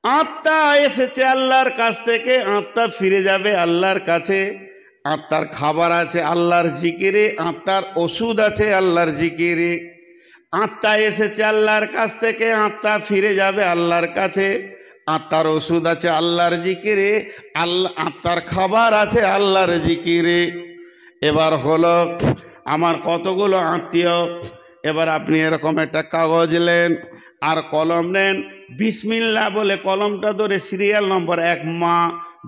আত্মা এসেছে আল্লাহর কাছ থেকে, আত্মা ফিরে যাবে আল্লাহর কাছে। আত্মার খাবার আছে আল্লাহর জিকিরে, আত্মার ওষুধ আছে আল্লাহর জিকিরে। আত্মা এসেছে আল্লাহর কাছ থেকে, আত্মা ফিরে যাবে আল্লাহর কাছে। আত্মার ওষুধ আছে আল্লাহর জিকিরে, আত্মার খাবার আছে আল্লাহর জিকিরে। এবার হলো আমার কতগুলো আত্মীয়, এবার আপনি এরকম একটা কাগজ নেন আর কলম নেন, বিসমিল্লাহ বলে কলমটা ধরে সিরিয়াল নম্বর 1 মা,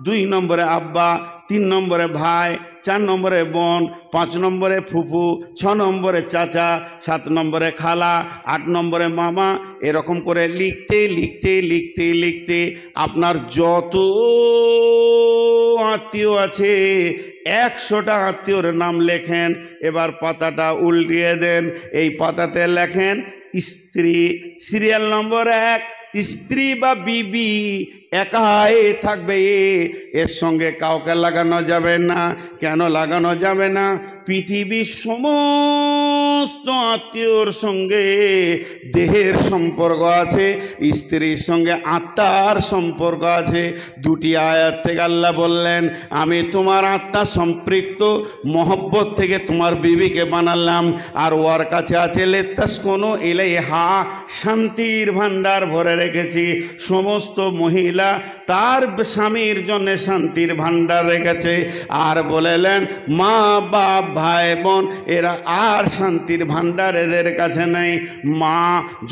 2 নম্বরে আব্বা, 3 নম্বরে ভাই, 4 নম্বরে বোন, 5 নম্বরে ফুফু, 6 নম্বরে চাচা, 7 নম্বরে খালা, 8 নম্বরে মামা, এরকম করে লিখতে লিখতে লিখতে লিখতে আপনার যত আত্মীয় আছে 100টা আত্মীয়র নাম লেখেন। এবার পাতাটা উল্টিয়ে দেন, এই পাতাতে লেখেন স্ত্রী, সিরিয়াল নম্বর 1, স্ত্রী বা বিবি একাই থাকবে, এর সঙ্গে কাউকে লাগানো যাবে না। কেন লাগানো যাবে না? পৃথিবীর সমস্ত আত্মীয়র সঙ্গে দেহের সম্পর্ক আছে, স্ত্রীর সঙ্গে আত্মার সম্পর্ক আছে। 2টি আয়াত থেকে আল্লাহ বললেন, আমি তোমার আত্মা সম্পৃক্ত মহব্বত থেকে তোমার বিবিকে বানালাম। আর ওর কাছে আছে লেতাসকুনু ইলাইহা, শান্তির ভান্ডার ভরে রেখেছি। সমস্ত মহিলা তার স্বামীর জন্য শান্তির ভান্ডার রেখেছে। আর বলেলেন মা বাপ ভাই বোন এরা আর শান্তির ভান্ডার এদের কাছে নেই। মা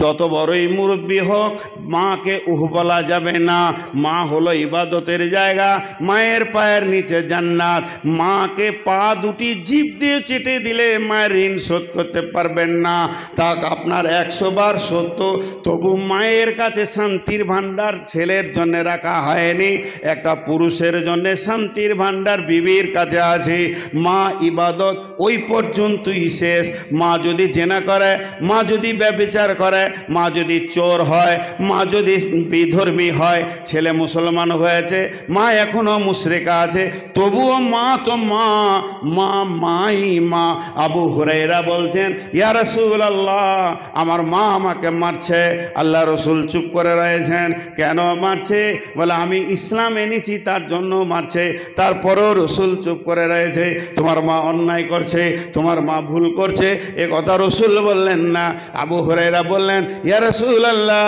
যত বড়ই মুরব্বী হোক, মাকে বলা যাবে না। মা হলো ইবাদতের জায়গা, মায়ের পায়ের নিচে জান্নাত। মাকে পা 2টি জিভ দিয়ে চেটে দিলে মায়ের ঋণ শোধ করতে পারবেন না। তা আপনার 100 বার সত্য, তবু মায়ের কাছে শান্তির ভান্ডার ছেলের জন্য রাখা হয়নি। একটা পুরুষের জন্য শান্তির ভান্ডার বিবির কাছে আছে। মা ইবাদত ওই পর্যন্তই শেষ। মা যদি জেনা করে, মা যদি ব্যভিচার করে, মা যদি চোর হয়, মা যদি বিধর্মী হয়, ছেলে মুসলমান হয়েছে, মা এখনো মুশরিকা আছে, তবুও মা তো মা, মা মাই মা। আবু হুরায়রা বলছেন, ইয়া রাসূলুল্লাহ, আমার মা আমাকে মারছে। আল্লাহ রসুল চুপ করে রয়েছেন। কেন মারছে? বলে আমি ইসলাম এনেছি তার জন্য মারছে। তারপরেও রসুল চুপ করে রয়েছে। তোমার মা অন্যায় করছে, তোমার মা ভুল করছে, এ কথা রসুল বললেন না। আবু হুরায়রা বললেন, ইয়া রাসূলুল্লাহ,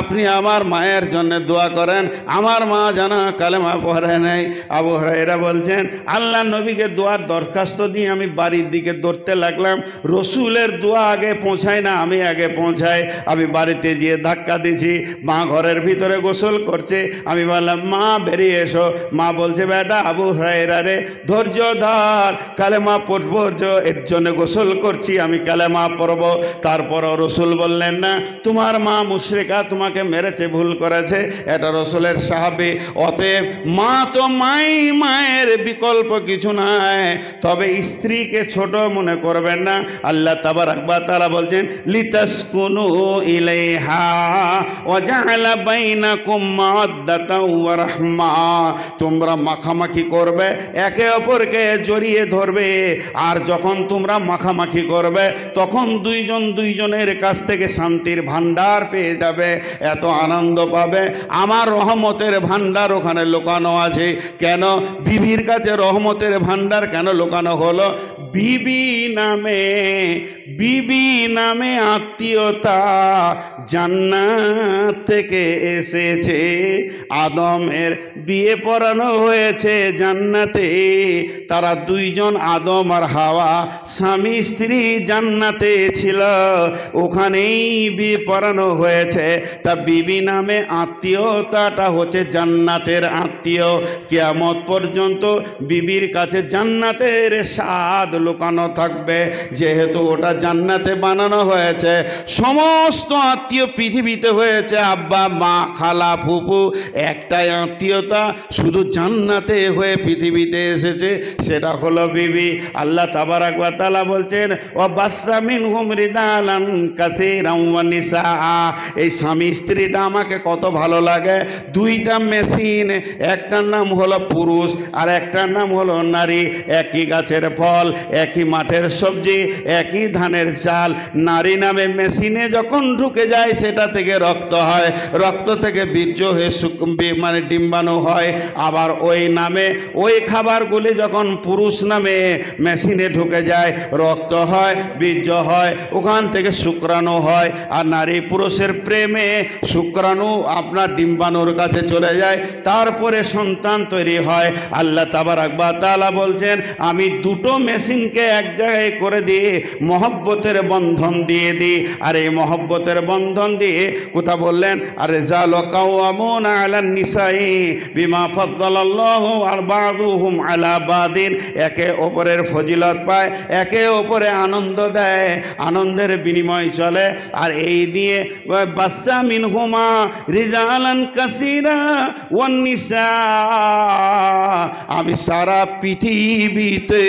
আপনি আমার মায়ের জন্য দোয়া করেন, আমার মা যেন কালেমা পড়ে নেয়। আবু হুরায়রা বলছেন, আল্লাহ নবীকে দোয়ার দরখাস্ত দিয়ে আমি বাড়ির দিকে দৌড়তে লাগলাম। রসুলের দোয়া আগে পৌঁছায় না, আমি আগে পৌঁছাই। আমি বাড়িতে গিয়ে ধাক্কা দিছি, মা ঘরের ভিতরে গোসল করছে। আমি বললাম, মা বেরিয়ে এসো। মা বলছে, বেটা আবু হুরায়রা রে, ধৈর্য ধর, কালেমা পড়ব, এর জন্য গোসল করছি, আমি কালেমা পড়ব। তারপরও রসুল বললেন না, তোমার মা মুশরিকা, তোমাকে মেরেছে, ভুল করেছে। এটা রসুলের সাহাবী। অতএব মা তো মাই, মায়ের বিকল্প কিছু নাই। তবে স্ত্রীকে ছোট মনে করবেন না। আল্লাহ তাবারাক ওয়া তাআলা বলছেন, লিতাসকুনু ইলাইহা ওয়া জাআলা বাইনাকুম মাওয়াদ্দাতাও ওয়া রাহমা। তোমরা মাখামাখি করবে, একে অপরকে জড়িয়ে ধরবে। আর যখন তোমরা মাখামাখি করবে, তখন দুইজনের কাছ থেকে শান্তির ভান্ডার পেয়ে যাবে, এত আনন্দ পাবে। আমার রহমতের ভান্ডার ওখানে লুকানো আছে। কেন বিবির কাছে রহমতের ভান্ডার কেন লুকানো হলো? বিবি নামে আত্মীয়তা জান্নাত থেকে এসেছে। আদমের বিয়ে পড়ানো হয়েছে জান্নাতে। তারা 2 জন, আদম আর হাওয়া, স্বামী স্ত্রী জান্নাতে ছিল, ওখানেই বিয়ে পড়ানো হয়েছে। তা বিবি নামে আত্মীয়তাটা হচ্ছে জান্নাতের আত্মীয়। কিয়ামত পর্যন্ত বিবির কাছে জান্নাতের স্বাদ লুকানো থাকবে, যেহেতু ওটা জান্নাতে বানানো হয়েছে। সমস্ত আত্মীয় পৃথিবীতে হয়েছে আব্বা মা খালা ফুফু, একটাই আত্মীয়তা শুধু জান্নাতে হয়ে পৃথিবীতে এসেছে, সেটা হলো বিবি। আল্লাহ তাবারাক ওয়া তাআলা বলছেন, ওয়া বাসসা মিনহুম রিজালান কাসীরান ওয়া নিসা। এই স্বামী স্ত্রীটা আমাকে কত ভালো লাগে। 2টা মেশিন, একটার নাম হলো পুরুষ আর একটার নাম হলো নারী। একই গাছের ফল, একই মাঠের সবজি, একই ধানের চাল। নারী নামে মেশিনে যখন ঢুকে যায় সেটা থেকে রক্ত হয়, রক্ত থেকে বীর্য হয়ে মানে ডিম্বাণু হয়। আবার ওই নামে ওই খাবারগুলি যখন পুরুষ নামে মেশিনে ঢুকে যায়, রক্ত হয়, বীর্য হয়, ওখান থেকে শুক্রাণু হয়। আর নারী পুরুষের প্রেমে শুক্রাণু আপনার ডিম্বাণুর কাছে চলে যায়, তারপরে সন্তান তৈরি হয়। আল্লাহ তাবারাক ওয়া তাআলা বলছেন, আমি দুটো মেশিনকে এক জায়গায় করে দিয়ে মহব্বতের বন্ধন দিয়ে দিই। আর এই মহব্বতের বন্ধন দিয়ে কথা বললেন, আর রিজালু কাওয়ামুনা আলান নিসাই বিমা ফাদ্দালাল্লাহু বা'দুহুম আলা বাদিন। একে অপরের ফজিলত পায়, একে অপরে আনন্দ দেয়, আনন্দের বিনিময় চলে। আর এই দিয়ে বাসা মিনহুমা রিজালান কাসীরা ওয়ান নিসা, আমি সারা পৃথিবীতে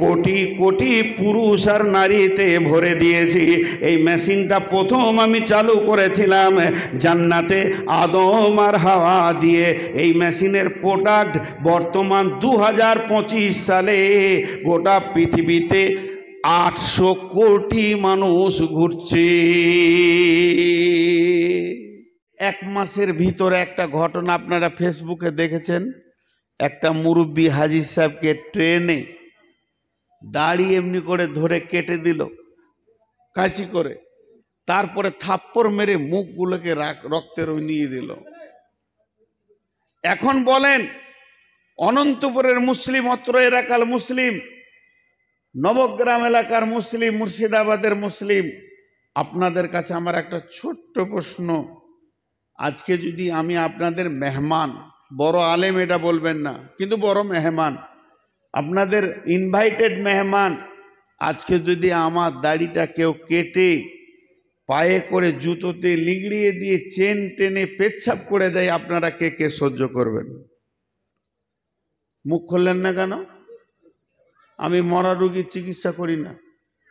কোটি কোটি পুরুষ আর নারীতে ভরে দিয়েছি। এই মেশিনটা প্রথম আমি চালু করেছিলাম জান্নাতে আদম আর হাওয়া দিয়ে। এই মেশিনের প্রোডাক্ট বর্তমান 2025 সালে গোটা পৃথিবীতে 800 কোটি মানুষ ঘুরছে। এক মাসের ভিতরে একটা ঘটনা আপনারা ফেসবুকে দেখেছেন, একটা মুরব্বী হাজী সাহেবকে ট্রেনে দাড়ি এমনি করে ধরে কেটে দিল কাঁচি করে, তারপরে থাপ্পড় মেরে মুখগুলোকে রক্তে রঙিয়ে দিল। এখন বলেন, অনন্তপুরের মুসলিম, অত্র এলাকার মুসলিম, নবগ্রাম এলাকার মুসলিম, মুর্শিদাবাদের মুসলিম, আপনাদের কাছে আমার একটা ছোট্ট প্রশ্ন। আজকে যদি আমি আপনাদের মেহমান, বড় আলেম এটা বলবেন না, কিন্তু বড় মেহমান, আপনাদের ইনভাইটেড মেহমান, আজকে যদি আমার দাড়িটা কেউ কেটে পায়ে করে জুতোতে লিগড়িয়ে দিয়ে চেন টেনে পেচ্ছাপ করে দেয়, আপনারা কে কে সহ্য করবেন? মুখ খুললেন না কেন? আমি মরা রোগীর চিকিৎসা করি না।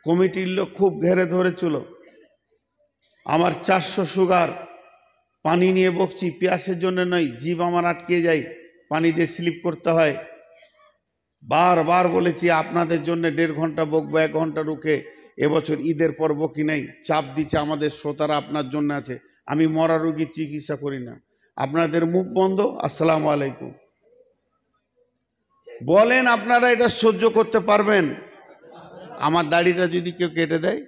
কমিটির লোক খুব ঘেরে ধরেছিল, আমার 400 সুগার, পানি নিয়ে বকছি, পিয়াসের জন্য নয়, জিভ আমার আটকে যায়, পানি দিয়ে স্লিপ করতে হয়। বারবার বলেছি আপনাদের জন্য 1.5 ঘন্টা বকবো, 1 ঘন্টা রুখে। এবছর ঈদের পর বকি নাই, চাপ দিচ্ছে আমাদের শ্রোতারা আপনার জন্য আছে। আমি মরা রোগীর চিকিৎসা করি না। আপনাদের মুখ বন্ধ, আসসালামু আলাইকুম বলেন। আপনারা এটা সহ্য করতে পারবেন? আমার দাড়িটা যদি কেউ কেটে দেয়,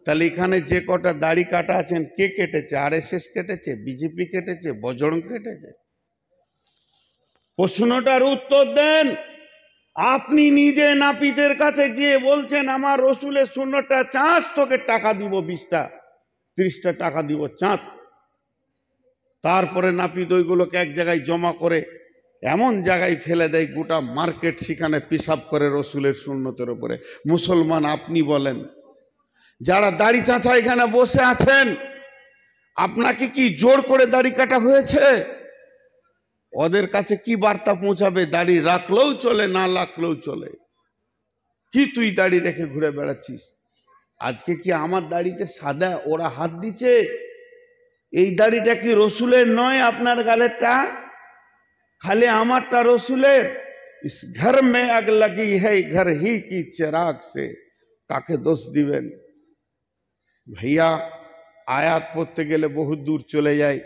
তাহলে এখানে যে কটা দাড়ি কাটা আছেন, কে কেটেছে? RSS কেটেছে, বিজেপি কেটেছে, বজরং কেটেছে? প্রশ্নটার উত্তর দেন। আপনি নিজে নাপিতের কাছে গিয়ে বলছেন, আমার রসুলের সুন্নতটা চাঁদ, তোকে টাকা দিব 20টা 30টা টাকা দিব চাঁদ। তারপরে নাপিত ওইগুলোকে এক জায়গায় জমা করে এমন জায়গায় ফেলে দেয়, গোটা মার্কেট সেখানে পেশাব করে রসুলের সুন্নতের উপরে। মুসলমান আপনি বলেন, যারা দাড়ি চাঁচা এখানে বসে আছেন, আপনাকে কি জোর করে দাড়ি কাটা হয়েছে? ওদের কাছে কি বার্তা পৌঁছাবে? দাড়ি রাখলেও চলে, না রাখলেও চলে। কি তুই দাড়ি রেখে ঘুরে বেড়াচ্ছিস? আজকে কি আমার দাড়িতে সাদা ওরা হাত দিচ্ছে? এই দাড়িটা কি রসুলের নয়? আপনার গালেরটা খালি আমারটা রসুলের। ইস ঘর মে আগ লাগি হ্যায় ঘর হি কি চিরাগ সে, কাকে দোষ দিবেন? ভাইয়া, আয়াত পড়তে গেলে বহু দূর চলে যায়।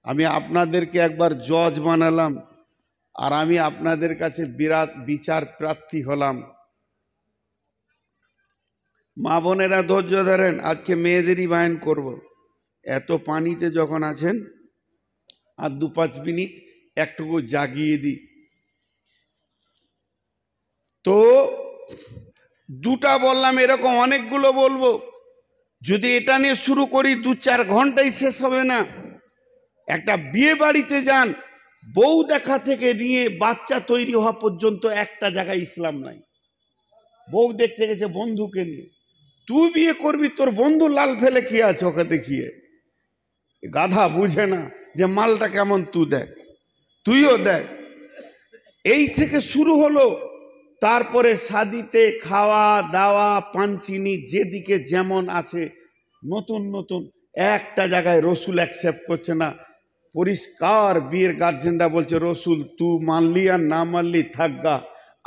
আমি আপনাদেরকে একবার জজ বানালাম, আর আমি আপনাদের কাছে বিরাট বিচার প্রার্থী হলাম। মা বোনেরা ধৈর্য ধরেন, আজকে মেয়েদেরই বায়ন করব। এত পানিতে যখন আছেন, আর 2-5 মিনিট একটুকু জাগিয়ে দিই। তো দুটা বললাম, এরকম অনেকগুলো বলবো। যদি এটা নিয়ে শুরু করি 2-4 ঘন্টায় শেষ হবে না। একটা বিয়ে বাড়িতে যান, বউ দেখা থেকে নিয়ে বাচ্চা তৈরি হওয়া পর্যন্ত একটা জায়গায় ইসলাম নাই। বউ দেখতে গেছে বন্ধুকে নিয়ে, তুই বিয়ে করবি, তোর বন্ধু লাল ফেলে কি আছে ওকে দেখিয়ে। গাধা বুঝে না যে মালটা কেমন, তুই দেখ, তুইও দেখ। এই থেকে শুরু হলো। তারপরে শাদিতে খাওয়া দাওয়া, পানচিনি, যেদিকে যেমন আছে, নতুন নতুন। একটা জায়গায় রসুল অ্যাকসেপ্ট করছে না। পরিষ্কার বিয়ের গার্জেনরা বলছে, রসুল তুই মানলি আর না মানলি থাকগা,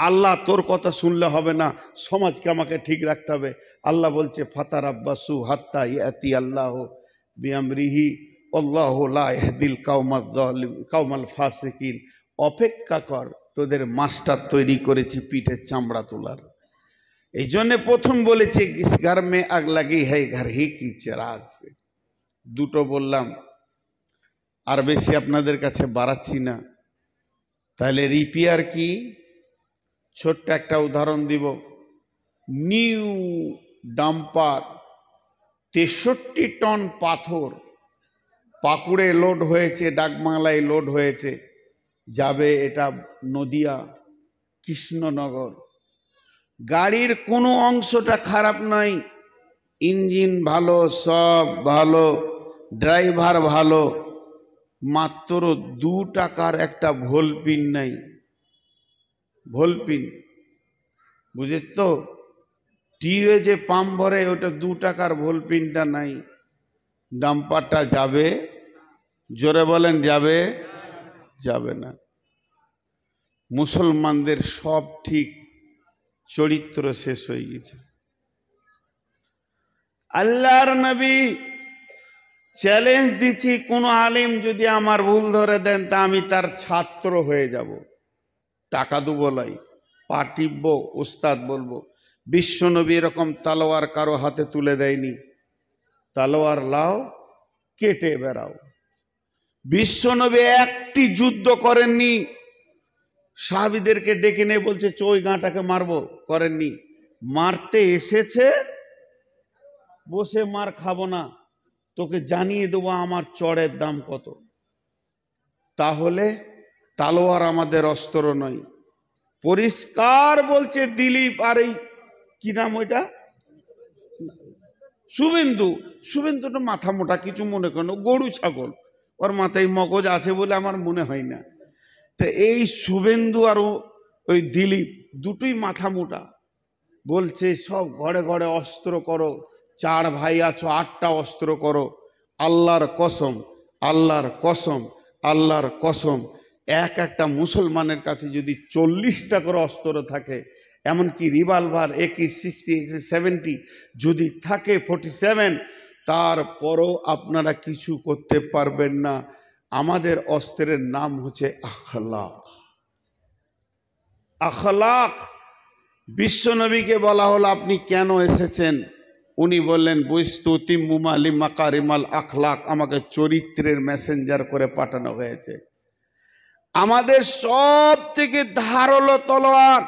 আল্লাহ তোর কথা শুনলে হবে না, সমাজকে আমাকে ঠিক রাখতে হবে। আল্লাহ বলছে ফাতার আব্বাসু হাত্তা ইয়াতি আল্লাহ বিআমরিহি আল্লাহু লা ইয়াহদিল কাওমাল ফাসিকিন। অপেক্ষা কর, তোদের মাস্টার তৈরি করেছি পিঠের চামড়া তোলার। এই জন্যে প্রথম বলেছে ইস ঘর মে আগ লাগি হ্যায় ঘর হি কি চিরাগ সে। দুটো বললাম, আর বেশি আপনাদের কাছে বাড়াচ্ছি না। তাহলে রিপেয়ার কি? ছোট্ট একটা উদাহরণ দিব। নিউ ডাম্পার 63 টন পাথর পাকুড়ে লোড হয়েছে, ডাকবাংলায় লোড হয়েছে, যাবে এটা নদিয়া কৃষ্ণনগর। গাড়ির কোনো অংশটা খারাপ নাই, ইঞ্জিন ভালো, সব ভালো, ড্রাইভার ভালো, মাত্র 2 টাকার একটা ভোলপিন নাই। ভোলপিন বুঝেছ তো? টিউবে যে পাম্প ভরে ওটা 2 টাকার ভোলপিনটা নাই। ডাম্পারটা যাবে? জোরে বলেন, যাবে? যাবে না। মুসলমানদের সব ঠিক, চরিত্র শেষ হয়ে গেছে। আল্লাহর নবী চ্যালেঞ্জ দিচ্ছি, কোন আলিম যদি আমার ভুল ধরে দেন তা আমি তার ছাত্র হয়ে যাব, টাকা দেবো, লাই পা টিপবো, উস্তাদ বলবো। বিশ্বনবী এরকম তালোয়ার কারো হাতে তুলে দেয়নি, তালোয়ার লাও কেটে বেড়াও। বিশ্বনবী একটি যুদ্ধ করেননি, সাহাবীদেরকে ডেকে নিয়ে বলছে ওই গাঁটাকে মারবো, করেননি। মারতে এসেছে, বসে মার খাবো না, তোকে জানিয়ে দেবো আমার চড়ের দাম কত। তাহলে তালোয়ার আমাদের অস্ত্র নয়। পরিষ্কার বলছে দিলীপ, আর এই কি নাম ওইটা, শুভেন্দু। শুভেন্দুটা মাথা মোটা, কিছু মনে করেন, গরু ছাগল, ওর মাথায় মগজ আছে বলে আমার মনে হয় না। তো এই শুভেন্দু আর ওই দিলীপ দুটোই মাথা মোটা। বলছে সব ঘরে ঘরে অস্ত্র করো, 4 ভাই আছো, 8টা অস্ত্র করো। আল্লাহর কসম, আল্লাহর কসম, আল্লাহর কসম, একটা মুসলমানের কাছে যদি 40টা করে অস্ত্র থাকে, এমনকি রিভলভার AK-60, AK-70 যদি থাকে 47, তারপরও আপনারা কিছু করতে পারবেন না। আমাদের অস্ত্রের নাম হচ্ছে আখলাক। আখলাক। বিশ্বনবীকে বলা হলো আপনি কেন এসেছেন? উনি বললেন বুইস্তুতি মুমালি মাকারিমাল আখলাক, আমাকে চরিত্রের মেসেঞ্জার করে পাঠানো হয়েছে। আমাদের সব থেকে ধারালো তলোয়ার,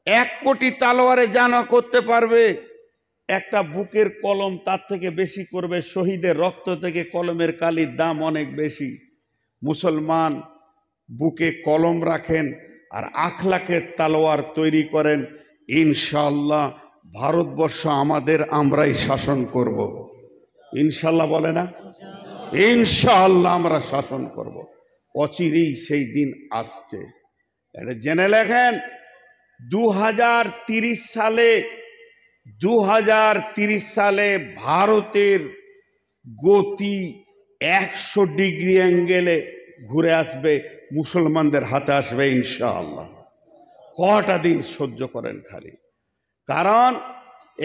1 কোটি তলোয়ারে জানা করতে পারবে। একটা বুকের কলম তার থেকে বেশি করবে। শহীদের রক্ত থেকে কলমের কালির দাম অনেক বেশি। মুসলমান বুকে কলম রাখেন আর আখলাকের তলোয়ার তৈরি করেন, ইনশাআল্লাহ ভারতবর্ষ আমাদের, আমরাই শাসন করব। ইনশাআল্লাহ বলে না? ইনশাআল্লাহ আমরা শাসন করব। অচিরেই সেই দিন আসছে, এটা জেনে লেখেন। 2030 সালে ভারতের গতি 100 ডিগ্রি অ্যাঙ্গেলে ঘুরে আসবে, মুসলমানদের হাতে আসবে ইনশাআল্লাহ। কটা দিন সহ্য করেন খালি, কারণ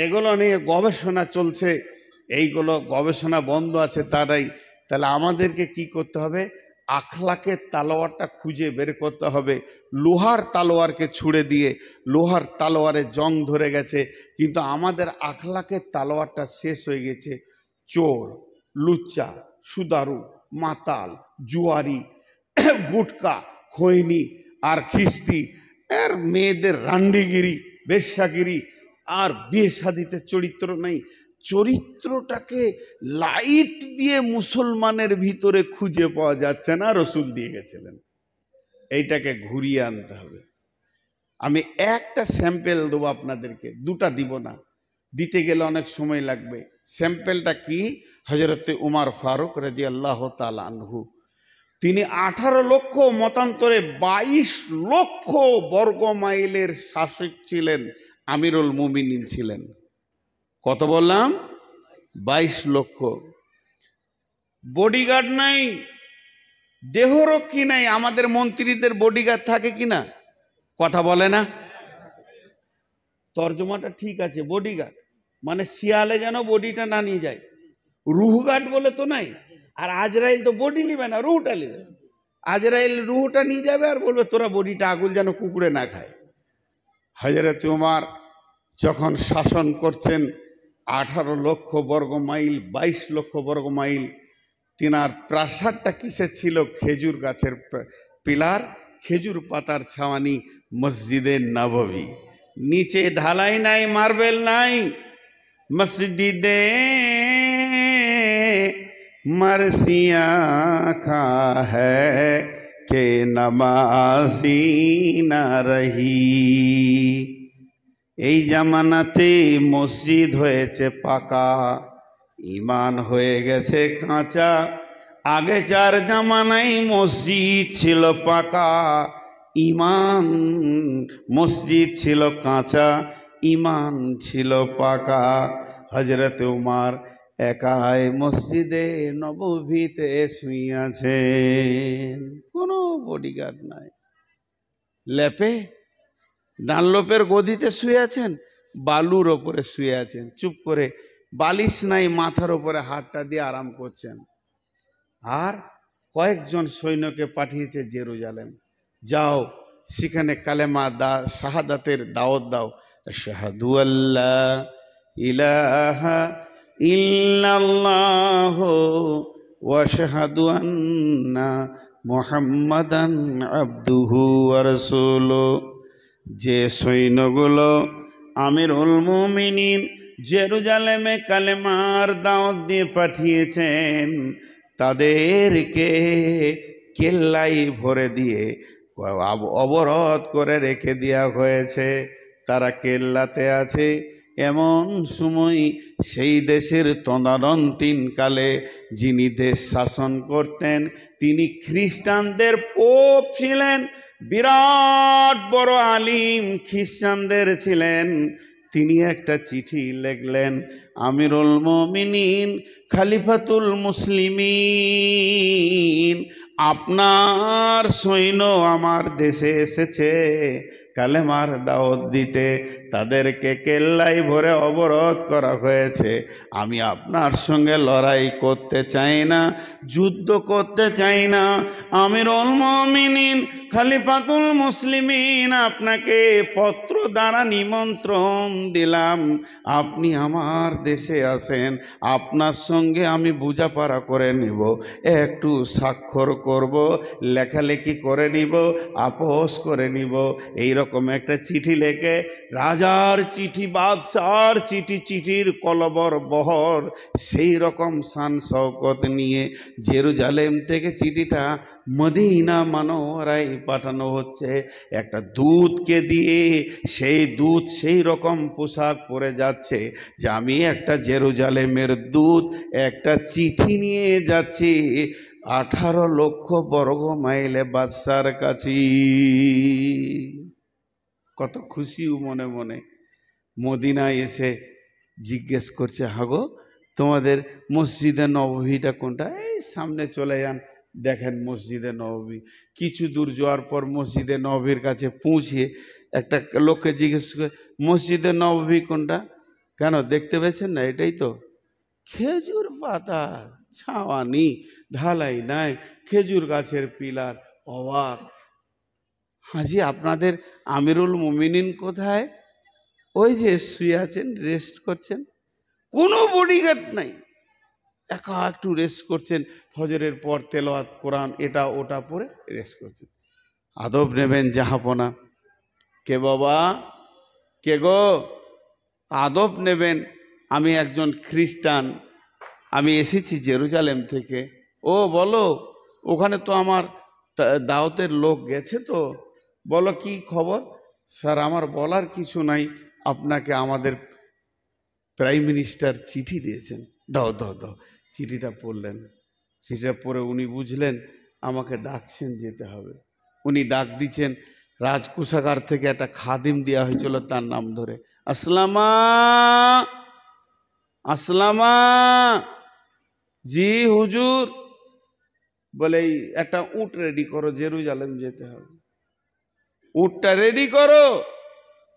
এগুলো নিয়ে গবেষণা চলছে। এইগুলো গবেষণা বন্ধ আছে তারাই। তাহলে আমাদেরকে কি করতে হবে? আখলাকের তালোয়ারটা খুঁজে বের করতে হবে। লোহার তালোয়ারকে ছুঁড়ে দিয়ে লোহার তালোয়ারে জং ধরে গেছে, কিন্তু আমাদের আখলাকের তালোয়ারটা শেষ হয়ে গেছে। চোর, লুচ্চা, সুদারু, মাতাল, জুয়ারি, গুটকা, খৈনি আর খিস্তি, আর মেয়েদের রান্ডিগিরি, বেশ্যাগিরি, আর বিয়ে শাদিতে চরিত্র নেই। চরিত্রটাকে লাইট দিয়ে মুসলমানের ভিতরে খুঁজে পাওয়া যাচ্ছে না, রসুল দিয়ে গেছিলেন। এইটাকে ঘুরিয়ে আনতে হবে। আমি একটা স্যাম্পেল দেবো আপনাদেরকে, 2টা দিব না, দিতে গেলে অনেক সময় লাগবে। স্যাম্পেলটা কি? হযরতে উমর ফারুক রাদিয়াল্লাহু তাআলা আনহু, তিনি 18 লক্ষ মতান্তরে 22 লক্ষ বর্গ মাইলের শাসক ছিলেন, আমিরুল মুমিনিন ছিলেন। কত বললাম? 22 লক্ষ। বডিগার্ড নাই, দেহরক্ষী নাই। আমাদের মন্ত্রীদের বডিগার্ড থাকে কিনা? কথা বলে না? তর্জমাটা ঠিক আছে, বডিগার্ড মানে শিয়ালে যেন বডিটা না নিয়ে যায়। রুহ গার্ড বলে তো নাই। আর আজরাইল তো বডি নিবে না, রুহটা নিবে। আজরাইল রুহটা নিয়ে যাবে আর বলবে তোরা বডিটা আগুল যেন কুকুরে না খায়। হযরত উমর যখন শাসন করছেন 18 লক্ষ বর্গ মাইল, 22 লক্ষ বর্গ মাইল, তিনার প্রাসাদটা কিসের ছিল? খেজুর গাছের পিলার, খেজুর পাতার ছাওয়ানি, মসজিদে নববী। নিচে ঢালাই নাই, মার্বেল নাই। মসজিদে मरसिया खा है के नमाजी न रही। এই জামানাতে মসজিদ হয়েছে পাকা, ইমান হয়ে গেছে কাঁচা। আগে যার জামানায় মসজিদ ছিল পাকা, ইমান, মসজিদ ছিল কাঁচা, ইমান ছিল পাকা। হযরত উমর একাই মসজিদে নববীতে শুয়ে আছেন, কোনো বডিগার্ড নাই। লেপে ডানলোপের গদিতে শুয়ে আছেন, বালুর ওপরে শুয়ে আছেন, চুপ করে, বালিশ নাই, মাথার ওপরে হাতটা দিয়ে আরাম করছেন। আর কয়েকজন সৈন্যকে পাঠিয়েছে জেরুজালেম, যাও সেখানে কালেমা শাহাদাতের দাওয়াত দাও। আশহাদু আল্লা ইলাহা ইল্লাল্লাহ ওয়া আশহাদু আন্না মুহাম্মাদান আবদুহু ওয়া রাসূলুহু। যে সৈন্যগুলো আমিরুল মুমিনিন জেরুজালেমে কালেমার দাওয়াত দিয়ে পাঠিয়েছেন, তাদেরকে কেল্লাই ভরে দিয়ে অবরোধ করে রেখে দেওয়া হয়েছে। তারা কেল্লাতে আছে। এমন সময় সেই দেশের তদানীন্তনকালে যিনি দেশ শাসন করতেন তিনি খ্রিস্টানদের পোপ ছিলেন, বিরাট বড় আলিম খ্রিস্টানদের ছিলেন। তিনি একটা চিঠি লিখলেন, আমিরুল মুমিনিন খলিফাতুল মুসলিমিন, আপনার সৈন্য আমার দেশে এসেছে কালেমার দাওয়াত দিতে, তাদেরকে কেল্লাই ভরে অবরোধ করা হয়েছে। আমি আপনার সঙ্গে লড়াই করতে চাই না, যুদ্ধ করতে চাই না। আমিরুল মুমিনিন খলিফাতুল মুসলিমিন, আপনাকে পত্র দ্বারা নিমন্ত্রণ দিলাম, আপনি আমার দেশে আসেন, আপনার সঙ্গে আমি বোঝাপড়া করে নিব, একটু স্বাক্ষর করব, লেখালেখি করে নিব, আপোষ করে নিব। এইরকম একটা চিঠি লেখে, রাজার চিঠি, বাদশার চিঠি, চিঠির কলবর বহর, সেই রকম শান শওকত নিয়ে জেরুজালেম থেকে চিঠিটা মদিনা মানওয়ারায় পাঠানো হচ্ছে। একটা দূতকে দিয়ে, সেই দূত সেই রকম পোশাক পরে যাচ্ছে যে আমি একটা জেরুজালেমের দূত, একটা চিঠি নিয়ে যাচ্ছি 18 লক্ষ বর্গ মাইলে বাদশার কাছে। কত খুশি মনে মনে। মদিনায় এসে জিজ্ঞেস করছে, হাগো তোমাদের মসজিদে নববীটা কোনটা? এই সামনে চলে যান, দেখেন মসজিদে নববী। কিছু দূর যাওয়ার পর মসজিদে নববীর কাছে পৌঁছিয়ে একটা লোককে জিজ্ঞেস করে, মসজিদে নববী কোনটা? কেন দেখতে পেয়েছেন না? এটাই তো। খেজুর পাতা ছাওয়ানি, ঢালাই নাই, খেজুর গাছের পিলার। অবাক, হাজি আপনাদের আমিরুল মুমিনিন কোথায়? ওই যে শুয়ে আছেন, রেস্ট করছেন, কোনো বডিগার্ড নাই, একা একটু রেস্ট করছেন। ফজরের পর তেলাওয়াত কোরআন এটা ওটা পরে রেস্ট করছেন। আদব নেবেন জাহাপনা। কে বাবা, কে গো? আদব নেবেন। আমি একজন খ্রিস্টান, আমি এসেছি জেরুজালেম থেকে। ও বলো, ওখানে তো আমার দাওয়াতের লোক গেছে, তো বলো কি খবর? স্যার আমার বলার কিছু নাই, আপনাকে আমাদের প্রাইম মিনিস্টার চিঠি দিয়েছেন। দাও দাও দাও। চিঠিটা পড়লেন। চিঠিটা পড়ে উনি বুঝলেন আমাকে ডাকছেন, যেতে হবে। উনি ডাক দিচ্ছেন, রাজকোষাগার থেকে একটা খাদিম দেওয়া হয়েছিল তার নাম ধরে, আসলামা আসলামা। জি হুজুর। বলে একটা উট রেডি করো, জেরুজালেম যেতে হবে। উটটা রেডি করো।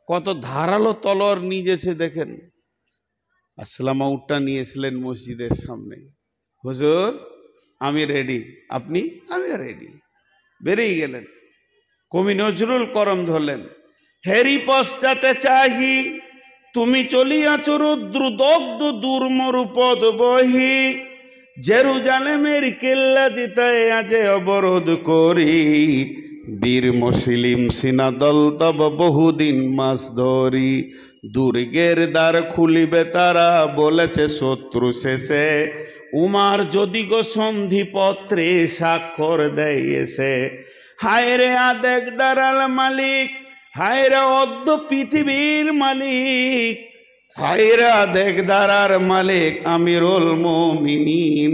কত ধারালো তলোয়ার নিয়েছে দেখেন। আসলামা উটটা নিয়েছিলেন মসজিদের সামনে। হুজুর আমি রেডি, আপনি? আমি রেডি। বেরিয়ে গেলেন। কবি নজরুল করম ধরলেন, হেরি পশ্চাতে চাহি তুমি চলিয়াছ রুদ্র দগ্ধ দুর্মরু পদ বহি, জেরুজালেমের কেল্লা জিতায় আজে অবরোধ করি, বীর মুসলিম সিনা দল তব বহুদিন মাস ধরি, দুর্গের দ্বার খুলিবে তারা বলেছে শত্রু শেষে, উমার যদি গো সন্ধিপত্রে স্বাক্ষর দেয় এসে, হায় রে আদেক দারাল মালিক, হায় রে অদ্য পৃথিবীর মালিক, হায় রে আদেক দারার মালিক আমিরুল মুমিনিন,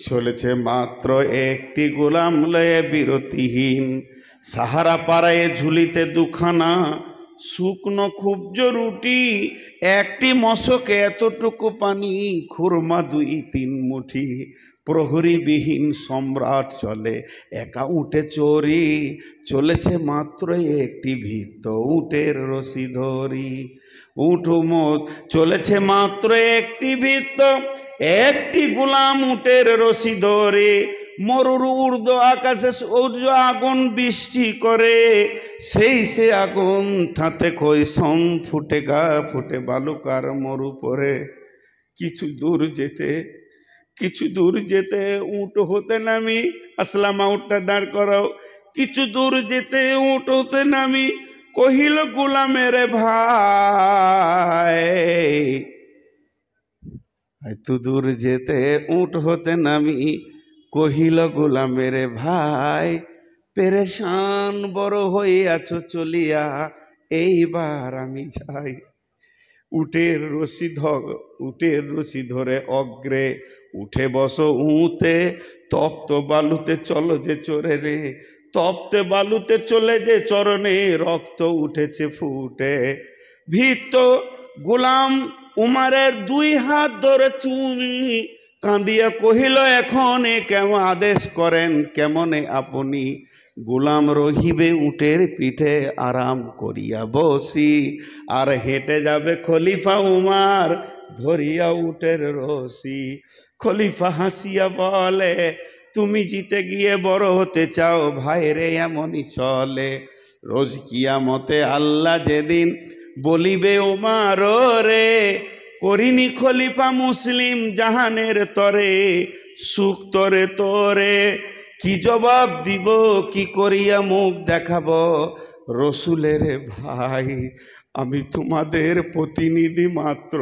চলেছে মাত্র একটি গোলাম লয়ে বিরতিহীন, সাহারা পাড়ায় ঝুলিতে দুখানা শুকনো খুবজ রুটি, একটি মশকে এতটুকু পানি, খুরমা 2-3 মুঠি, প্রহরীবিহীন সম্রাট চলে একা উঠে চোরি, চলেছে মাত্র একটি ভিত্ত উটের রশি ধরি, উঠুমত চলেছে মাত্র একটি ভিত্ত একটি গোলাম উটের রশি ধরে, মরুর ঊর্ধ্ব আকাশে সূর্য আগুন বৃষ্টি করে, সেই সে আগুন তাতে কৈসম ফুটে গা ফুটে বালুকার মরু পরে, কিছু দূর যেতে উট হতে নামি, আসলামা উটটা দাঁড় করাও, কিছু দূর যেতে উট হতে নামি, কহিল গোলামের ভাই, এত দূর যেতে উট হতে নামি, কহিল গোলামের ভাই, পেরেশান বড় হইয়াছ চলিয়া, এইবার আমি যাই। উটের রশি ধরে অগ্রে উঠে বসো উতে, তপ্ত বালুতে চলো যে চরে রে, তপ্তে বালুতে চলে যে চরণে, রক্ত উঠেছে ফুটে, ভীত গোলাম উমারের 2 হাত ধরে চুনি, কাঁদিয়া কহিল এখন কেমন আদেশ করেন কেমনে আপনি, গোলাম রহিবে উটের পিঠে আরাম করিয়া বসি, আর হেঁটে যাবে খলিফা উমার ধরিয়া উটের রশি। খলিফা হাসিয়া বলে, তুমি জিতে গিয়ে বড় হতে চাও ভাইরে এমনই চলে, রোজ কিয়ামতে আল্লাহ যেদিন বলিবে উমার রে, করিনি খলিফা মুসলিম জাহানের তরে, সুখ তরে তোরে কি জবাব দিব, কি করিয়া মুখ দেখাবো, রসুলের ভাই আমি তোমাদের প্রতিনিধি মাত্র,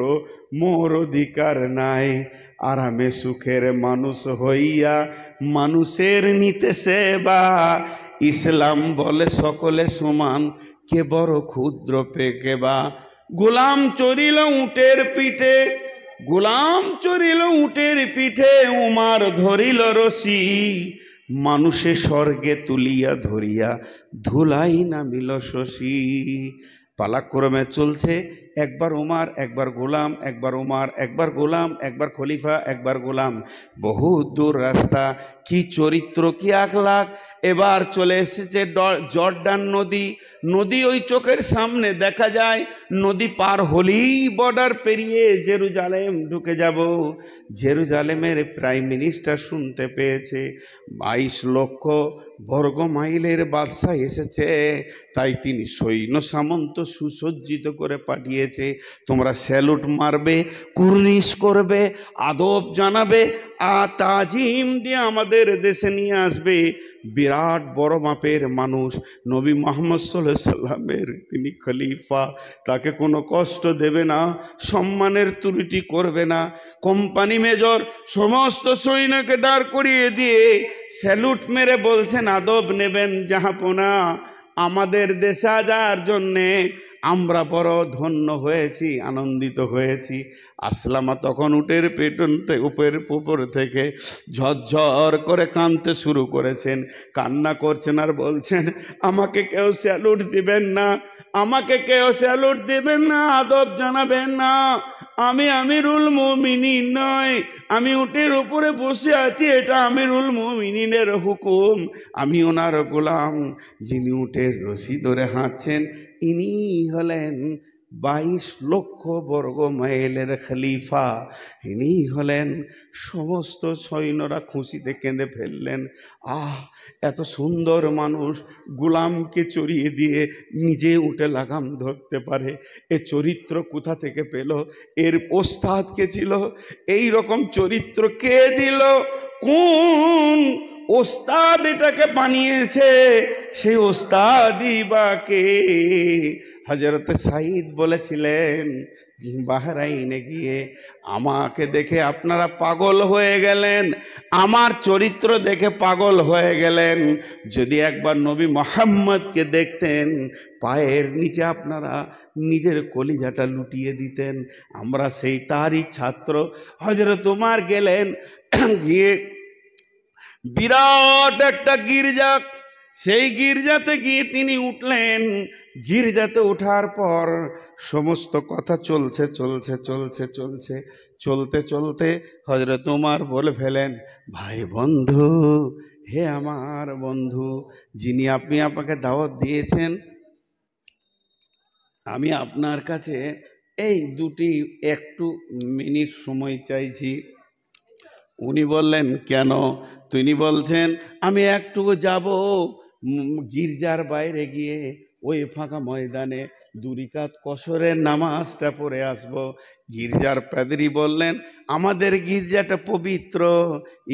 মোর অধিকার নাই, আরামে সুখের মানুষ হইয়া মানুষের নিতে সেবা, ইসলাম বলে সকলে সমান, কে বড় ক্ষুদ্র পেকে বা, গোলাম চড়িল উটের পিঠে, উমার ধরিল রশি, মানুষে স্বর্গে তুলিয়া ধরিয়া ধুলাই নামিল শশী। পালাক্রমে চলছে, একবার উমার একবার গোলাম, একবার উমার একবার গোলাম, একবার খলিফা একবার গোলাম, বহু দূর রাস্তা, কি চরিত্র কি আখলাক। এবার চলে এসেছে জর্ডান নদী ওই চোখের সামনে দেখা যায়, নদী পার হলেই বর্ডার পেরিয়ে জেরুজালেম ঢুকে যাব। জেরুজালেমের প্রাইম মিনিস্টার শুনতে পেয়েছে 22 লক্ষ বর্গ মাইলের বাদশা এসেছে, তাই তিনি সৈন্য সামন্ত সুসজ্জিত করে পাঠিয়েছে, তোমরা স্যালুট মারবে, কুর্নিশ করবে, আদব জানাবে, তাজিম দিয়ে আমাদের দেশে নিয়ে আসবে। বিরাট বড় মাপের মানুষ নবী মুহাম্মদ সাল্লাল্লাহু আলাইহি সাল্লামের তিনি খলিফা, তাকে কোনো কষ্ট দেবে না, সম্মানের ত্রুটি করবে না। কোম্পানি মেজর সমস্ত সৈন্যকে দাঁড় করিয়ে দিয়ে স্যালুট মেরে বলছেন আদব নেবেন জাহাপনা, আমাদের দেশে যাওয়ার জন্যে আমরা বড় ধন্য হয়েছি, আনন্দিত হয়েছি। আসলামা তখন উটের পেটন উপর থেকে ঝরঝর করে কাঁদতে শুরু করেছেন, কান্না করছেন আর বলছেন আমাকে কেউ স্যালুট দিবেন না, আমাকে কেউ স্যালুট দেবেন না, আদব জানাবেন না। আমি আমিরুল মুমিনিন নয়, আমি উটের উপরে বসে আছি, এটা আমিরুল মুমিনিনের হুকুম। আমি ওনার গোলাম। যিনি উটের রশি ধরে হাঁটছেন ইনি হলেন 22 লক্ষ বর্গ মাইলের খলিফা। ইনি হলেন। সমস্ত সৈন্যরা খুশিতে কেঁদে ফেললেন। আহ, এত সুন্দর মানুষ গোলামকে চড়িয়ে দিয়ে নিজে উঠে লাগাম ধরতে পারে, এ চরিত্র কোথা থেকে পেল? এর ওস্তাদ কে ছিল? এই রকম চরিত্র কে দিল? কোন ওস্তাদ এটাকে বানিয়েছে? সেই ওস্তাদই বা কে? হযরত সাঈদ বলেছিলেন বাহরাইনে গিয়ে, আমাকে দেখে আপনারা পাগল হয়ে গেলেন, আমার চরিত্র দেখে পাগল হয়ে গেলেন। যদি একবার নবী মুহাম্মদকে দেখতেন পায়ের নিচে আপনারা নিজের কলিজাটা লুটিয়ে দিতেন। আমরা সেই তারই ছাত্র। হযরত ওমর গেলেন, গিয়ে বিরাট একটা গির্জা, সেই গির্জাতে গিয়ে তিনি উঠলেন। গির্জাতে ওঠার পর সমস্ত কথা চলছে চলছে চলছে চলছে চলতে চলতে হযরত ওমর বলে ফেলেন, ভাই বন্ধু, হে আমার বন্ধু, যিনি আপনি আমাকে দাওয়াত দিয়েছেন, আমি আপনার কাছে এই দুটি একটু মিনিট সময় চাইছি। উনি বললেন, কেন? তিনি বলছেন, আমি একটু যাব গির্জার বাইরে গিয়ে ওই ফাঁকা ময়দানে 2 রাকাত কসরের নামাজটা পড়ে আসব। গির্জার পাদ্রী বললেন, আমাদের গির্জাটা পবিত্র,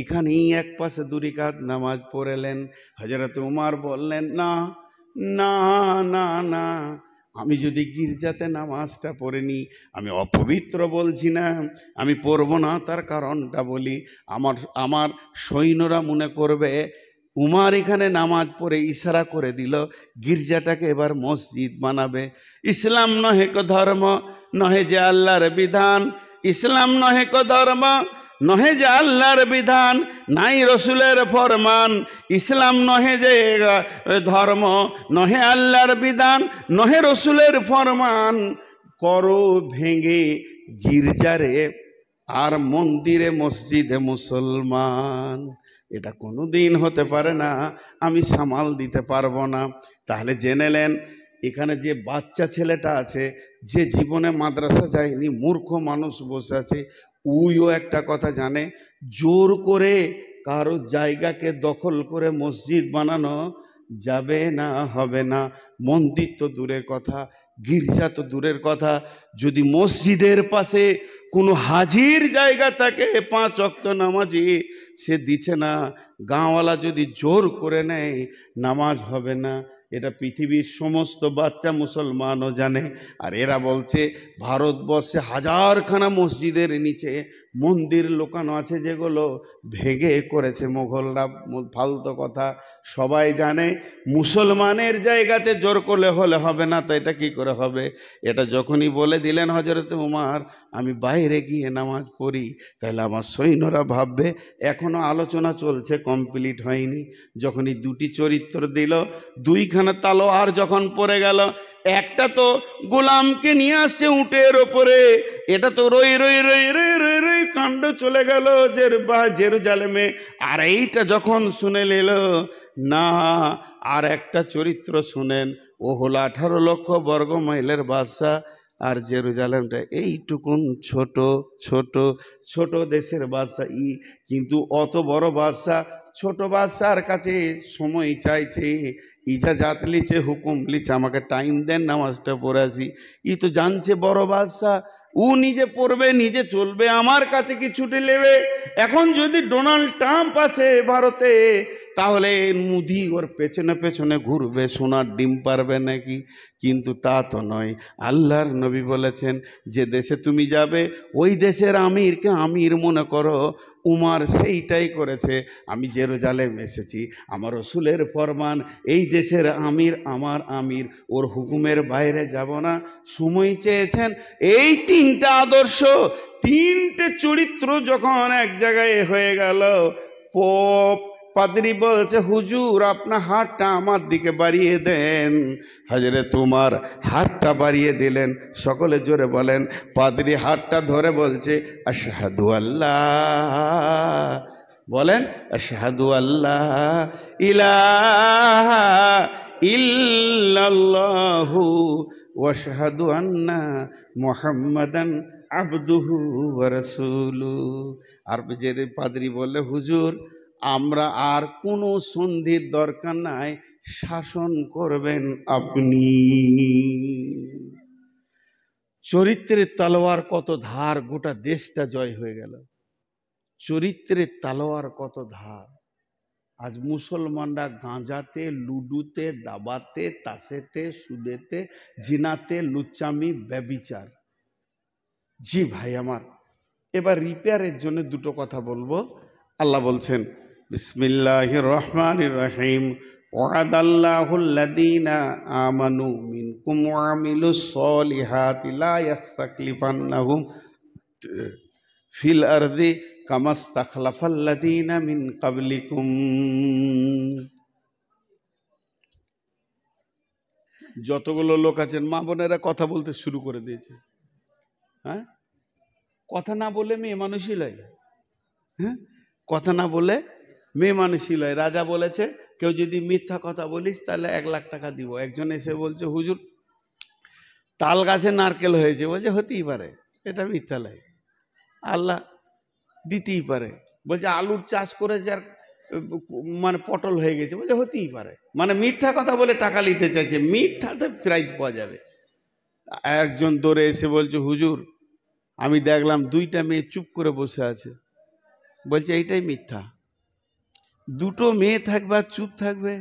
এখানেই এক পাশে 2 রাকাত নামাজ পড়েলেন। হযরত ওমর বললেন, না না না না, আমি যদি গির্জাতে নামাজটা পড়ে নি, আমি অপবিত্র বলছি না, আমি পড়ব না। তার কারণটা বলি, আমার সৈন্যরা মনে করবে উমর এখানে নামাজ পড়ে ইশারা করে দিল গির্জাটাকে এবার মসজিদ বানাবে। ইসলাম নহে কো ধর্ম, নহে যে আল্লাহর বিধান। ইসলাম নহে কো ধর্ম, নহে যে আল্লাহর বিধান, নাই রসুলের ফরমান। ইসলাম নহে যে ধর্ম, নহে আল্লাহর বিধান, নহে রসুলের ফরমান। করো ভেঙে গির্জারে আর মন্দিরে মসজিদে মুসলমান। এটা কোনো দিন হতে পারে না, আমি সামাল দিতে পারবো না। তাহলে জেনেলেন, এখানে যে বাচ্চা ছেলেটা আছে, যে জীবনে মাদ্রাসা যায়নি, মূর্খ মানুষ বসে আছে, উইও একটা কথা জানে, জোর করে কারো জায়গাকে দখল করে মসজিদ বানানো যাবে না, হবে না। মন্দির তো দূরের কথা, গির্জা তো দূরের কথা, যদি মসজিদের পাশে কোনো হাজির জায়গা থাকে 5 ওয়াক্ত নামাজি, সে দিচ্ছে না, গাঁওয়ালা যদি জোর করে নেয় নামাজ হবে না। এটা পৃথিবীর সমস্ত বাচ্চা মুসলমানও জানে। আর এরা বলছে ভারতবর্ষে 1000খানা মসজিদের নিচে মন্দির লোকানো আছে, যেগুলো ভেঙে করেছে মোগলরা। ফালতু কথা, সবাই জানে। মুসলমানের জায়গাতে জোর করলে হলে হবে না, তো এটা কি করে হবে? এটা যখনই বলে দিলেন হযরত ওমর, আমি বাইরে গিয়ে নামাজ পড়ি, তাহলে আমার সৈন্যরা ভাববে এখনো আলোচনা চলছে, কমপ্লিট হয়নি। যখনই 2টি চরিত্র দিল, 2খানা তালোয়ার যখন পড়ে গেল, একটা তো গোলামকে নিয়ে আসছে উটের ওপরে, এটা তো রই রই রই রই রই রই কাণ্ড চলে গেল জেরুজালেমে। আর এইটা যখন শুনে নিল, না, আর একটা চরিত্র শুনেন, ও হলো 18 লক্ষ বর্গ মাইলের বাদশা, আর জেরুজালেমটা এইটুকুন ছোট ছোট ছোট দেশের বাদশা। কিন্তু অত বড় বাদশা ছোট বাদশার কাছে সময় চাইছে, ইজাজাত লিছে, হুকুম লিছে, আমাকে টাইম দেন, নামাজটা পড়ে আসি। তো জানছে বড় বাদশা, ও নিজে পড়বে, নিজে চলবে, আমার কাছে কি ছুটি নেবে? এখন যদি ডোনাল্ড ট্রাম্প আছে ভারতে, তাহলে মুদি ওর পেছনে পেছনে ঘুরবে, সোনার ডিম পারবে নাকি? কিন্তু তা তো নয়। আল্লাহর নবী বলেছেন, যে দেশে তুমি যাবে ওই দেশের আমিরকে আমির মনে করো। উমর সেইটাই করেছে। আমি জেরুজালেম এসেছি, আমার রসুলের ফরমান, এই দেশের আমির আমার আমির, ওর হুকুমের বাইরে যাব না। সময় চেয়েছেন, এই 3টা আদর্শ, 3টে চরিত্র যখন এক জায়গায় হয়ে গেল, পোপ, পাদ্রী বলছে হুজুর আপনার হাতটা আমার দিকে বাড়িয়ে দেন। হযরত উমর হাতটা বাড়িয়ে দিলেন। সকলে জোরে বলেন। পাদ্রী হাতটা ধরে বলছে আশহাদু আল্লাহ, বলেন আশহাদু আল্লাহ ইলাহা ইল্লাল্লাহু ওয়া আশহাদু আন্না মুহাম্মাদান আবদুহু ওয়া রাসূলুহু। আর যে পাদ্রী বললে হুজুর আমরা আর কোনো সন্ধির দরকার নাই, শাসন করবেন আপনি। চরিত্রের তলোয়ার কত ধার, গোটা দেশটা জয় হয়ে গেল। চরিত্রের তলোয়ার কত ধার। আজ মুসলমানরা গাঁজাতে, লুডুতে, দাবাতে, তাসেতে, সুদেতে, জিনাতে, লুচ্চামি, ব্যভিচার। জি ভাই আমার, এবার রিপেয়ারের জন্য দুটো কথা বলবো। আল্লাহ বলছেন বিসমিল্লাহির রহমানির রহিম, ওয়াদাল্লাহুল্লাযীনা আমানু মিনকুম ওয়া আমিলুস সলিহাতি লা ইস্তাখলিফান্নাহুম ফিল আরদি কামাস্তাখলাফাল্লাযীনা মিন ক্বাবলিকুম। যতগুলো লোক আছেন মা বোনেরা কথা বলতে শুরু করে দিয়েছে। হ্যাঁ, কথা না বলে মেয়ে মানুষই লয়। হ্যাঁ, কথা না বলে মেয়ে মানুষই লয়। রাজা বলেছে কেউ যদি মিথ্যা কথা বলিস তাহলে 1 লাখ টাকা দিব। একজন এসে বলছে হুজুর তাল গাছে নারকেল হয়েছে, বলছে হতেই পারে, এটা মিথ্যা লয়, আল্লাহ দিতেই পারে। বলছে আলুর চাষ করেছে আর মানে পটল হয়ে গেছে, বলছে হতেই পারে। মানে মিথ্যা কথা বলে টাকা নিতে চাইছে, মিথ্যাতে প্রাইজ পাওয়া যাবে। একজন দৌড়ে এসে বলছে হুজুর আমি দেখলাম 2টা মেয়ে চুপ করে বসে আছে। বলছে এইটাই মিথ্যা। 2টো মেয়ে থাকবে আর চুপ থাকবে,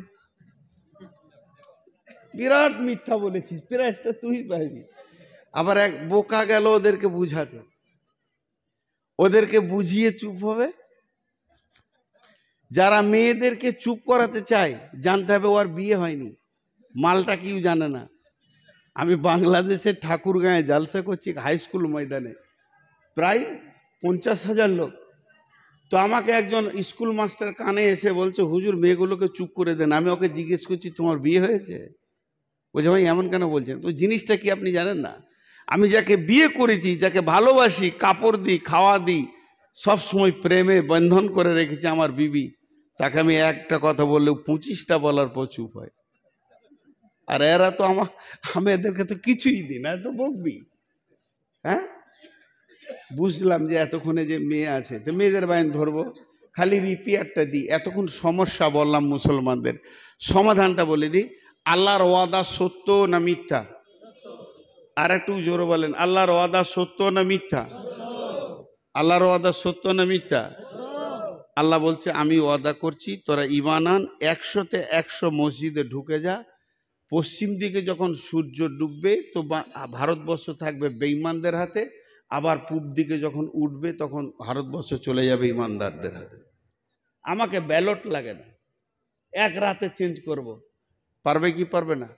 বিরাট মিথ্যা বলেছিস, প্রাইজটা তুই পাইবি। আবার এক বোকা গেল ওদেরকে বুঝাতে, ওদেরকে বুঝিয়ে চুপ হবে। যারা মেয়েদেরকে চুপ করাতে চায় জানতে হবে ওর বিয়ে হয়নি, মালটা কেউ জানে না। আমি বাংলাদেশের ঠাকুরগাঁয়ে জালসা করছি হাই স্কুল ময়দানে, প্রায় 50,000 লোক। তো আমাকে একজন স্কুল মাস্টার কানে এসে বলছে হুজুর মেয়েগুলোকে চুপ করে দেন। আমি ওকে জিজ্ঞেস করছি তোমার বিয়ে হয়েছে? বলছে ভাই এমন কেন বলছেন? তো জিনিসটা কি আপনি জানেন না? আমি যাকে বিয়ে করেছি, যাকে ভালোবাসি, কাপড় দিই, খাওয়া দিই, সব সময় প্রেমে বন্ধন করে রেখেছি আমার বিবি, তাকে আমি একটা কথা বললেও 25টা বলার পর চুপ হয়। আর এরা তো আমি এদেরকে তো কিছুই দিই না, তো বকবি। হ্যাঁ, বুঝলাম যে এতক্ষণে যে মেয়ে আছে তো মেয়েদের বাইন ধরবো, খালি রিপেয়ারটা দিই। এতক্ষণ সমস্যা বললাম মুসলমানদের, সমাধানটা বলে দিই। আল্লাহর ওয়াদা সত্য না মিথ্যা? আর একটু জোরে বলেন, আল্লাহর ওয়াদা সত্য না মিথ্যা? আল্লাহর ওয়াদা সত্য না মিথ্যা? আল্লাহ বলছে আমি ওয়াদা করছি তোরা ঈমান আন, 100তে 100 মসজিদে ঢুকে যা। পশ্চিম দিকে যখন সূর্য ডুববে তো ভারতবর্ষ থাকবে বেঈমানদের হাতে, আবার পূব দিকে যখন উঠবে তখন ভারতবর্ষ চলে যাবে ইমানদারদের হাতে। আমাকে ব্যালট লাগে না, এক রাতে চেঞ্জ করব। পারবে কি পারবে না?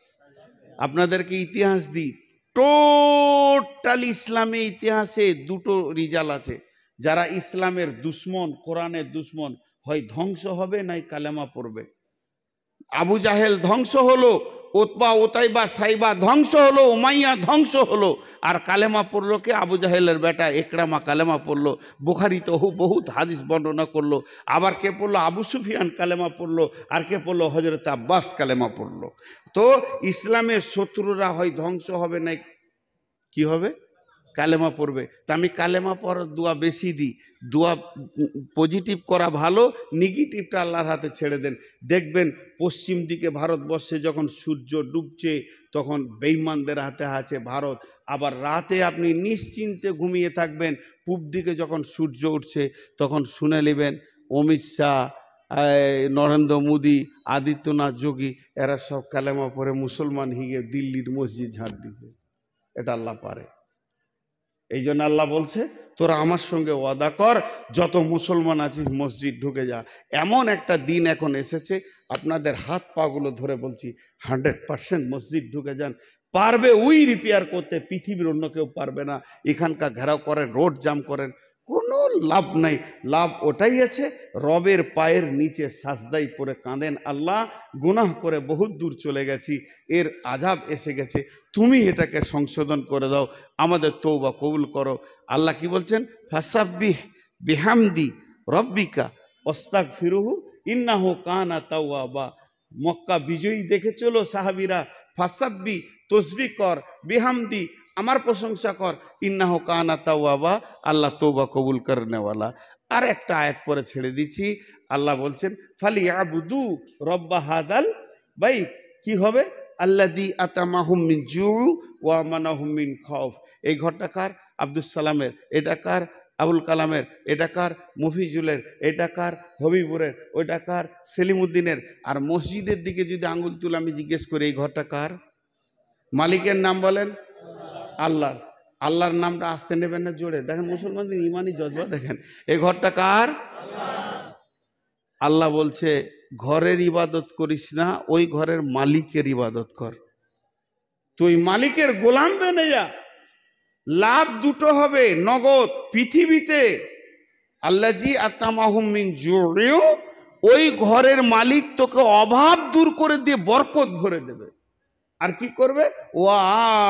আপনাদেরকে ইতিহাস দিই, টোটাল ইসলামে ইতিহাসে 2টো রিজাল্ট আছে। যারা ইসলামের দুশ্মন, কোরআনের দুশ্মন, হয় ধ্বংস হবে নাই কালেমা পড়বে। আবু জাহেল ধ্বংস হলো, ওতবা ওতাইবা সাইবা ধ্বংস হলো, উমাইয়া ধ্বংস হলো, আর কালেমা পড়লো কে? আবু জাহেলের বেটা একরামা কালেমা পড়লো। বুখারীতে বহুত হাদিস বর্ণনা করলো। আবার কে পড়লো? আবু সুফিয়ান কালেমা পড়লো। আর কে পড়লো? হযরত আব্বাস কালেমা পড়লো। তো ইসলামের শত্রুরা হয় ধ্বংস হবে না কি হবে? কালেমা পড়বে। তা আমি কালেমা পড়ার দোয়া বেশি দিই। দোয়া পজিটিভ করা ভালো, নেগেটিভটা আল্লাহর হাতে ছেড়ে দেন। দেখবেন পশ্চিম দিকে ভারতবর্ষে যখন সূর্য ডুবছে তখন বেঈমানদের হাতে আছে ভারত। আবার রাতে আপনি নিশ্চিন্তে ঘুমিয়ে থাকবেন, পূব দিকে যখন সূর্য উঠছে তখন শুনে নেবেন অমিত শাহ, নরেন্দ্র মোদী, আদিত্যনাথ যোগী এরা সব কালেমা পড়ে মুসলমান হিগে দিল্লির মসজিদ ঝাড় দিছে। এটা আল্লাহ পারে। এই জন্য আল্লাহ বলছে তোরা আমার সঙ্গে ওয়াদা কর, যত মুসলমান আছিস মসজিদ ঢুকে যা। এমন একটা দিন এখন এসেছে, আপনাদের হাত পাগুলো ধরে বলছি 100% মসজিদ ঢুকে যান। পারবে ওই রিপেয়ার করতে, পৃথিবীর অন্য কেউ পারবে না। এখানকার ঘেরাও করেন, রোড জাম করেন, কোনো লাভ নাই। লাভ ওটাই আছে, রবের পায়ের নিচে সাজদাই পড়ে কাঁদেন, আল্লাহ গুনাহ করে বহুত দূর চলে গেছি, এর আযাব এসে গেছে, তুমি এটাকে সংশোধন করে দাও, আমাদের তওবা কবুল করো। আল্লাহ কি বলছেন? ফাসাব্বিহ বিহামদি রব্বিকা ওয়াস্তাগফিরুহু ইন্নাহু কানা তাওয়াবা। মক্কা বিজয়ী দেখে চলো সাহাবীরা, ফাসাব্বি তসবিহ কর, বিহামদি আমার প্রশংসা কর, ইন্নাহু কানা তাওয়াবা, আল্লাহ তওবা কবুল করনেওয়ালা। আর একটা আয়াত পরে ছেড়ে দিচ্ছি, আল্লাহ বলছেন ফালিয়াবুদু রব্বা হাদাল বাইত। কি হবে? আল্লাযী আতামাহুম মিন জু ওয়া আমানাহুম মিন খাউফ। এই ঘরটা কার? আব্দুস সালামের। এটা কার? আবুল কালামের। এটা কার? মফিজুলের। এটা কার? হবিবুরের। ওইটা কার? সেলিমউদ্দিনের। আর মসজিদের দিকে যদি আঙ্গুল তুলে আমি জিজ্ঞেস করি এই ঘরটা কার? মালিকের নাম বলেন? আল্লাহ। আল্লাহর নামটা আসতে নেবেন না জোরে? দেখেন মুসলমানদের ইমানি জজবা দেখেন। এই ঘরটা কার? আল্লাহ বলছে ঘরের ইবাদত করিস না, ওই ঘরের মালিকের ইবাদত কর। তুই মালিকের গোলাম বেনে যা, লাভ দুটো হবে নগদ পৃথিবীতে। আল্লাযী আতামাহুম মিন জুউ, ওই ঘরের মালিক তোকে অভাব দূর করে দিয়ে বরকত ভরে দেবে। আর কি করবে? ওয়া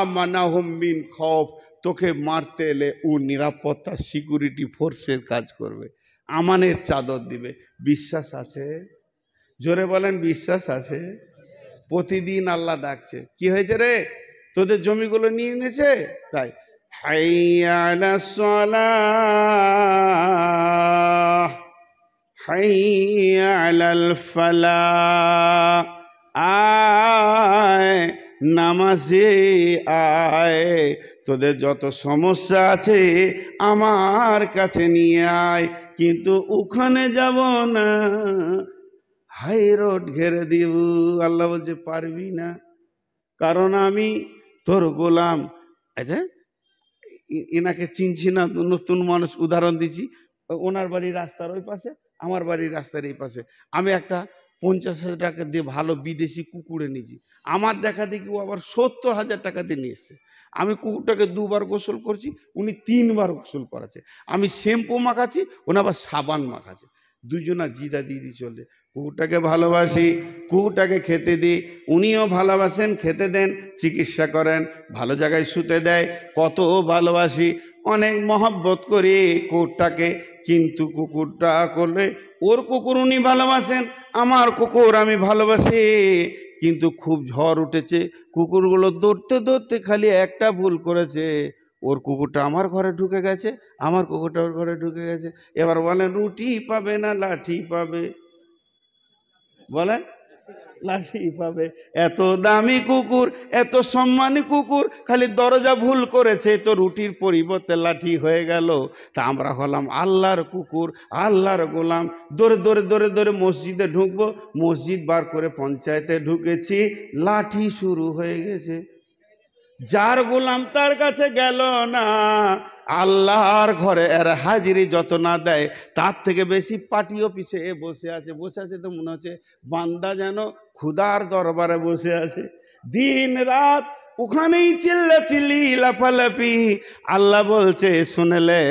আমানাহুম মিন খাউফ, তোকে মারতে এলে ও নিরাপত্তা সিকিউরিটি ফোর্সের কাজ করবে, আমানের চাদর দিবে। বিশ্বাস আছে? জোরে বলেন বিশ্বাস আছে? প্রতিদিন আল্লাহ ডাকছে, কি হয়েছে রে? তোদের জমিগুলো নিয়ে নিয়েছে তাই হাইয়া আলাস সালাহ হাইয়া আলাল ফালাহ, আয় নামাজে আয়, তোদের যত সমস্যা আছে আমার কাছে নিয়ে আয়। কিন্তু ওখানে যাব না, হাই রোড ঘেরে দিব। আল্লাহ বলছে পারবি না, কারণ আমি তোর গোলাম। আচ্ছা, এনাকে চিনছি না, নতুন মানুষ, উদাহরণ দিচ্ছি। ওনার বাড়ির রাস্তার ওই পাশে, আমার বাড়ির রাস্তার এই পাশে। আমি একটা 50,000 টাকা দিয়ে ভালো বিদেশি কুকুর এনেছি, আমার দেখা দেখি ও আবার 70,000 টাকা দিয়ে নিয়ে এসছে। আমি কুকুরটাকে 2বার গোসল করছি, উনি 3বার গোসল করাচ্ছে। আমি শ্যাম্পু মাখাচ্ছি, উনি আবার সাবান মাখাচ্ছে। দুজনা জিদা দিদি চলে। কুকুরটাকে ভালোবাসি, কুকুরটাকে খেতে দিই, উনিও ভালোবাসেন, খেতে দেন, চিকিৎসা করেন, ভালো জায়গায় শুতে দেয়, কত ভালোবাসি, অনেক মহব্বত করি কুকুরটাকে। কিন্তু কুকুরটা করলে ওর কুকুর উনি ভালোবাসেন, আমার কুকুর আমি ভালোবাসি। কিন্তু খুব ঝড় উঠেছে, কুকুরগুলো দৌড়তে দৌড়তে খালি একটা ভুল করেছে, ওর কুকুরটা আমার ঘরে ঢুকে গেছে, আমার কুকুরটা ওর ঘরে ঢুকে গেছে। এবার বলেন রুটি পাবে না লাঠি পাবে? বলেন লাঠি পাবে। এত দামি কুকুর, এত সম্মানী কুকুর, খালি দরজা ভুল করেছে তো রুটির পরিবর্তে লাঠি হয়ে গেল। তা আমরা হলাম আল্লাহর কুকুর, আল্লাহর গোলাম। দৌড়ে দৌড়ে দৌড়ে দৌড়ে মসজিদে ঢুকবো, মসজিদ বার করে পঞ্চায়েতে ঢুকেছি, লাঠি শুরু হয়ে গেছে। যার গোলাম তার কাছে গেল না, আল্লাহর ঘরে এর হাজিরি যত না দেয় তার থেকে বেশি পার্টি অফিসে বসে আছে। বসে আছে তো মনে হচ্ছে বান্দা যেন খুদার দরবারে বসে আছে, দিন রাত ওখানেই চিল্লাচিল্লি লাফালাফি। আল্লাহ বলছে শুনলে,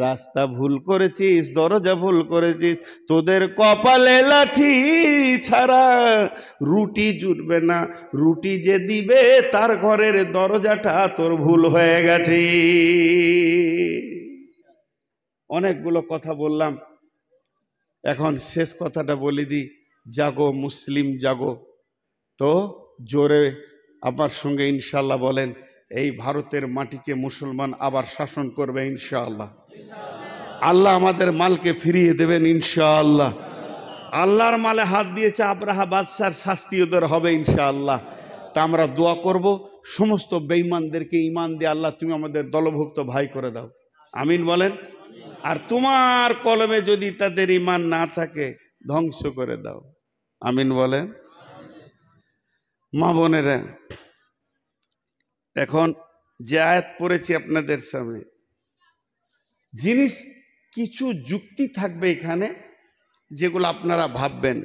রাস্তা ভুল করেছিস, দরজা ভুল করেছিস, তোদের কপালে লাঠি ছাড়া রুটি জুটবে না। রুটি যে দিবে তার ঘরের দরজাটা তোর ভুল হয়ে গেছে। অনেকগুলো কথা বললাম, এখন শেষ কথাটা বলে দিই। জাগো মুসলিম জাগো। তো জোরে আমার সঙ্গে ইনশাআল্লাহ বলেন, এই ভারতের মাটিকে মুসলমান আবার শাসন করবে ইনশাআল্লাহ। আল্লাহ আমাদের মালকে ফিরিয়ে দেবেন ইনশাআল্লাহ। আল্লাহর মালে হাত দিয়েছে আব্রাহা বাদশার শাস্তি ওদের হবে ইনশাআল্লাহ। তা আমরা দোয়া করব, সমস্ত বেঈমানদেরকে ঈমান দিয়ে আল্লাহ তুমি আমাদের দলভুক্ত ভাই করে দাও, আমিন বলেন। আর তোমার কলমে যদি তাদের ঈমান না থাকে ধ্বংস করে দাও, আমিন বলেন। মা বোনেরা, এখন যে আয়াত পড়েছি আপনাদের সামনে, জিনিস কিছু যুক্তি থাকবে এখানে যেগুলো আপনারা ভাববেন,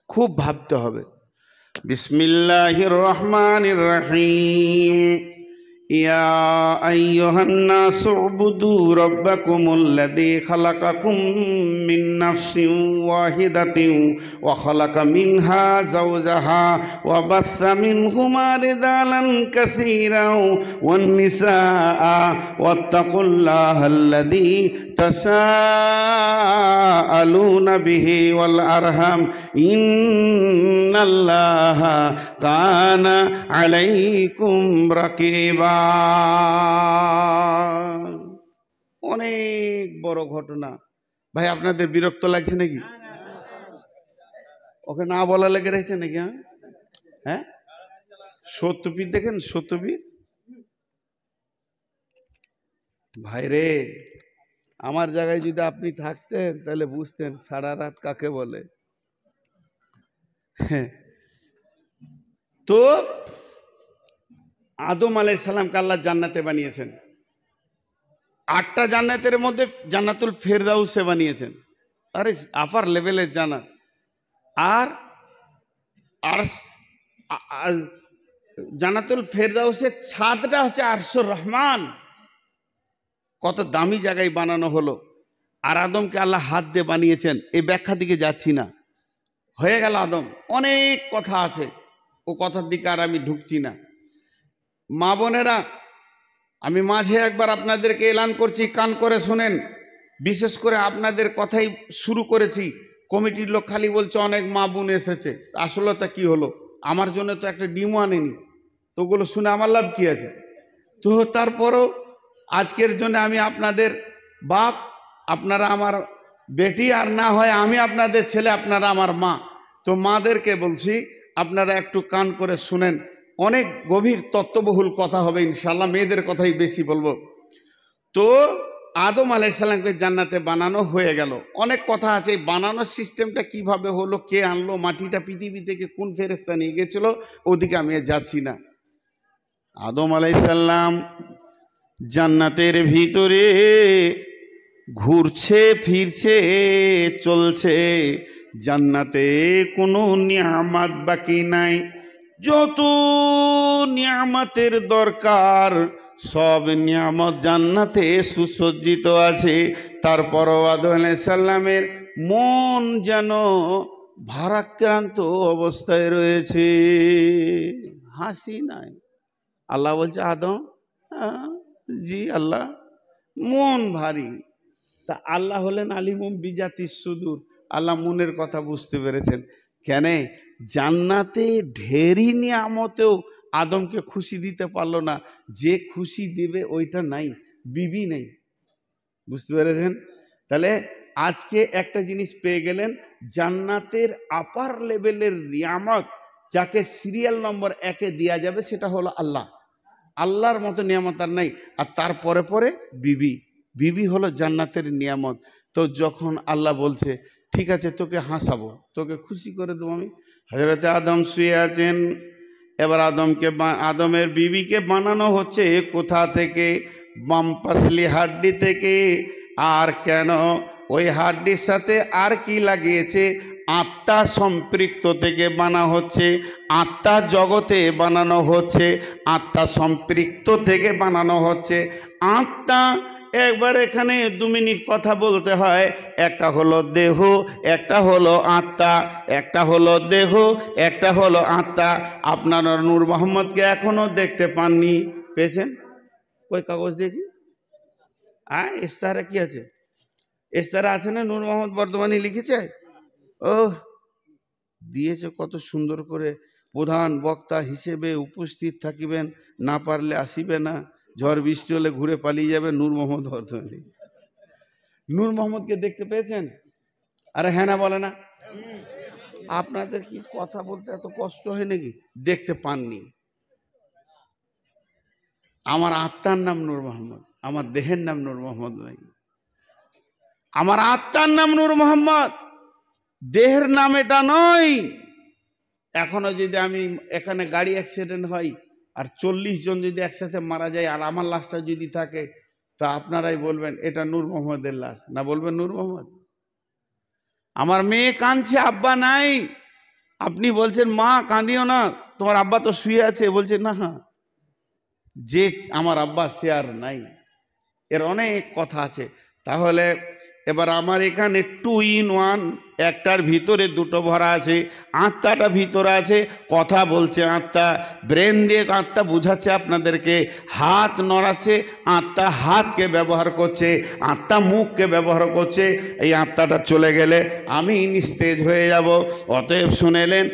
খুব ভাবতে হবে। বিসমিল্লাহির রহমানির রহিম। ইয়া আইয়ুহান নাসু উবুদু রাব্বাকুমুল্লাযী খালাকাকুম মিন নাফসিন ওয়াহিদাতিন ওয়া খালাকা মিনহা যাওজাহা ওয়া বাসসা মিনহুমা রিজালান কাসীরান ওয়ান নিসাআ ওয়াত্তাকুল্লাহাল্লাযী তাসাআলুনা বিহি ওয়াল আরহাম ইন্নাল্লাহা কানা আলাইকুম রাকিবা। অনেক বড় ঘটনা ভাই, আপনাদের বিরক্ত লাগছে নাকি? ওকে না বলা লেগে রয়েছে নাকি? হ্যাঁ, সত্যপীর দেখেন, সত্যপীর ভাই রে, আমার জায়গায় যদি আপনি থাকতেন তাহলে বুঝতেন সারা রাত কাকে বলে। তো আদম আলাইহিস সালামকে আল্লাহ জান্নাতে বানিয়েছেন। 8টা জান্নাতের মধ্যে জান্নাতুল ফেরদাউসে বানিয়েছেন, আরে আপার লেভেলের জান্নাত। আর জান্নাতুল ফেরদাউসের ছাদটা হচ্ছে আরশুর রহমান, কত দামি জায়গায় বানানো হলো। আর আদমকে আল্লাহ হাত দিয়ে বানিয়েছেন, এই ব্যাখ্যা দিকে যাচ্ছি না, হয়ে গেল আদম। অনেক কথা আছে, ও কথার দিকে আর আমি ঢুকছি না। মা বোনেরা, আমি মাঝে একবার আপনাদেরকে এলান করছি, কান করে শোনেন। বিশেষ করে আপনাদের কথাই শুরু করেছি। কমিটির লোক খালি বলছে অনেক মা বোন এসেছে, আসলে তা কি হলো? আমার জন্য তো একটা ডিমও আনেনি, তো ওগুলো শুনে আমার লাভ কি আছে? তো তারপরও আজকের জন্য আমি আপনাদের বাপ, আপনারা আমার বেটি, আর না হয় আমি আপনাদের ছেলে, আপনারা আমার মা। তো মাদেরকে বলছি আপনারা একটু কান করে শুনেন, অনেক গভীর তত্ত্ববহুল কথা হবে ইনশাআল্লাহ, মেয়েদের কথাই বেশি বলবো। তো আদম আলাইহিস সালামকে জান্নাতে বানানো হয়ে গেল। অনেক কথা আছে, এই বানানোর সিস্টেমটা কিভাবে হলো, কে আনলো, মাটিটা পৃথিবী থেকে কোন ফেরেশতা নিয়ে গেছিল, ওদিকে আমি যাচ্ছি না। আদম আলাইহিস সালাম জান্নাতের ভিতরে ঘুরছে ফিরছে চলছে, জান্নাতে কোনো নিয়ামত বাকি নাই। যত নিয়ামতের দরকার সব নিয়ামত জান্নাতে সুসজ্জিত আছে। তারপরও আদম আলাইহিস সালামের মন যেন ভারাক্রান্ত অবস্থায় রয়েছে, হাসি নাই। আল্লাহ বলছে আদম, জি আল্লাহ, মন ভারী। তা আল্লাহ হলেন আলিমুম বিজাতিস সুদূর, আল্লাহ মনের কথা বুঝতে পেরেছেন। কেন? জান্নাতে ঢেরি নিয়ামতেও আদমকে খুশি দিতে পারলো না, যে খুশি দেবে ওইটা নাই, বিবি নেই। বুঝতে পেরেছেন? তাহলে আজকে একটা জিনিস পেয়ে গেলেন, জান্নাতের আপার লেভেলের নিয়ামত যাকে সিরিয়াল নম্বর 1-এ দেওয়া যাবে সেটা হলো আল্লাহ। আল্লাহর মতো নিয়ামত আর নাই। আর তারপরে পরে বিবি, বিবি হলো জান্নাতের নিয়ামত। তো যখন আল্লাহ বলছে ঠিক আছে তোকে হাসাবো, তোকে খুশি করে দেবো আমি। হযরতে আদম শুয়ে আছেন, এবার আদমের বিবিকে বানানো হচ্ছে কোথা থেকে? বাম পাসলি হাড্ডি থেকে। আর কেন? ওই হাড্ডির সাথে আর কি লাগিয়েছে? আত্মা সম্পৃক্ত থেকে বানা হচ্ছে, আত্মা জগতে বানানো হচ্ছে, আত্মা সম্পৃক্ত থেকে বানানো হচ্ছে। আত্মা একবার এখানে 2 মিনিট কথা বলতে হয়। একটা হলো দেহ, একটা হলো আত্মা, একটা হলো দেহ, একটা হলো আত্মা। আপনারা নূর মোহাম্মদকে এখনো দেখতে পাননি, পেয়েছেন? কই কাগজ দেখি, ইস্তাহারে কি আছে? ইস্তাহারে আছে না নূর মোহাম্মদ বর্ধমানী লিখেছে? ও দিয়েছে কত সুন্দর করে, প্রধান বক্তা হিসেবে উপস্থিত থাকিবেন, না পারলে আসিবে না, ঝড় বৃষ্টি হলে ঘুরে পালিয়ে যাবে, নূর মোহাম্মদ বর্ধমানী। নূর মোহাম্মদকে দেখতে পেয়েছেন? আরে হ্যাঁ না বলে না? আপনাদের কি কথা বলতে এত কষ্ট হয় নাকি? দেখতে পাননি। আমার আত্মার নাম নূর মোহাম্মদ, আমার দেহের নাম নূর মোহাম্মদ নাই। আমার আত্মার নাম নূর মোহাম্মদ, দেহের নাম এটা নয়। এখনো যদি আমি এখানে গাড়ি অ্যাক্সিডেন্ট হয় আর 40 জন যদি একসাথে মারা যায় আর আমার লাশটা যদি থাকে, তা আপনারাই বলবেন এটা নূর মোহাম্মদের লাশ, না বলবেন নূর মোহাম্মদ? আমার মেয়ে কাঁদছে, আব্বা নাই। আপনি বলছেন মা কাঁদিও না, তোমার আব্বা তো শুয়ে আছে। বলছে না, যে আমার আব্বা সে আর নাই। এর অনেক কথা আছে। তাহলে এবার আমার এখানে 2 in 1, একটার ভিতরে দুটো ভরা আছে। আত্মাটা ভিতরে আছে, কথা বলছে আত্মা, ব্রেন দিয়ে আত্মা বুঝাচ্ছে আপনাদেরকে, হাত নড়াচ্ছে আত্মা, হাতকে ব্যবহার করছে, আত্মা মুখকে ব্যবহার করছে। এই আত্মাটা চলে গেলে আমি নিস্তেজ হয়ে যাব। অতএব শুনেলেন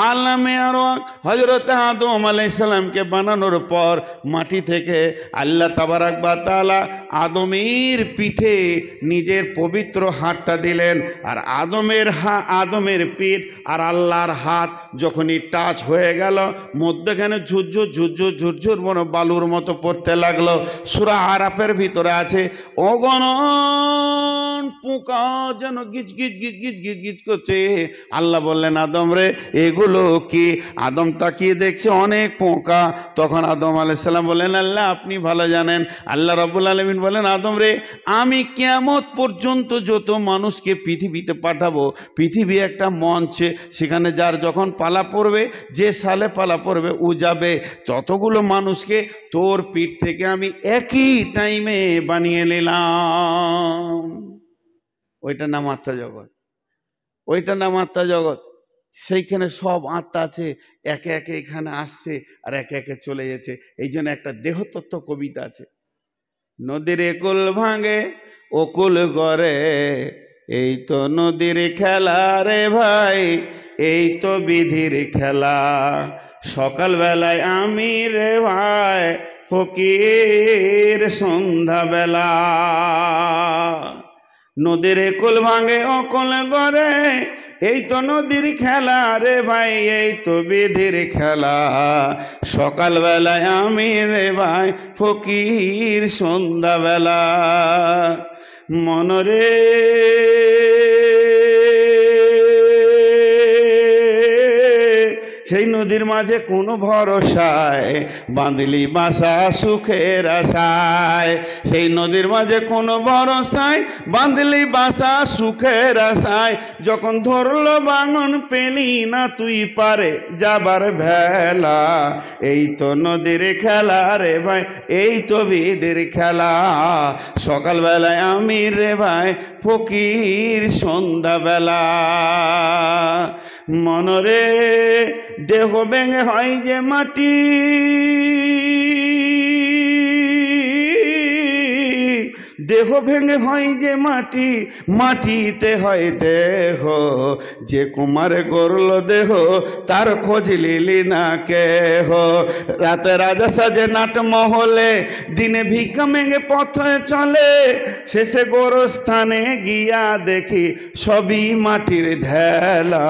আলামে আরো হযরত আদম আলাইহিস সালামকে বানানোর পর মাটি থেকে আল্লাহ তাবারাক ওয়া তাআলা আদমের পিঠে নিজের পবিত্র হাতটা দিলেন। আর আদমের পিঠ আর আল্লাহর হাত যখনই টাচ হয়ে গেল, মধ্যখানে ঝুরঝুর ঝুরঝুর ঝুরঝুর মনে বালুর মতো পড়তে লাগলো। সূরা আরাফের ভিতরে আছে, অগণন পোকা যেন গিজ গিজ গিজ গিজ গিজ গিজ করছে। আল্লাহ বললেন আদম রে এগুলো কি? আদম তাকিয়ে দেখছে অনেক পোকা। তখন আদম আলাইহিস সালাম বললেন আল্লাহ আপনি ভালো জানেন। আল্লাহ রাব্বুল আলামিন বলেন আদম রে আমি কিয়ামত পর্যন্ত যত মানুষকে পৃথিবীতে পাঠাবো, পৃথিবী একটা মঞ্চ, সেখানে যার যখন পালা পড়বে, যে সালে পালা পড়বে ও যাবে। যতগুলো মানুষকে তোর পিঠ থেকে আমি একই টাইমে বানিয়ে নিলাম। ওইটার নাম আত্মা জগৎ, ওইটার নাম আত্মা জগৎ। সেইখানে সব আত্মা আছে, একে একে এখানে আসছে আর একে একে চলে যাচ্ছে। এই জন্য একটা দেহতত্ত্ব কবিতা আছে, নদীর কুল ভাঙে ওকুল গড়ে, এই তো নদীর খেলা রে ভাই, এই তো বিধির খেলা। সকালবেলায় আমি রে ভাই ফকির সন্ধ্যাবেলা, নদীর কুল ভাঙে অকুল গড়ে, এই তো নদীর খেলা রে ভাই, এই তো বিধির খেলা। সকালবেলায় আমি রে ভাই ফকির সন্ধ্যাবেলা। মনরে সেই নদীর মাঝে কোনো ভরসায় বাঁধলি বাসা সুখের আশায়, সেই নদীর মাঝে কোনো ভরসায় বাঁধলি বাসা সুখের আশায়। যখন ধরলো বাঙন পেলি না তুই পারে যাবার ভেলা, এই তো নদীর খেলা রে ভাই, এই তো বিধির খেলা। সকালবেলায় আমি রে ভাই ফকির সন্ধ্যাবেলা। মনরে দেহ ভেঙে হয় যে মাটি, দেহ ভেঙে হয় যে মাটি, মাটিতে হয় দেহ। যে কুমার গড়ল দেহ তার খোঁজ লিলি না কেহ। রাতে রাজা সাজে নাট মহলে, দিনে ভিক্ষা মেঙে পথে চলে, শেষে গোরস্থানে গিয়া দেখি সবই মাটির ঢেলা।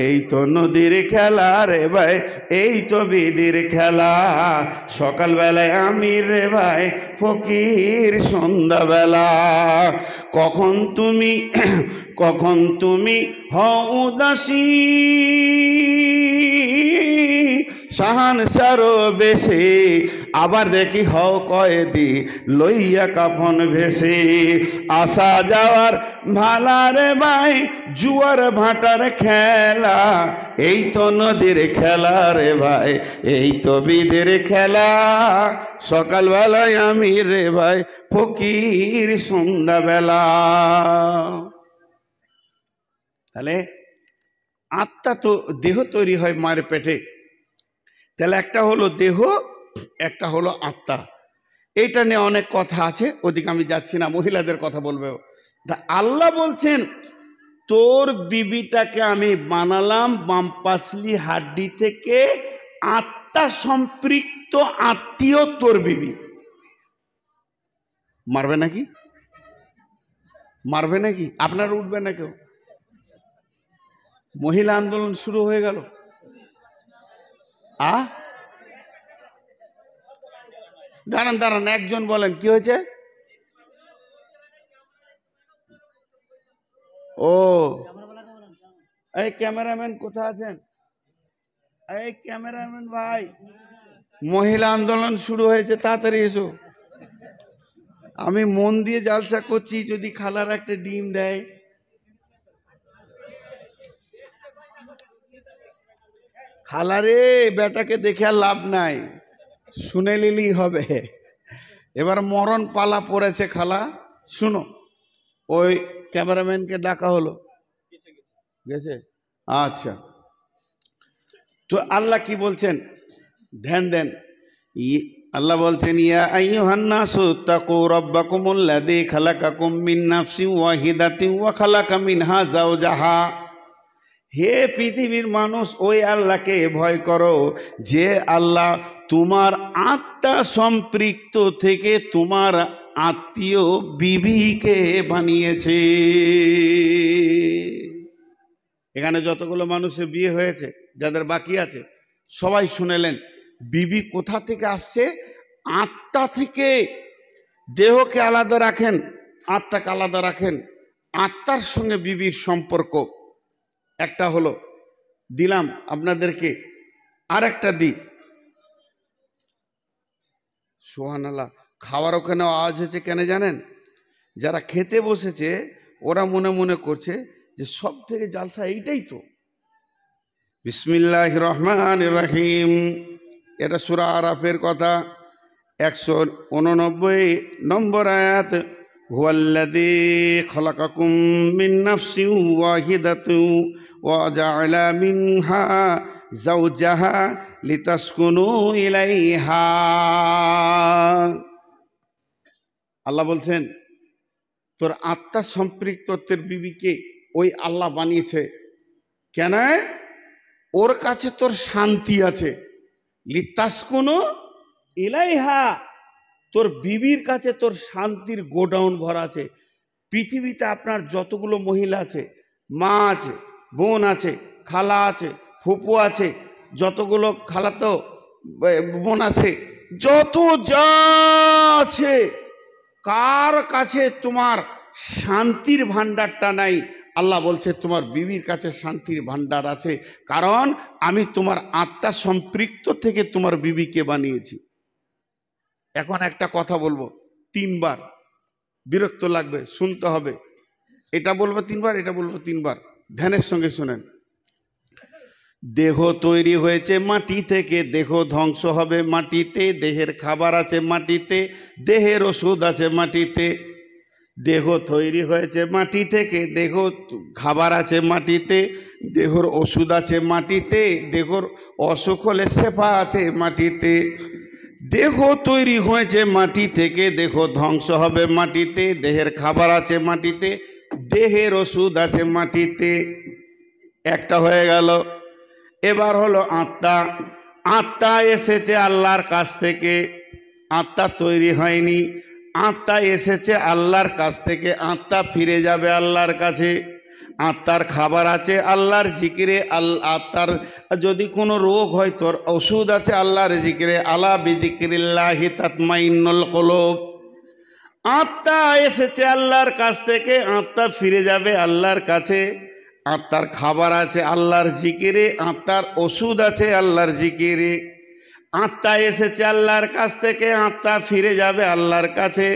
এই তো নদীর খেলা রে ভাই, এই তো বিধির খেলা। সকালবেলায় আমি রে ভাই ফকির সন্ধ্যাবেলা। কখন তুমি হও উদাসী, সাহান সারো বেশি, আবার দেখি হও কয়েদি লইয়া কাফন ভেসে। আসা যাওয়ার ভালা রে ভাই জুয়ার ভাটার খেলা, এই তো নদীর খেলা রে ভাই, এই তো বিধির খেলা। সকালবেলায় আমি রে ভাই ফকির সন্ধ্যাবেলা। তাহলে আত্মা তো দেহ তৈরি হয় মায়ের পেটে, তাহলে একটা হলো দেহ, একটা হলো আত্মা। এইটা নিয়ে অনেক কথা আছে, ওদিকে আমি যাচ্ছি না, মহিলাদের কথা বলবে। আল্লাহ বলছেন তোর বিবিটাকে আমি বানালাম বামপাসলি হাড্ডি থেকে, আত্মা সম্পৃক্ত আত্মীয় তোর বিবি। মারবে নাকি? মারবে নাকি? আপনারা উঠবে না কেউ? মহিলা আন্দোলন শুরু হয়ে গেল। দাঁড়ান দাঁড়ান, একজন বলেন কি হয়েছে? ও এই ক্যামেরাম্যান কোথায় আছেন? এই ক্যামেরাম্যান ভাই, মহিলা আন্দোলন শুরু হয়েছে, তাড়াতাড়ি এসো। আমি মন দিয়ে জালসা করছি, যদি খালার একটা ডিম দেয়। খালারে বেটাকে দেখে আর লাভ নাই, শুনে নিলেই হবে। এবার মরণ পালা পড়েছে খালা, শুনো। ওই ক্যামেরাম্যানকে ডাকা হলো, গেছে? আচ্ছা, তো আল্লাহ কি বলছেন ধ্যান দেন। আল্লাহ বলছেন, ইয়া আইয়ুহান নাসু তাকু রাব্বাকুমুল্লাযী খালাকাকুম মিন নাফসিন ওয়াহিদাতিন ওয়া খালাকা মিনহা যাওজাহা। হে পৃথিবীর মানুষ, ওই আল্লাহকে ভয় করো যে আল্লাহ তোমার আত্মা সম্পৃক্ত থেকে তোমার আত্মীয় বিবিকে বানিয়েছে। এখানে যতগুলো মানুষের বিয়ে হয়েছে, যাদের বাকি আছে, সবাই শুনেলেন বিবি কোথা থেকে আসছে? আত্মা থেকে। দেহকে আলাদা রাখেন, আত্মাকে আলাদা রাখেন। আত্মার সঙ্গে বিবির সম্পর্ক একটা হলো। দিলাম আপনাদেরকে আর একটা দিক। সুবহানাল্লাহ, খাওয়ার ওখানে আওয়াজ হয়েছে কেন জানেন? যারা খেতে বসেছে ওরা মনে মনে করছে যে সব থেকে জালসা এইটাই তো। বিসমিল্লাহির রহমানির রহিম, এটা সূরা আরাফের কথা, 189 নম্বর আয়াত। হুয়াল্লাযী খালাকাকুম মিন নাফসিন ওয়াহিদাতিন ওয়া জাআলা মিনহা যাওজাহা লিতাসকুনু ইলাইহা। আল্লাহ বলছেন তোর আত্মা সম্পৃক্তত্বের বিবিকে ওই আল্লাহ বানিয়েছে। কেন? ওর কাছে তোর শান্তি আছে। লিতাসকুনু ইলাইহা, তোর বিবির কাছে তোর শান্তির গোডাউন ভরা আছে। পৃথিবীতে আপনার যতগুলো মহিলা আছে, মা আছে, বোন আছে, খালা আছে, ফুপু আছে, যতগুলো খালাতো বোন আছে, যত যা আছে, কার কাছে তোমার শান্তির ভান্ডারটা নাই? আল্লাহ বলছে তোমার বিবির কাছে শান্তির ভান্ডার আছে, কারণ আমি তোমার আত্মা সম্পৃক্ত থেকে তোমার বিবিকে বানিয়েছি। এখন একটা কথা বলবো 3 বার, বিরক্ত লাগবে, শুনতে হবে। এটা বলবো 3 বার, এটা বলবো 3 বার, ধ্যানের সঙ্গে শুনেন। দেহ তৈরি হয়েছে মাটি থেকে, দেহ ধ্বংস হবে মাটিতে, দেহের খাবার আছে মাটিতে, দেহের ওষুধ আছে মাটিতে। দেহ তৈরি হয়েছে মাটি থেকে, দেহ খাবার আছে মাটিতে, দেহর ওষুধ আছে মাটিতে, দেহর অসুখ হলে শেফা আছে মাটিতে। দেহ তৈরি হয়েছে মাটি থেকে, দেহ ধ্বংস হবে মাটিতে, দেহের খাবার আছে মাটিতে, দেহের ওষুধ আছে মাটিতে। একটা হয়ে গেল। এবার হলো আত্মা। আত্মা এসেছে আল্লাহর কাছ থেকে, আত্মা তৈরি হয়নি। আত্মা এসেছে আল্লাহর কাছ থেকে, আত্মা ফিরে যাবে আল্লাহর কাছে। আত্মার খাবার আছে আল্লাহর জিকিরে। আত্মার যদি কোনো রোগ হয় তোর ওষুধ আছে আল্লাহর জিকিরে। আলা বিযিকরিল্লাহি তাতমাইন্নুল কুলুব। আত্মা এসেছে আল্লাহর কাছ থেকে, আত্মা ফিরে যাবে আল্লাহর কাছে। আত্মার খাবার আছে আল্লাহর জিকিরে, আত্মার ওষুধ আছে আল্লাহর জিকিরে। আত্মা এসেছে আল্লাহর কাছ থেকে, আত্মা ফিরে যাবে আল্লাহর কাছে।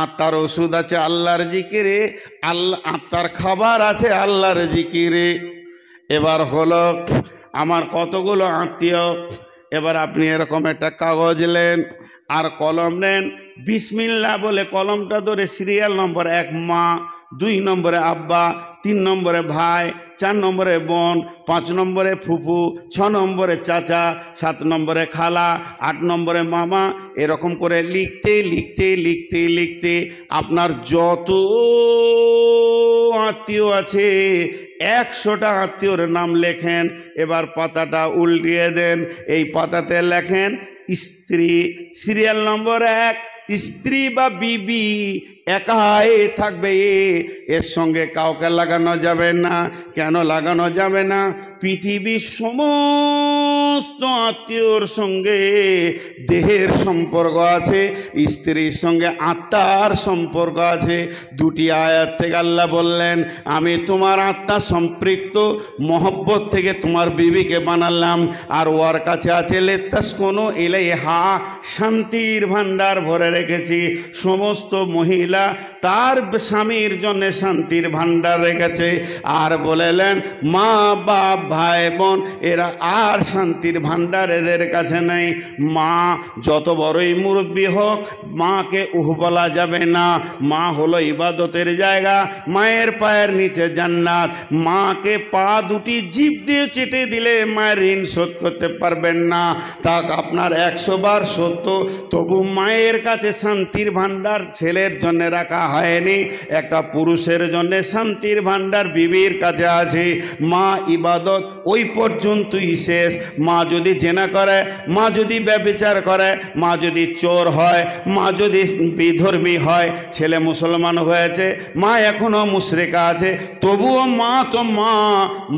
আত্মার ওষুধ আছে আল্লাহর জিকিরে, আত্মার খাবার আছে আল্লাহর জিকিরে। এবার হলো আমার কতগুলো আত্মীয়। এবার আপনি এরকম একটা কাগজ নেন আর কলম নেন, বিসমিল্লাহ বলে কলমটা ধরে সিরিয়াল নম্বর 1 মা, 2 নম্বরে আব্বা, 3 নম্বরে ভাই, 4 নম্বরে বোন, 5 নম্বরে ফুফু, 6 নম্বরে চাচা, 7 নম্বরে খালা, 8 নম্বরে মামা। এরকম করে লিখতে লিখতে লিখতে লিখতে আপনার যত আত্মীয় আছে 100টা আত্মীয়র নাম লেখেন। এবার পাতাটা উল্টিয়ে দেন, এই পাতাতে লেখেন স্ত্রী, সিরিয়াল নম্বর 1। স্ত্রী বা বিবি একাই থাকবে, এর সঙ্গে কাউকে লাগানো যাবে না। কেন লাগানো যাবে না? পৃথিবীর সমস্ত আত্মীয়র সঙ্গে দেহের সম্পর্ক আছে, স্ত্রীর সঙ্গে আত্মার সম্পর্ক আছে। 2টি আয়াত থেকে আল্লাহ বললেন আমি তোমার আত্মা সম্পৃক্ত মহব্বত থেকে তোমার বিবিকে বানালাম। আর ওর কাছে আছে লিতাসকুনু ইলাইহা, শান্তির ভান্ডার ভরে রেখেছি। সমস্ত মহিলা মহিলা তার স্বামীর জন্য শান্তির ভান্ডার রেখেছে, আর বলেলেন মা বাপ ভাই বোন এরা আর শান্তির ভান্ডার এদের কাছে নেই। মা যত বড়ই মুরব্বী হোক মাকে বলা যাবে না। মা হলো ইবাদতের জায়গা, মায়ের পায়ের নিচে জান্নাত। মাকে পা দুটি জিভ দিয়ে চেটে দিলে মায়ের ঋণ শোধ করতে পারবেন না, তাক আপনার 100 বার সত্য, তবু মায়ের কাছে শান্তির ভান্ডার ছেলের জন্য রাখা হয়নি। একটা পুরুষের জন্য শান্তির ভান্ডার বিবির কাছে আছে। মা ইবাদত ওই পর্যন্তই শেষ। মা যদি জেনা করে, মা যদি ব্যভিচার করে, মা যদি চোর হয়, মা যদি বিধর্মী হয়, ছেলে মুসলমান হয়েছে, মা এখনো মুশরিকা আছে, তবুও মা তো মা,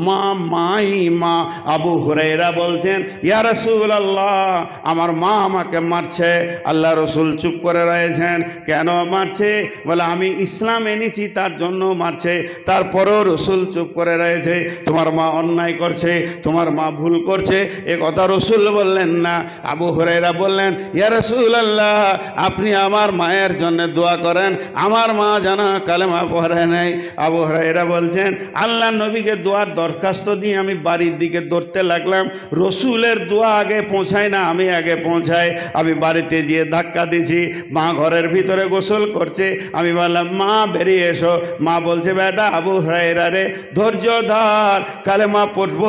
মা মাই মা। আবু হুরায়রা বলছেন ইয়া রাসূলুল্লাহ আমার মা আমাকে মারছে। আল্লাহ রসুল চুপ করে রয়েছেন। কেন মারছে? বলে আমি ইসলাম এনেছি তার জন্য মারছে। তারপরেও রসুল চুপ করে রয়েছে। তোমার মা অন্যায় করছে, তোমার মা ভুল করছে, এ কথা রসুল বললেন না। আবু হুরায়রা বললেন ইয়া রাসূলুল্লাহ আপনি আমার মায়ের জন্য দোয়া করেন, আমার মা যেন কালেমা পড়ে নেয়। আবু হুরায়রা বলছেন আল্লাহ নবীকে দোয়ার দরখাস্ত দিয়ে আমি বাড়ির দিকে দৌড়তে লাগলাম। রসুলের দোয়া আগে পৌঁছায় না, আমি আগে পৌঁছাই। আমি বাড়িতে গিয়ে ধাক্কা দিছি, মা ঘরের ভিতরে গোসল করছে। আমি বললাম মা বেরিয়ে এসো। মা বলছে বেটা আবু হুরায়রা রে ধৈর্য ধর, কালেমা পড়ব,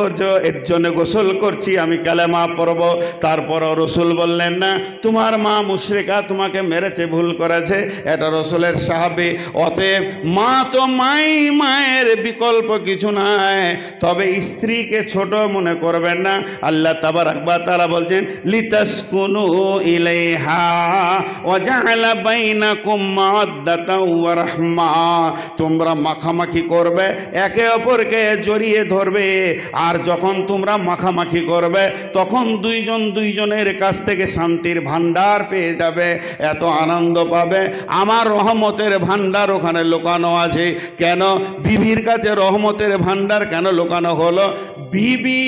এর জন্য গোসল করছি, আমি কালেমা পড়ব। তারপরও রসুল বললেন না তোমার মা মুশরিকা, তোমাকে মেরেছে, ভুল করেছে, এটা রসুলের সাহাবী। অতএব মা তো মাই, মায়ের বিকল্প কিছু নাই। তবে স্ত্রীকে ছোট মনে করবেন না। আল্লাহ তাবারাক ওয়া তাআলা বলছেন লিতাসকুনু ইলাইহা ওয়া জাআলা বাইনাকুম মাওয়াদ্দাতাও ওয়া রাহমা। তোমরা মাখামাখি করবে, একে অপরকে জড়িয়ে ধরবে, আর যখন তোমরা মাখামাখি করবে তখন দুইজনের কাছ থেকে শান্তির ভান্ডার পেয়ে যাবে, এত আনন্দ পাবে। আমার রহমতের ভান্ডার ওখানে লুকানো আছে। কেন বিবির কাছে রহমতের ভান্ডার কেন লুকানো হলো? বিবি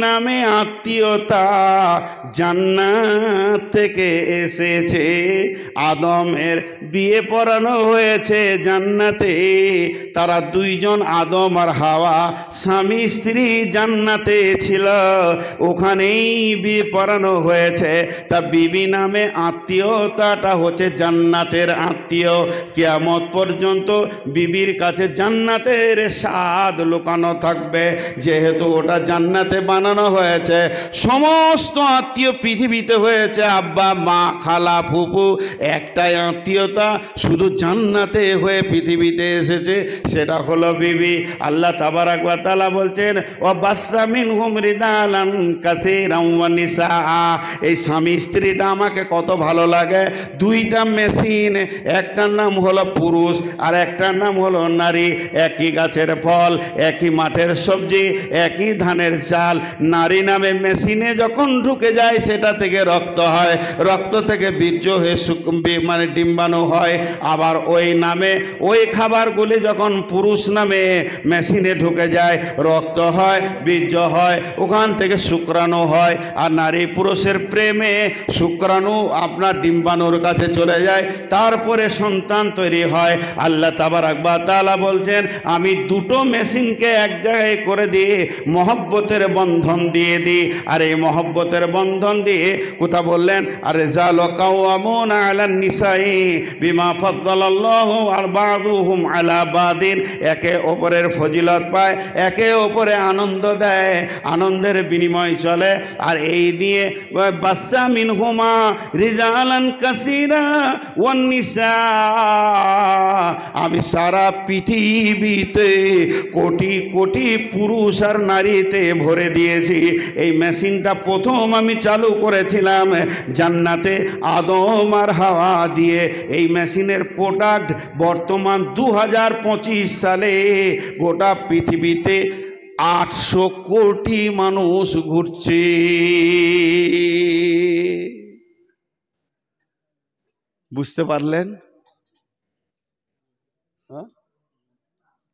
নামে আত্মীয়তা জান্নাত থেকে এসেছে। আদমের বিয়ে পড়ানো হয়েছে জান্নাতে। তারা দুইজন আদম আর হাওয়া স্বামী স্ত্রী জান্নাতে ছিল, ওখানেই বিয়ে পড়ানো হয়েছে। তা বিবি নামে আত্মীয়তাটা হচ্ছে জান্নাতের আত্মীয়। কিয়ামত পর্যন্ত বিবির কাছে জান্নাতের স্বাদ লুকানো থাকবে, যেহেতু ওটা জান্নাতে বানানো হয়েছে। সমস্ত আত্মীয় পৃথিবীতে হয়েছে আব্বা মা খালা ফুপু, একটাই আত্মীয়তা শুধু জান্নাতে হয়ে পৃথিবীতে এসেছে, সেটা হলো বিবি। আল্লাহ তাবারাক ওয়া তাআলা বলছেন ওয়া বাসসা মিনহুম রিজালান কাসীরান ওয়া নিসা। এই স্বামী স্ত্রীটা আমাকে কত ভালো লাগে। দুইটা মেশিন, একটার নাম হলো পুরুষ আর একটার নাম হলো নারী। একই গাছের ফল, একই মাঠের সবজি, একই ধানের চাল। নারী নামে মেশিনে যখন ঢুকে যায় সেটা থেকে রক্ত হয়, রক্ত থেকে বীর্য হয়ে মানে ডিম্বাণু হয়। আবার ওই নামে ওই খাবারগুলি যখন পুরুষ নামে মেশিনে ঢুকে যায় রক্ত হয়, বীর্য হয়, ওখান থেকে শুক্রাণু হয়। আর নারী পুরুষের প্রেমে শুক্রাণু আপনার ডিম্বাণুর কাছে চলে যায়, তারপরে সন্তান তৈরি হয়। আল্লাহ তাবারাক ওয়া তাআলা বলছেন আমি দুটো মেশিনকে এক জায়গায় করে দিয়ে মহব্বতের বন্ধন দিয়ে দিই। আর এই মহব্বতের বন্ধন দিয়ে কোথা বললেন আর রিজালু কাওয়ামুনা আলান নিসাই বিমা ফাদ্দালাল্লাহু বা'দুহুম আলা বাদিন। একে অপরের ফজিলত পায়, একে অপরে আনন্দ দেয়, আনন্দের বিনিময় চলে। আর এই দিয়ে বাসসা মিনহুমা রিজালান কাসীরা ওয়ান নিসা। আমি সারা পৃথিবীতে কোটি কোটি পুরুষ আর নারীতে ভরে দিয়েছি। এই মেশিনটা প্রথম আমি চালু করেছিলাম জান্নাতে আদম আর হাওয়া দিয়ে। এই মেশিনের প্রোডাক্ট বর্তমান 2025 সালে গোটা পৃথিবীতে 800 কোটি মানুষ ঘুরছে। বুঝতে পারলেন?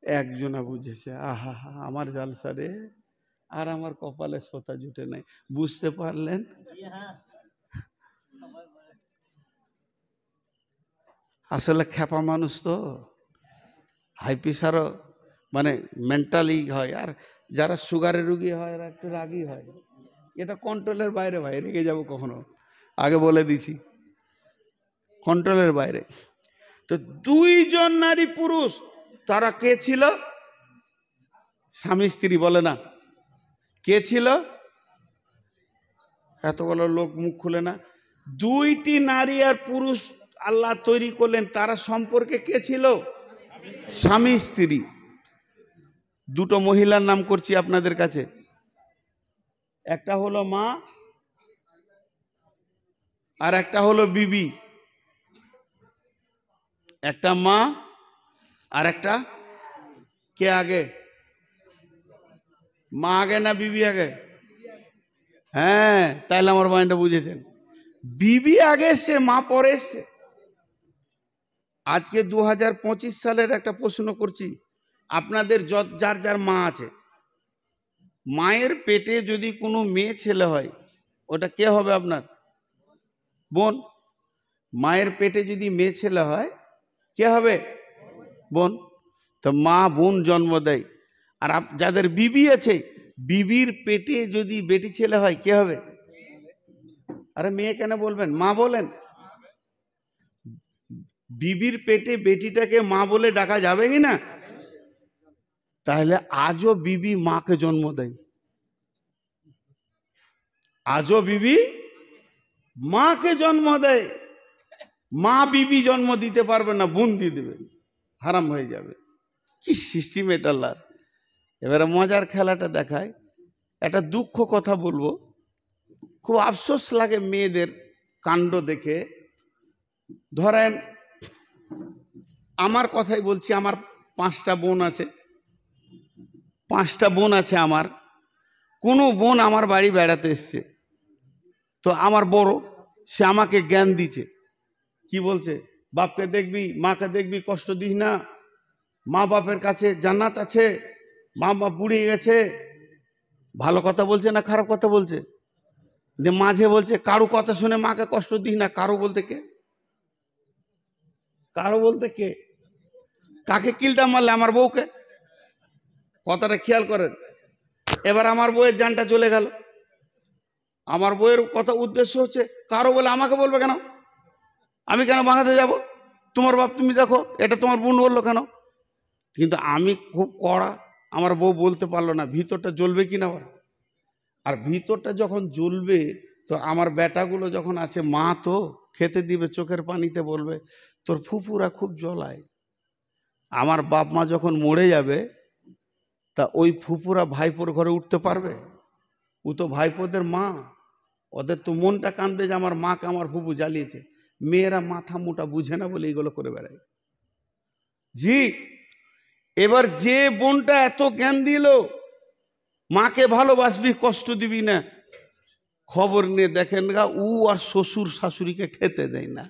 একজনা বুঝেছে। আহা হা, আমার জালসা রে, আর আমার কপালে সোতা জুটে নাই। বুঝতে পারলেন? আসলে খ্যাপা মানুষ তো, হাই প্রেশারও মানে মেন্টালি হয়, আর যারা সুগারের রুগী হয় এরা একটু রাগই হয়। এটা কন্ট্রোলের বাইরে ভাই, রেগে যাবো কখনো, আগে বলে দিছি, কন্ট্রোলের বাইরে। তো দুইজন নারী পুরুষ, তারা কে ছিল? স্বামী স্ত্রী, বলে না কে ছিল? এত বড় লোক মুখ খুলে না। দুইটি নারী আর পুরুষ আল্লাহ তৈরি করলেন, তারা সম্পর্কে কে ছিল? স্বামী স্ত্রী। দুটো মহিলার নাম করছি আপনাদের কাছে, একটা হলো মা আর একটা হলো বিবি। একটা মা আর একটা কে আগে? মা আগে না বিবি আগে? হ্যাঁ, তাইলে আমার মাইন্ডটা বুঝেছেন। বিবি আগে এসছে, মা পরে এসছে। আজকে 2025 সালের একটা প্রশ্ন করছি, আপনাদের যার যার মা আছে, মায়ের পেটে যদি কোনো মেয়ে ছেলে হয়, ওটা কে হবে আপনার? বোন। মায়ের পেটে যদি মেয়ে ছেলে হয়, কে হবে? বোন। তো মা বোন জন্ম দেয়। আর যাদের বিবি আছে, বিবির পেটে যদি বেটি ছেলে হয়, কে হবে? আরে মেয়ে কেন বলবেন, মা বলেন। বিবির পেটে বেটিটাকে মা বলে ডাকা যাবে কি না? তাহলে আজও বিবি মাকে জন্ম দেয়, আজও বিবি মাকে জন্ম দেয়। মা বিবি জন্ম দিতে পারবে না, বোন দিয়ে দেবে, হারাম হয়ে যাবে। কি সিস্টেম এটা আল্লাহর। এবারে মজার খেলাটা দেখায়, একটা দুঃখ কথা বলবো, খুব আফসোস লাগে মেয়েদের কাণ্ড দেখে। ধরেন আমার কথাই বলছি, আমার 5টা বোন আছে, 5টা বোন আছে আমার। কোনো বোন আমার বাড়ি বেড়াতে এসছে, তো আমার বড়, সে আমাকে জ্ঞান দিচ্ছে। কি বলছে? বাপকে দেখবি, মাকে দেখবি, কষ্ট দিস না, মা বাপের কাছে জান্নাত আছে, মা বাপ বুড়িয়ে গেছে। ভালো কথা বলছে না খারাপ কথা বলছে? যে মাঝে বলছে কারো কথা শুনে মাকে কষ্ট দিস না। কারো বলতে কে? কারো বলতে কে? কাকে কিলটা মারলে? আমার বউকে। কথাটা খেয়াল করেন। এবার আমার বউয়ের জানটা চলে গেল। আমার বউয়ের কথা উদ্দেশ্য হচ্ছে কারো বলে আমাকে বলবে কেন? আমি কেন ভাঙাতে যাব? তোমার বাপ তুমি দেখো, এটা তোমার বোন বললো কেন? কিন্তু আমি খুব কড়া, আমার বউ বলতে পারলো না, ভিতরটা জ্বলবে কিনা। আর ভিতরটা যখন জ্বলবে, তো আমার বেটাগুলো যখন আছে, মা তো খেতে দিবে, চোখের পানিতে বলবে তোর ফুফুরা খুব জ্বলায়। আমার বাপ মা যখন মরে যাবে, তা ওই ফুফুরা ভাইপোর ঘরে উঠতে পারবে? ও তো ভাইপোদের মা, ওদের তো মনটা কাঁদবে যে আমার মাকে আমার ফুফু জ্বালিয়েছে। মেয়েরা মাথা মোটা বুঝে না বলে এইগুলো করে বেড়ায়। জি, এবার যে বোনটা এত জ্ঞান দিল, মাকে ভালোবাসবি, কষ্ট দিবি না, খবর নিয়ে দেখেন গা, ও আর শ্বশুর শাশুড়িকে খেতে দেয় না।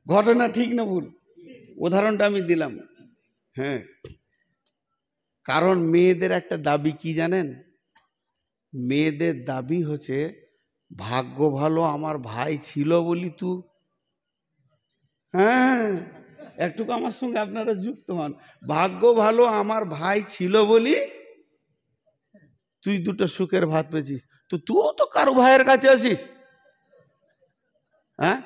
ঘটনা ঠিক না ভুল? উদাহরণটা আমি দিলাম। হ্যাঁ, কারণ মেয়েদের একটা দাবি কি জানেন? মেয়েদের দাবি হচ্ছে ভাগ্য ভালো আমার ভাই ছিল বলি তু। হ্যাঁ, একটুকু আমার সঙ্গে আপনারা যুক্ত হন। ভাগ্য ভালো আমার ভাই ছিল বলি তুই দুটো সুখের ভাত পেয়েছিস। তো তুইও তো কারো ভাইয়ের কাছে আসিস। হ্যাঁ,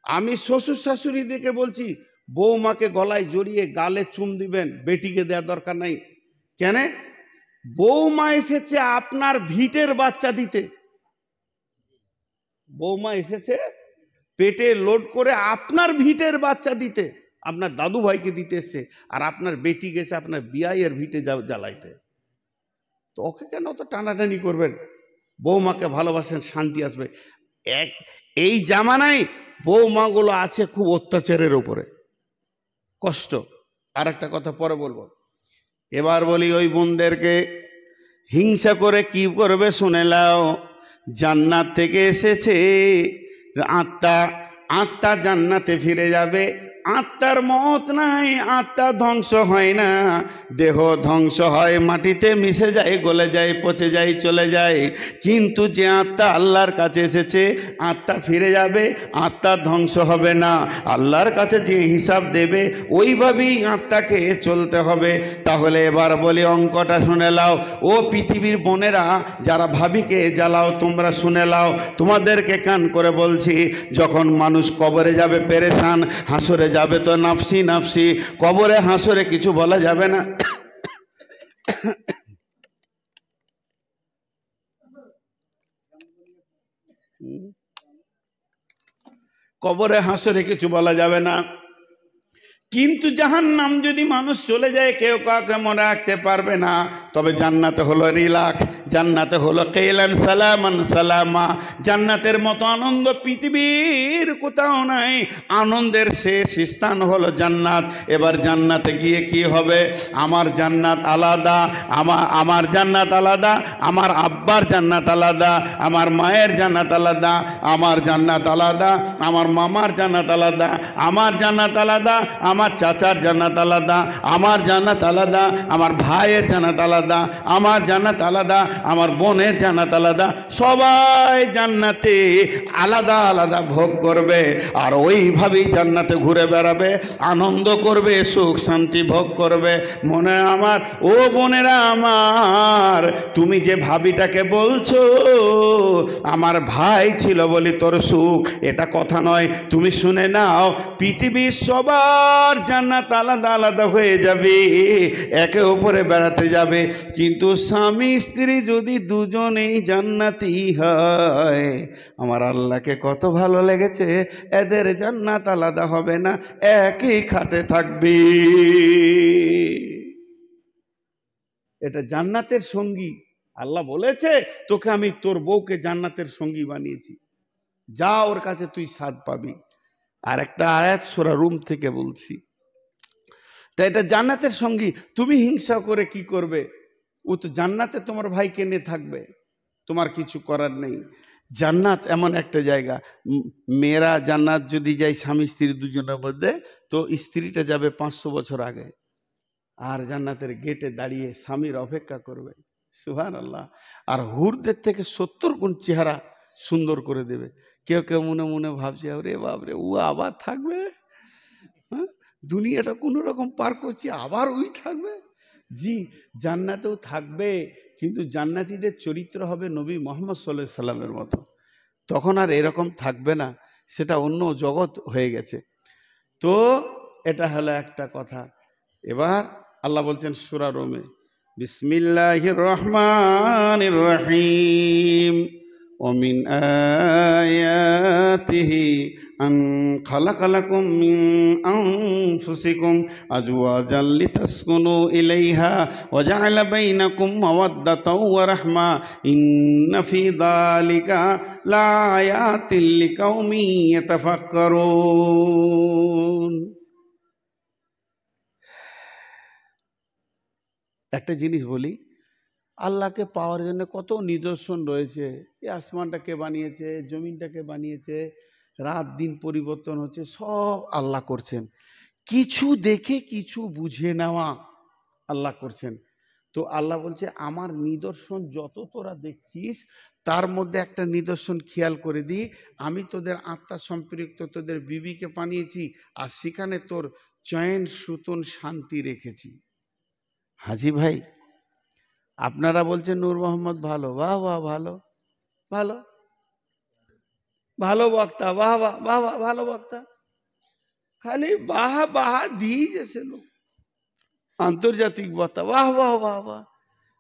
আমি শ্বশুর শাশুড়ি দেখে বলছি, বৌমাকে গলায় জড়িয়ে গালে চুম দিবেন, বেটিকে দেওয়ার দরকার নাই। কেন? বৌমা এসেছে আপনার ভিটের বাচ্চা দিতে। বৌমা এসেছে পেটে লোড করে আপনার ভিটের বাচ্চা দিতে, আপনার দাদু ভাইকে দিতে এসছে। আর আপনার বেটি গেছে আপনার বিয়াইয়ের ভিটে জ্বালাইতে। তো ওকে কেন তো টানাটানি করবেন? বৌমাকে ভালোবাসেন, শান্তি আসবে। এই জামানায় বৌমাগুলো আছে খুব অত্যাচারের ওপরে, কষ্ট। আর একটা কথা পরে বলবো। এবার বলি ওই বোনদেরকে, হিংসা করে কি করবে শুনে নাও। জান্নাত থেকে এসেছে আত্মা, আত্মা জান্নাতে ফিরে যাবে, আত্মার মত নাই, আত্মা ধ্বংস হয় না, দেহ ধ্বংস হয়, মাটিতে মিশে যায়, গলে যায়, পচে যায়, চলে যায়। কিন্তু যে আত্মা আল্লাহর কাছে এসেছে, আত্মা ফিরে যাবে, আত্মা ধ্বংস হবে না। আল্লাহর কাছে যে হিসাব দেবে ওইভাবেই আত্মাকে চলতে হবে। তাহলে এবার বলি, অঙ্কটা শুনে লাও। ও পৃথিবীর বোনেরা, যারা ভাবিকে জ্বালাও, তোমরা শুনে লাও, তোমাদেরকে কান করে বলছি, যখন মানুষ কবরে যাবে পেরেশান, হাসরে যাবে তো নাফসি নাফসি। কবরে হাসরে কিছু বলা যাবে না। কবরে হাসরে কিছু বলা যাবে না। কিন্তু জাহান্নাম যদি মানুষ চলে যায়, কেউ কাউকে মনে রাখতে পারবে না। তবে জান্নাতে হলো রিল্যাক্স, জান্নাতে হলো কেলান সালামান সালামা। জান্নাতের মতো আনন্দ পৃথিবীর কোথাও নাই। আনন্দের শেষ স্থান হলো জান্নাত। এবার জান্নাতে গিয়ে কি হবে? আমার জান্নাত আলাদা, আমার জান্নাত আলাদা, আমার আব্বার জান্নাত আলাদা, আমার মায়ের জান্নাত আলাদা, আমার জান্নাত আলাদা, আমার মামার জান্নাত আলাদা, আমার জান্নাত আলাদা, আমার চাচার জান্নাত আলাদা, আমার জান্নাত আলাদা, আমার ভাইয়ের জান্নাত আলাদা, আমার জান্নাত আলাদা, আমার বোনের জান্নাত আলাদা। সবাই জান্নাতে আলাদা আলাদা ভোগ করবে, আর ওইভাবেই জান্নাতে ঘুরে বেড়াবে, আনন্দ করবে, সুখ শান্তি ভোগ করবে। মনে আমার ও বোনেরা আমার, তুমি যে ভাবিটাকে বলছো আমার ভাই ছিল বলি তোর সুখ, এটা কথা নয়। তুমি শুনে নাও, পৃথিবীর সবার জান্নাত আলাদা আলাদা হয়ে যাবে, একে উপরে বেড়াতে যাবে। কিন্তু স্বামী স্ত্রী যদি দুজনেই জান্নাতি হয়, আমার আল্লাহকে কত ভালো লেগেছে, এদের জান্নাত আলাদা হবে না, একই খাটে থাকবে। এটা জান্নাতের সঙ্গী। আল্লাহ বলেছে, তোকে আমি তোর বউকে জান্নাতের সঙ্গী বানিয়েছি, যা ওর কাছে তুই স্বাদ পাবি। আর একটা আয়াত সূরা রুম থেকে বলছি। তা এটা জান্নাতের সঙ্গী। তুমি হিংসা করে কি করবে? ও তো জান্নাতে তোমার ভাইকে নিয়ে থাকবে, তোমার কিছু করার নেই। জান্নাত এমন একটা জায়গা, মেয়েরা জান্নাত যদি যায় স্বামী স্ত্রী দুজনের মধ্যে, তো স্ত্রীটা যাবে 500 বছর আগে, আর জান্নাতের গেটে দাঁড়িয়ে স্বামীর অপেক্ষা করবে। সুবহানাল্লাহ। আর হুরদের থেকে 70 গুণ চেহারা সুন্দর করে দেবে। কেউ কেউ মনে মনে ভাবছে, আরে বাবরে, ও আবার থাকবে? হ্যাঁ, দুনিয়াটা কোনো রকম পার করছি, আবার ওই থাকবে? জি, জান্নাতেও থাকবে, কিন্তু জান্নাতীদের চরিত্র হবে নবী মুহাম্মদ সাল্লাল্লাহু আলাইহি সাল্লামের মতো। তখন আর এরকম থাকবে না, সেটা অন্য জগৎ হয়ে গেছে। তো এটা হলো একটা কথা। এবার আল্লাহ বলছেন সূরা রুমে, বিসমিল্লাহির রহমানির রহিম, ওমিন আয়াতিহি আন খালাকালাকুম মিন আনফুসিকুম আজওয়াজাল লিতাসকুনু ইলাইহা ওয়া জাআলা বাইনাকুম মাওয়াদ্দাতাও ওয়া রাহমা ইন্না ফি যালিকা লাআয়াতিল লিকাউমিন ইয়াতাফাক্কারুন। একটা জিনিস বলি, আল্লাহকে পাওয়ার জন্য কত নিদর্শন রয়েছে। এই আসমানটাকে বানিয়েছে, জমিনটাকে বানিয়েছে, রাত দিন পরিবর্তন হচ্ছে, সব আল্লাহ করছেন। কিছু দেখে কিছু বুঝে নেওয়া আল্লাহ করছেন। তো আল্লাহ বলছে, আমার নিদর্শন যত তোরা দেখছিস, তার মধ্যে একটা নিদর্শন খেয়াল করে দিই, আমি তোদের আত্মা সম্পৃক্ত তোদের বিবিকে বানিয়েছি, আর সেখানে তোর চয়ন সুতন শান্তি রেখেছি। হাজি ভাই, আপনারা বলছেন নূর মোহাম্মদ ভালো, বাহ বাহ, ভালো ভালো ভালো বক্তা, বাহ বাহ বাহ বাহ, ভালো বক্তা, খালি বাহ বাহ দিয়ে গেছে লোক। আন্তর্জাতিক বক্তা, বাহ বাহ বাহ বাহ,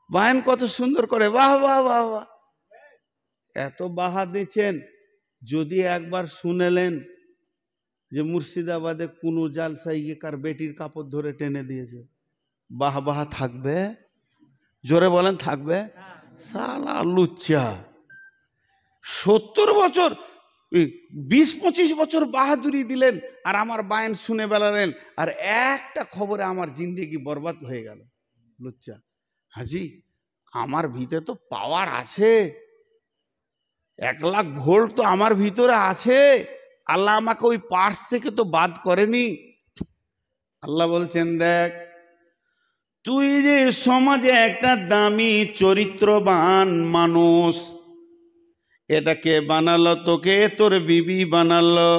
বায়ান কত সুন্দর করে, বাহ বাহ বাহ বাহ। এত বাহা দিচ্ছেন, যদি একবার শুনেলেন যে মুর্শিদাবাদে কোনো জালসায় গিয়ে কার বেটির কাপড় ধরে টেনে দিয়েছে, বাহ বাহ থাকবে? জোরে বলেন, থাকবে? সালা লুচ্চা, 70 বছর 20-25 বছর বাহাদুরি দিলেন, আর আমার বায়ান শুনে বেড়ালেন, আর একটা খবরে আমার জিন্দেগি বরবাদ হয়ে গেল। লুচ্চা। হাজি, আমার ভিতরে তো পাওয়ার আছে, 1 লাখ ভোল্ট তো আমার ভিতরে আছে। আল্লাহ আমাকে ওই পার্স থেকে তো বাদ করেনি। আল্লাহ বলছেন, দেখ তুই যে সমাজে একটা দামি চরিত্রবান মানুষ, এটাকে বানালো তোকে, তোর বিবি বানালো।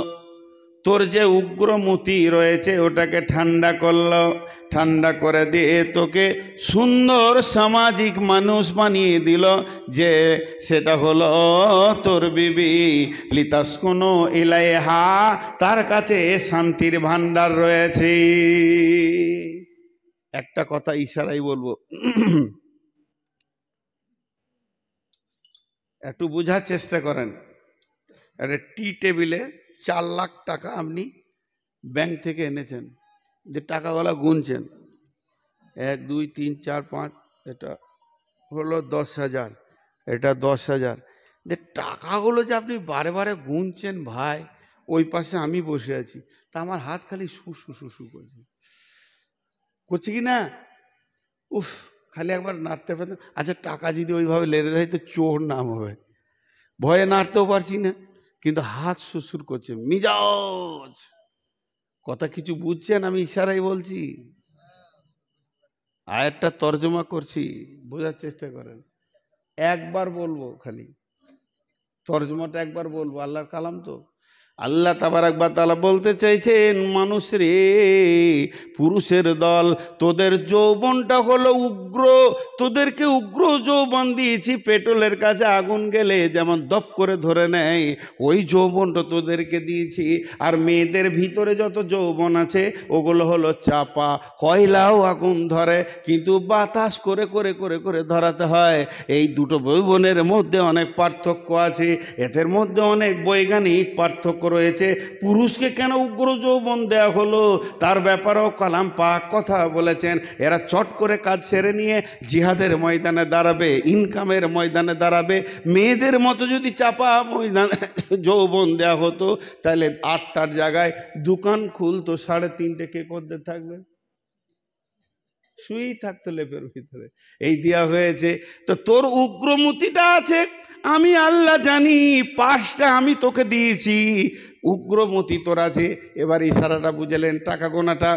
তোর যে উগ্রমতি রয়েছে ওটাকে ঠান্ডা করলো, ঠান্ডা করে দিয়ে তোকে সুন্দর সামাজিক মানুষ বানিয়ে দিল, যে সেটা হলো তোর বিবি। লিতাসকুনু ইলাইহা, তার কাছে শান্তির ভান্ডার রয়েছে। একটা কথা ইশারাই বলবো, একটু বোঝার চেষ্টা করেন। একটা টি টেবিলে 4 লাখ টাকা আপনি ব্যাংক থেকে এনেছেন, যে টাকাগুলো গুনছেন, 1 2 3 4 5, এটা হলো 10,000, এটা 10,000। যে টাকাগুলো যে আপনি বারে বারে গুনছেন ভাই, ওই পাশে আমি বসে আছি, তা আমার হাত খালি শুশু শুশু করছে, করছে কি না? উফ, খালি একবার নাড়তে পারতেন। আচ্ছা, টাকা যদি ওইভাবে লেড়ে দেয় তো চোর নাম হবে, ভয়ে নাড়তেও পারছি না, কিন্তু হাত শ্বশুর করছে, মিজাজ। কথা কিছু বুঝছেন? আমি ইশারাই বলছি, আয়াতটা তর্জমা করছি, বোঝার চেষ্টা করেন। একবার বলবো, খালি তর্জমাটা একবার বলবো, আল্লাহর কালাম তো। আল্লাহ তাবারাক ওয়া তাআলা বলতে চাইছেন, মানুষ রে, পুরুষের দল, তোদের যৌবনটা হলো উগ্র, তোদেরকে উগ্র যৌবন দিয়েছি। পেট্রোলের কাছে আগুন গেলে যেমন দপ করে ধরে নেয়, ওই যৌবনটা তোদেরকে দিয়েছি। আর মেয়েদের ভিতরে যত যৌবন আছে ওগুলো হলো চাপা, কয়লাও আগুন ধরে, কিন্তু বাতাস করে করে করে করে ধরাতে হয়। এই দুটো যৌবনের মধ্যে অনেক পার্থক্য আছে, এদের মধ্যে অনেক বৈজ্ঞানিক পার্থক্য রয়েছে। পুরুষকে কেন উগ্র যৌবন দেওয়া হলো, তার ব্যাপারেও কালাম পাক কথা বলেছেন। এরা চট করে কাজ সেরে নিয়ে জিহাদের ময়দানে দাঁড়াবে, ইনকামের ময়দানে দাঁড়াবে। মেয়েদের মতো যদি চাপা ময়দানে যৌবন দেওয়া হতো, তাহলে 8টার জায়গায় দোকান খুলতো, 3:30 কে করতে থাকবে, শুয়েই থাকতো লেপের ভিতরে। এই দেওয়া হয়েছে। তো তোর উগ্রমতিটা আছে, আমি আল্লাহ জানি, 5টা আমি তোকে দিয়েছি, উগ্রমতি তোর আছে। এবার ইশারাটা বুঝলেন, টাকা গোনাটা।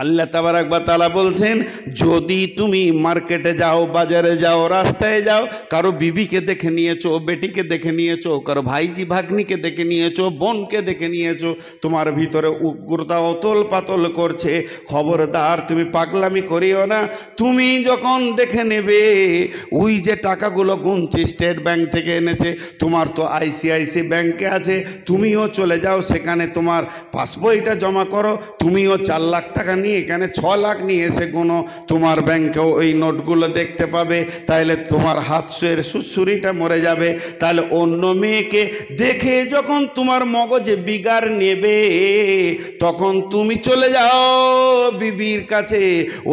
আল্লাহ তাবারাক ওয়া তাআলা বলছেন, যদি তুমি মার্কেটে যাও, বাজারে যাও, রাস্তায় যাও, কারো বিবিকে দেখে নিয়েছো, বেটিকে দেখে নিয়েছো, কারো ভাইজি ভাগ্নিকে দেখে নিয়েছো, বোনকে দেখে নিয়েছো, তোমার ভিতরে উগ্রতা অতল পাতল করছে, খবরদার তুমি পাগলামি করিও না। তুমি যখন দেখে নেবে ওই যে টাকাগুলো গুনছি স্টেট ব্যাংক থেকে এনেছে, তোমার তো আইসিআইসি ব্যাংকে আছে, তুমিও চলে যাও সেখানে, তোমার পাসবইটা জমা করো, তুমিও 4 লাখ টাকা নিয়ে এখানে 6 লাখ নিয়ে এসে কোনো, তোমার ব্যাংকেও ওই নোটগুলো দেখতে পাবে। তাহলে তোমার হাতের সুসুরিটা মরে যাবে। তাহলে অন্য মেয়েকে দেখে যখন তোমার মগজে বিগার নেবে, তখন তুমি চলে যাও বিবির কাছে।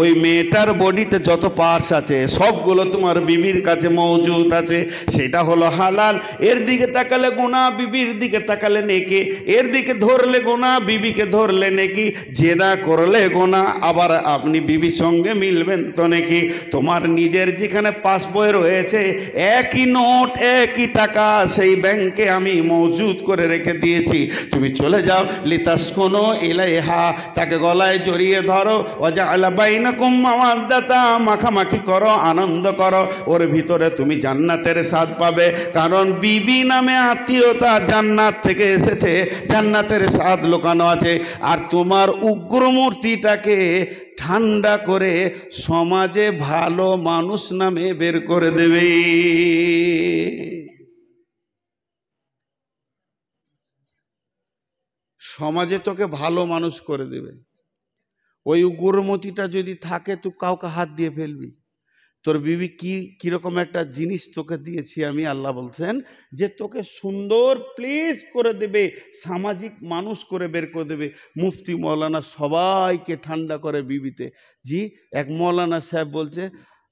ওই মেয়েটার বডিতে যত পার্টস আছে সবগুলো তোমার বিবির কাছে মজুদ আছে, সেটা হলো হালাল। এর দিকে তাকালে গুনাহ, বিবির দিকে তাকালে নেকি, এর দিকে ধরলে গুনাহ, বিবিকে ধরলে নেকি, জেনা করলে গুনাহ, আবার আপনি বিবির সঙ্গে মিলবেন তো নাকি। তোমার নিজের যেখানে পাসবই রয়েছে, একই নোট, একই টাকা, সেই ব্যাংকে আমি মজুদ করে রেখে দিয়েছি। তুমি চলে যাও, লিতাসকুনু ইলাইহা, তাকে গলায় জড়িয়ে ধরো, ওয়াজআলা বাইনাকুম মাওয়াদ্দাতা, মাখামাখি করো, আনন্দ করো, ওর ভিতরে তুমি জান্নাতের স্বাদ পাবে। কারণ বিবি নামে আত্মীয়তা জান্নাত থেকে এসেছে, জান্নাতের স্বাদ লুকানো আছে। আর তোমার উগ্রমূর্তিটাকে ঠান্ডা করে সমাজে ভালো মানুষ নামে বের করে দেবে। সমাজে তোকে ভালো মানুষ করে দেবে। ওই উগ্রমতিটা যদি থাকে, তুই কাউকে হাত দিয়ে ফেলবি। তোর বিবি কিরকম একটা জিনিস তোকে দিয়েছি আমি, আল্লাহ বলছেন যে তোকে সুন্দর প্লেস করে দেবে, সামাজিক মানুষ করে বের করে দেবে। মুফতি মৌলানা সবাইকে ঠান্ডা করে বিবিতে। জি, এক মৌলানা সাহেব বলছে,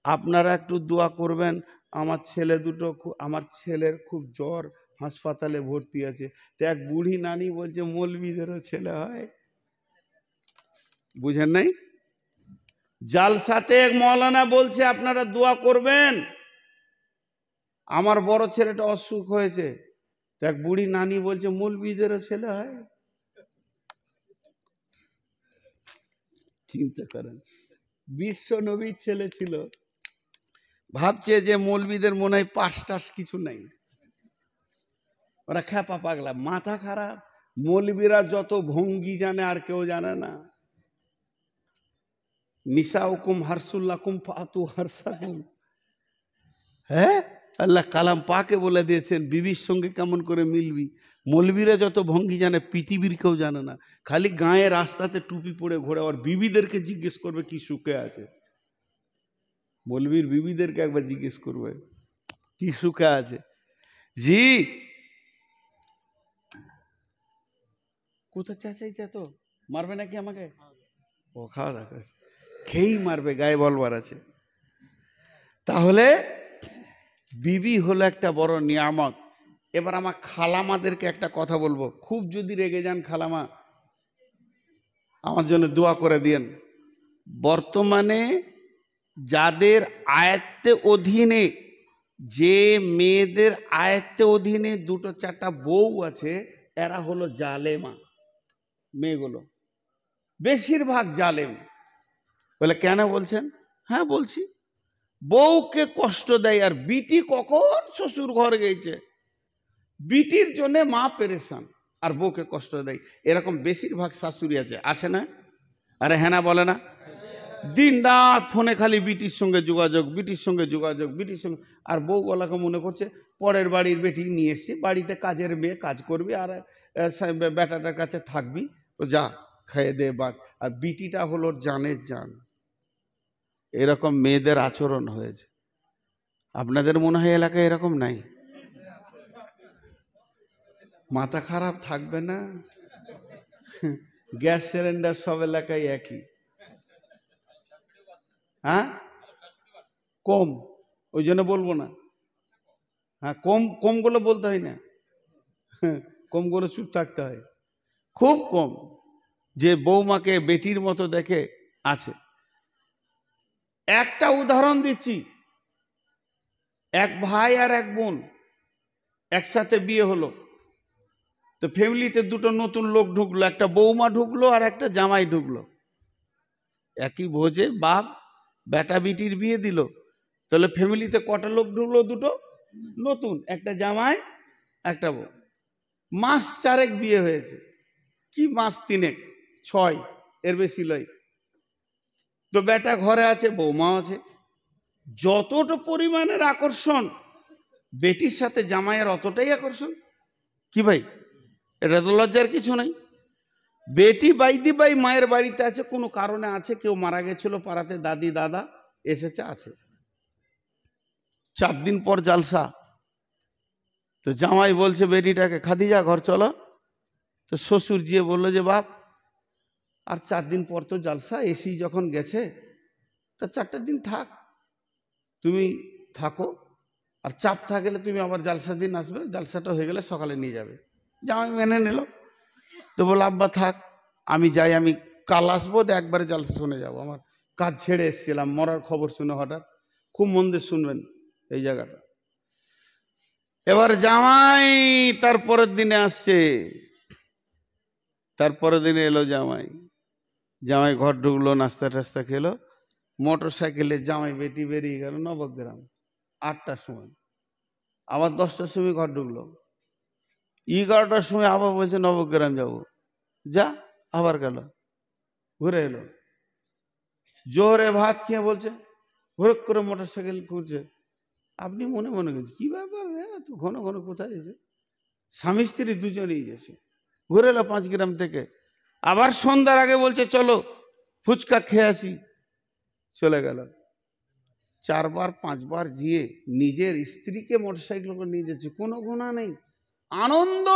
আপনারা একটু দোয়া করবেন, আমার ছেলে দুটো, আমার ছেলের খুব জ্বর, হাসপাতালে ভর্তি আছে। তো এক বুড়ি নানি বলছে, মৌলবীদেরও ছেলে হয়? বুঝেন নাই? জালসাতে এক মৌলানা বলছে আপনারা দোয়া করবেন, আমার বড় ছেলেটা অসুখ হয়েছে। এক বুড়ি নানি বলছে, মৌলবীদেরও ছেলে হয়? চিন্তা করেন, বিশ্ব নবীর ছেলে ছিল, ভাবছে যে মৌলবীদের মনে হয় পাশ টাস কিছু নাই, ওরা খ্যাপা পাগলা, মাথা খারাপ। মৌলবীরা যত ভঙ্গি জানে আর কেউ জানে না। নিসাউকুম হারসুল্লাকুম ফাতু হারসাকুম, হ্যাঁ, আল্লাহ কালাম পাকে বলে দিয়েছেন বিবির সঙ্গে কেমন করে মিলবি। মৌলবীরা যত ভঙ্গি জানে পৃথিবীর কেউ জানে না। খালি গায়ে রাস্তাতে টুপি পরে ঘোরে, আর বিবিদেরকে জিজ্ঞেস করবে কি সুখে আছে। মৌলবীর বিবিদেরকে একবার জিজ্ঞেস করবে কি সুখে আছে। জি কোথা চাচাইছে, তো মারবে নাকি আমাকে? ও খাওয়া দাওয়া খেয়েই মারবে, গায়ে বলবার আছে। তাহলে বিবি হলো একটা বড় নিয়ামত। এবার আমার খালামাদেরকে একটা কথা বলবো, খুব যদি রেগে যান খালামা, আমার জন্য দোয়া করে দিয়েন। বর্তমানে যাদের আয়ত্তে অধীনে, যে মেয়েদের আয়ত্তে অধীনে দুটো চারটা বউ আছে, এরা হলো জালেমা মেয়েগুলো, বেশিরভাগ জালেম। বলে কেন বলছেন? হ্যাঁ বলছি, বউকে কষ্ট দেয়। আর বিটি কখন শ্বশুর ঘর গেছে, বিটির জন্য মা পেরেশান আর বউকে কষ্ট দেয়। এরকম বেশিরভাগ শাশুড়ি আছে না? আরে হ্যাঁ না বলে না? দিন রাত ফোনে খালি বিটির সঙ্গে যোগাযোগ, বিটির সঙ্গে যোগাযোগ, বিটির সঙ্গে। আর বউগুলাকে মনে করছে পরের বাড়ির বেটি নিয়ে এসছি, বাড়িতে কাজের মেয়ে, কাজ করবি আর বেটাটার কাছে থাকবি, তো যা খেয়ে দে বাদ। আর বিটিটা হলো জানের জান। এরকম মেয়েদের আচরণ হয়েছে। আপনাদের মনে হয় এলাকায় এরকম নাই? মাথা খারাপ থাকবে না? গ্যাস সিলিন্ডার সব এলাকায় একই। হ্যাঁ কম, ওই জন্য বলবো না। হ্যাঁ কমগুলো বলতে হয় না, কমগুলো চুপ থাকতে হয়। খুব কম যে বৌমাকে বেটির মতো দেখে আছে। একটা উদাহরণ দিচ্ছি, এক ভাই আর এক বোন একসাথে বিয়ে হলো, তো ফ্যামিলিতে দুটো নতুন লোক ঢুকলো, একটা বৌমা ঢুকলো আর একটা জামাই ঢুকলো। একই ভোজে বাপ বেটা বিটির বিয়ে দিল, তাহলে ফ্যামিলিতে কটা লোক ঢুকলো? দুটো নতুন, একটা জামাই একটা বউ। মাস চারেক বিয়ে হয়েছে, কি মাস তিনেক, 6, এর বেশি লয়। তো বেটা ঘরে আছে, বৌমা আছে। যতটা পরিমাণের আকর্ষণ বেটির সাথে জামাইয়ের, অতটাই আকর্ষণ। কি ভাই, এটা তো লজ্জার কিছু নাই। বেটি বাইদি বাই মায়ের বাড়িতে আছে, কোনো কারণে আছে, কেউ মারা গেছিল পাড়াতে, দাদি দাদা এসেছে, আছে। 4 দিন পর জালসা। তো জামাই বলছে বেটিটাকে, খাদিজা ঘর চলো। তো শ্বশুর গিয়ে বললো যে বাপ আর 4 দিন পর তো জালসা, এসি যখন গেছে তা 4টা দিন থাক, তুমি থাকো, আর চাপ থাকলে তুমি আবার জালসা দিন আসবে, জালসাটা হয়ে গেলে সকালে নিয়ে যাবে। জামাই মেনে নিল। তো বলো আব্বা থাক, আমি যাই, আমি কাল আসবো, একবারে জালসা শুনে যাবো। আমার কাজ ছেড়ে এসেছিলাম, মরার খবর শুনে হঠাৎ। খুব মন দিয়ে শুনবেন এই জায়গাটা। এবার জামাই তারপরের দিনে আসছে, তারপরের দিনে এলো জামাই। জামাই ঘর ঢুকলো, নাস্তা টাস্তা খেলো, মোটর সাইকেলে জামাই বেটি বেরিয়ে গেল নবগ্রাম 8টার সময়। আবার 10টার সময় ঘর ঢুকলো, 11টার সময় আবার বলছে নবগ্রাম যাবো, যা, আবার গেল, ঘুরে এলো। জোরে ভাত খেয়ে বলছে, ঘুরক করে মোটর সাইকেল ঘুরছে। আপনি মনে মনে করছেন কি ব্যাপার, তো ঘন ঘন কোথায় যেছে? স্বামী স্ত্রী দুজনেই গেছে, ঘুরে এলো 5 গ্রাম থেকে। আবার সন্ধ্যার আগে বলছে চলো ফুচকা খেয়ে আসি, চলে গেল। 4বার 5বার গিয়ে নিজের স্ত্রীকে মোটরসাইকেল করে নিয়ে যাচ্ছে, কোনো গুণা নেই, আনন্দ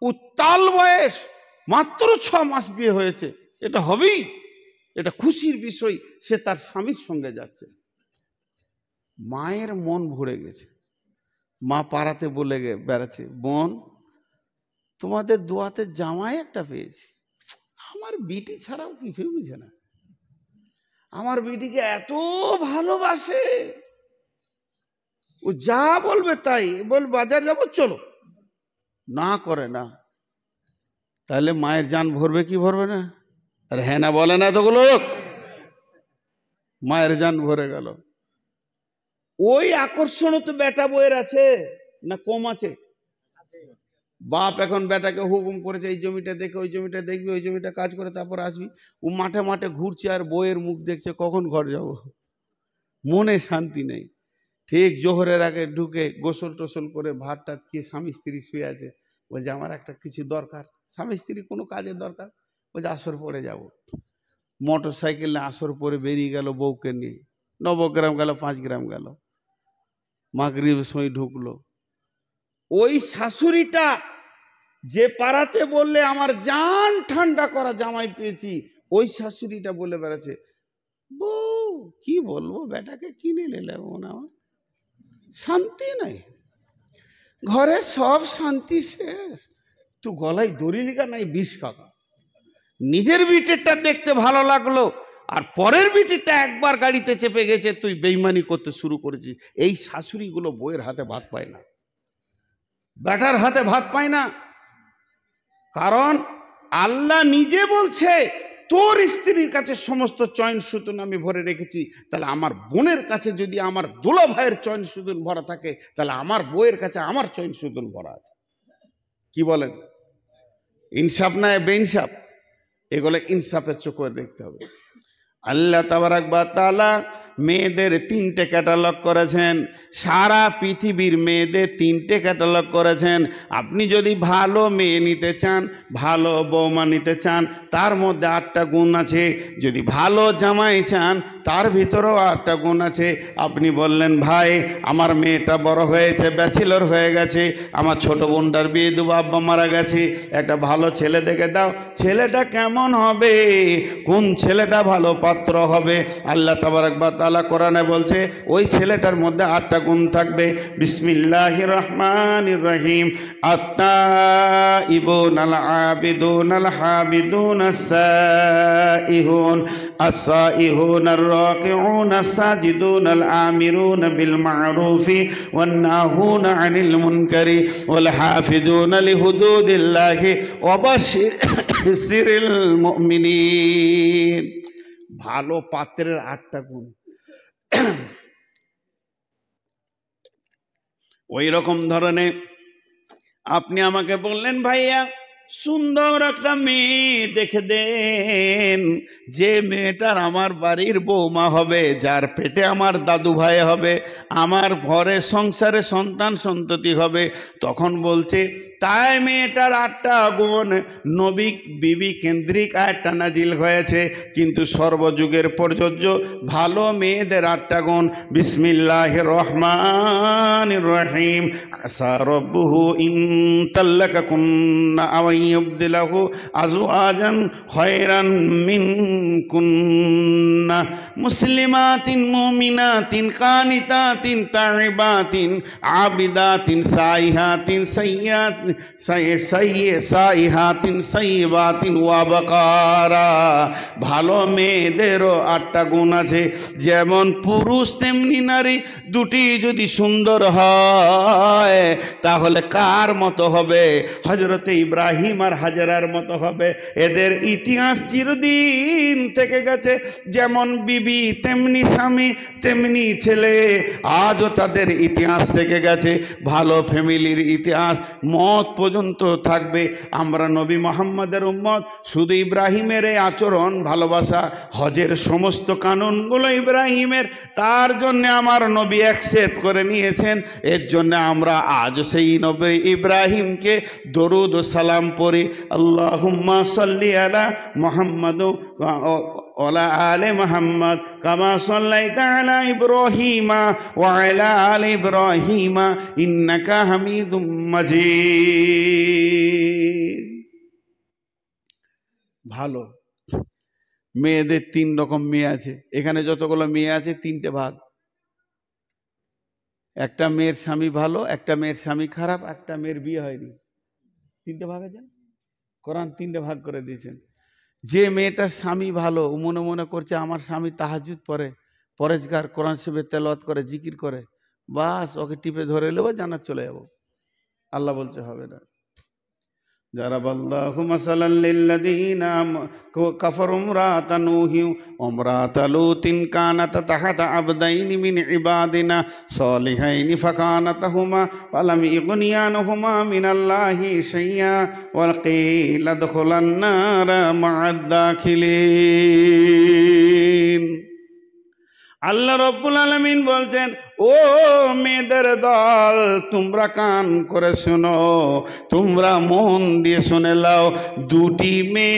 উত্তাল বয়স, মাত্র 6 মাস বিয়ে হয়েছে, এটা হবেই, এটা খুশির বিষয়। সে তার স্বামীর সঙ্গে যাচ্ছে। মায়ের মন ভরে গেছে। মা পাড়াতে বলে বেড়াচ্ছে, বোন তোমাদের দোয়াতে জামাই একটা পেয়েছি, আমার বিটি ছাড়াও কিছুই বুঝে না, আমার বিটিকে এত ভালোবাসে, ও যা বলবে তাই, বল বাজার যাবো চলো, না করে না। তাহলে মায়ের জান ভরবে কি ভরবে না? আর হ্যাঁ না বলে না এতগুলো লোক, মায়ের জান ভরে গেল। ওই আকর্ষণও তো বেটা বইয়ের আছে না কম আছে? বাপ এখন বেটাকে হুকুম করেছে এই জমিটা দেখে ওই জমিটা দেখবি, ওই জমিটা কাজ করে তারপর আসবি। ও মাঠে মাঠে ঘুরছে আর বইয়ের মুখ দেখছে, কখন ঘর যাব, মনে শান্তি নেই। ঠিক জোহরের আগে ঢুকে গোসল টোসল করে ভাত টাত খেয়ে স্বামী স্ত্রী শুয়ে আছে, বলছে আমার একটা কিছু দরকার। স্বামী স্ত্রী কোনো কাজের দরকার, বলছে আসর পরে যাব। মোটর সাইকেলে আসর পরে বেরিয়ে গেল বউকে নিয়ে, 9 গ্রাম গেল 5 গ্রাম গেল, মাগরিবের সময় ঢুকলো। ওই শাশুড়িটা যে পাড়াতে বললে আমার জান ঠান্ডা করা জামাই পেয়েছি, ওই শাশুড়িটা বলে বেড়াচ্ছে বউ কি বলবো বেটাকে কিনে নিলে, মনে আমার শান্তি নাই, ঘরে সব শান্তি শেষ। তুই গলায় দড়ি লিখা নাই 20 টাকা। নিজের বিটেরটা দেখতে ভালো লাগলো আর পরের বিটেরটা একবার গাড়িতে চেপে গেছে, তুই বেইমানি করতে শুরু করেছিস। এই শাশুড়িগুলো বউয়ের হাতে ভাত পায় না, বেটার হাতে ভাত পায় না। কারণ আল্লাহ নিজে বলছে তোর স্ত্রীর কাছে সমস্ত চয়ন সুতুন আমি ভরে রেখেছি, তাহলে আমার বোনের কাছে যদি আমার দুলা ভাইয়ের চয়ন সুতুন ভরা থাকে, তাহলে আমার বউয়ের কাছে আমার চয়ন সুতুন ভরা আছে। কি বলেন? ইনসাফ না বেইনসাফ? এগুলো ইনসাফের চোখে দেখতে হবে। আল্লাহ তাবারাক ওয়া তাআলা মেয়েদের 3টে ক্যাটালগ করেছেন, সারা পৃথিবীর মেয়েদের 3টে ক্যাটালগ করেছেন। আপনি যদি ভালো মেয়ে নিতে চান, ভালো বৌমা নিতে চান, তার মধ্যে 8টা গুণ আছে। যদি ভালো জামাই চান, তার ভিতরেও 8টা গুণ আছে। আপনি বললেন ভাই আমার মেয়েটা বড় হয়েছে, ব্যাচেলর হয়ে গেছে, আমার ছোট বোনটার বিয়ে দেবো, আব্বা মারা গেছে, একটা ভালো ছেলে দেখে দাও। ছেলেটা কেমন হবে, কোন ছেলেটা ভালো পাত্র হবে? আল্লাহ তাবারাক ওয়া তাআলা কোরআনে বলছে ওই ছেলেটার মধ্যে 8টা গুণ থাকবে। বিসমিল্লাহির রহমানির রহিম। আত-তাইবুন আল আবিদুন আল হামিদুন আস-সাইহুন আস-সাইহুন আর-রাকিউন আস-সাজিদুন আল আমিরুন বিল মা'রুফি ওয়ান নাহুন আনিল মুনকারি ওয়াল হাফিজুন লিহুদুদিল্লাহি ওয়া বাশশিরিল মুমিনিন। ভালো পাত্রের 8টা গুণ। ওই রকম ধরনের আপনি আমাকে বললেন ভাইয়া সুন্দর একটা মেয়ে দেখে দেন, যে মেয়েটার আমার বাড়ির বৌমা হবে, যার পেটে আমার দাদু ভাই হবে, আমার ঘরে সংসারে সন্তান সন্ততি হবে। তখন বলছে তাই মেয়েটার 8টা গুণ নবী বিবি কেন্দ্রিক আয়াতটা নাজিল হয়েছে, কিন্তু সর্বযুগের প্রযোজ্য ভালো মেয়েদের 8টা গুণ। বিসমিল্লাহির রহমানির রহিম। আসা রব্বুহু ইন তাল্লাকাকুন্না আও ইউবদিলাহু আজওয়াজান খায়রান মিনকুন্না মুসলিমাতিন মুমিনাতিন কানিতাতিন তাইবাতিন আবিদাতিন সাইহাতিন সাইহাতিন সাইয়্যিবাতিন ওয়া বাকারা। ভালো মেয়েদেরও 8টা গুণ আছে, যেমন পুরুষ তেমনি নারী। দুটি যদি সুন্দর হয় তাহলে কার মতো হবে? হযরতে ইব্রাহিম আর হাজরার মতো হবে। এদের ইতিহাস চিরদিন থেকে গেছে, যেমন বিবি তেমনি স্বামী তেমনি ছেলে, আজও তাদের ইতিহাস থেকে গেছে। ভালো ফ্যামিলির ইতিহাস মত পর্যন্ত থাকবে। আমরা নবী মুহাম্মদের উম্মত, শুধু ইব্রাহিমের এই আচরণ ভালোবাসা, হজের সমস্ত কানুনগুলো ইব্রাহিমের, তার জন্য আমার নবী অ্যাকসেপ্ট করে নিয়েছেন। এর জন্য আমরা আজ সেই নবী ইব্রাহিমকে দরুদ ও সালাম পড়ি। আল্লাহুম্মা সাল্লি আলা মুহাম্মাদ ওয়ালা আলে মুহাম্মদ কামা সাল্লাইতা আলা ইব্রাহিমা ওয়া আলা আলি ইব্রাহিমা ইন্নাকা হামিদুম মাজিদ। ভালো মেয়েদের 3 রকম মেয়ে আছে। এখানে যতগুলো মেয়ে আছে 3টে ভাগ। একটা মেয়ের স্বামী ভালো, একটা মেয়ের স্বামী খারাপ, একটা মেয়ের বিয়ে হয়নি। 3টে ভাগ আছে। কোরআন 3টে ভাগ করে দিয়েছেন। যে মেয়েটার স্বামী ভালো, ও মনে মনে করছে আমার স্বামী তাহাজ্জুদ পড়ে, পরেজগার, কোরআন শরীফ তেলাওয়াত করে, জিকির করে, বাস ওকে টিপে ধরে নেবো, জান্নাত চলে যাবো। আল্লাহ বলছে হবে না। জারাবাল্লাহু মাসালান লিল্লাযীনা কাফারু ইমরাতা নূহি ওয়া ইমরাতা লূতিন কানাতা তাহতা আবদাইনি মিন ইবাদিনা সালিহাইনি ফাকানাতাহুমা ফালাম ইগনিয়া আনহুমা মিনাল্লাহি শাইয়্যা ওয়া কিলা দুখুলান নারা মা'আদ দাখিলিন। আল্লাহ রাব্বুল আলামিন বলছেন, ও মেয়েদের দল, তোমরা কান করে শোনো, তোমরা মন দিয়ে শুনে লাও। দুটি মেয়ে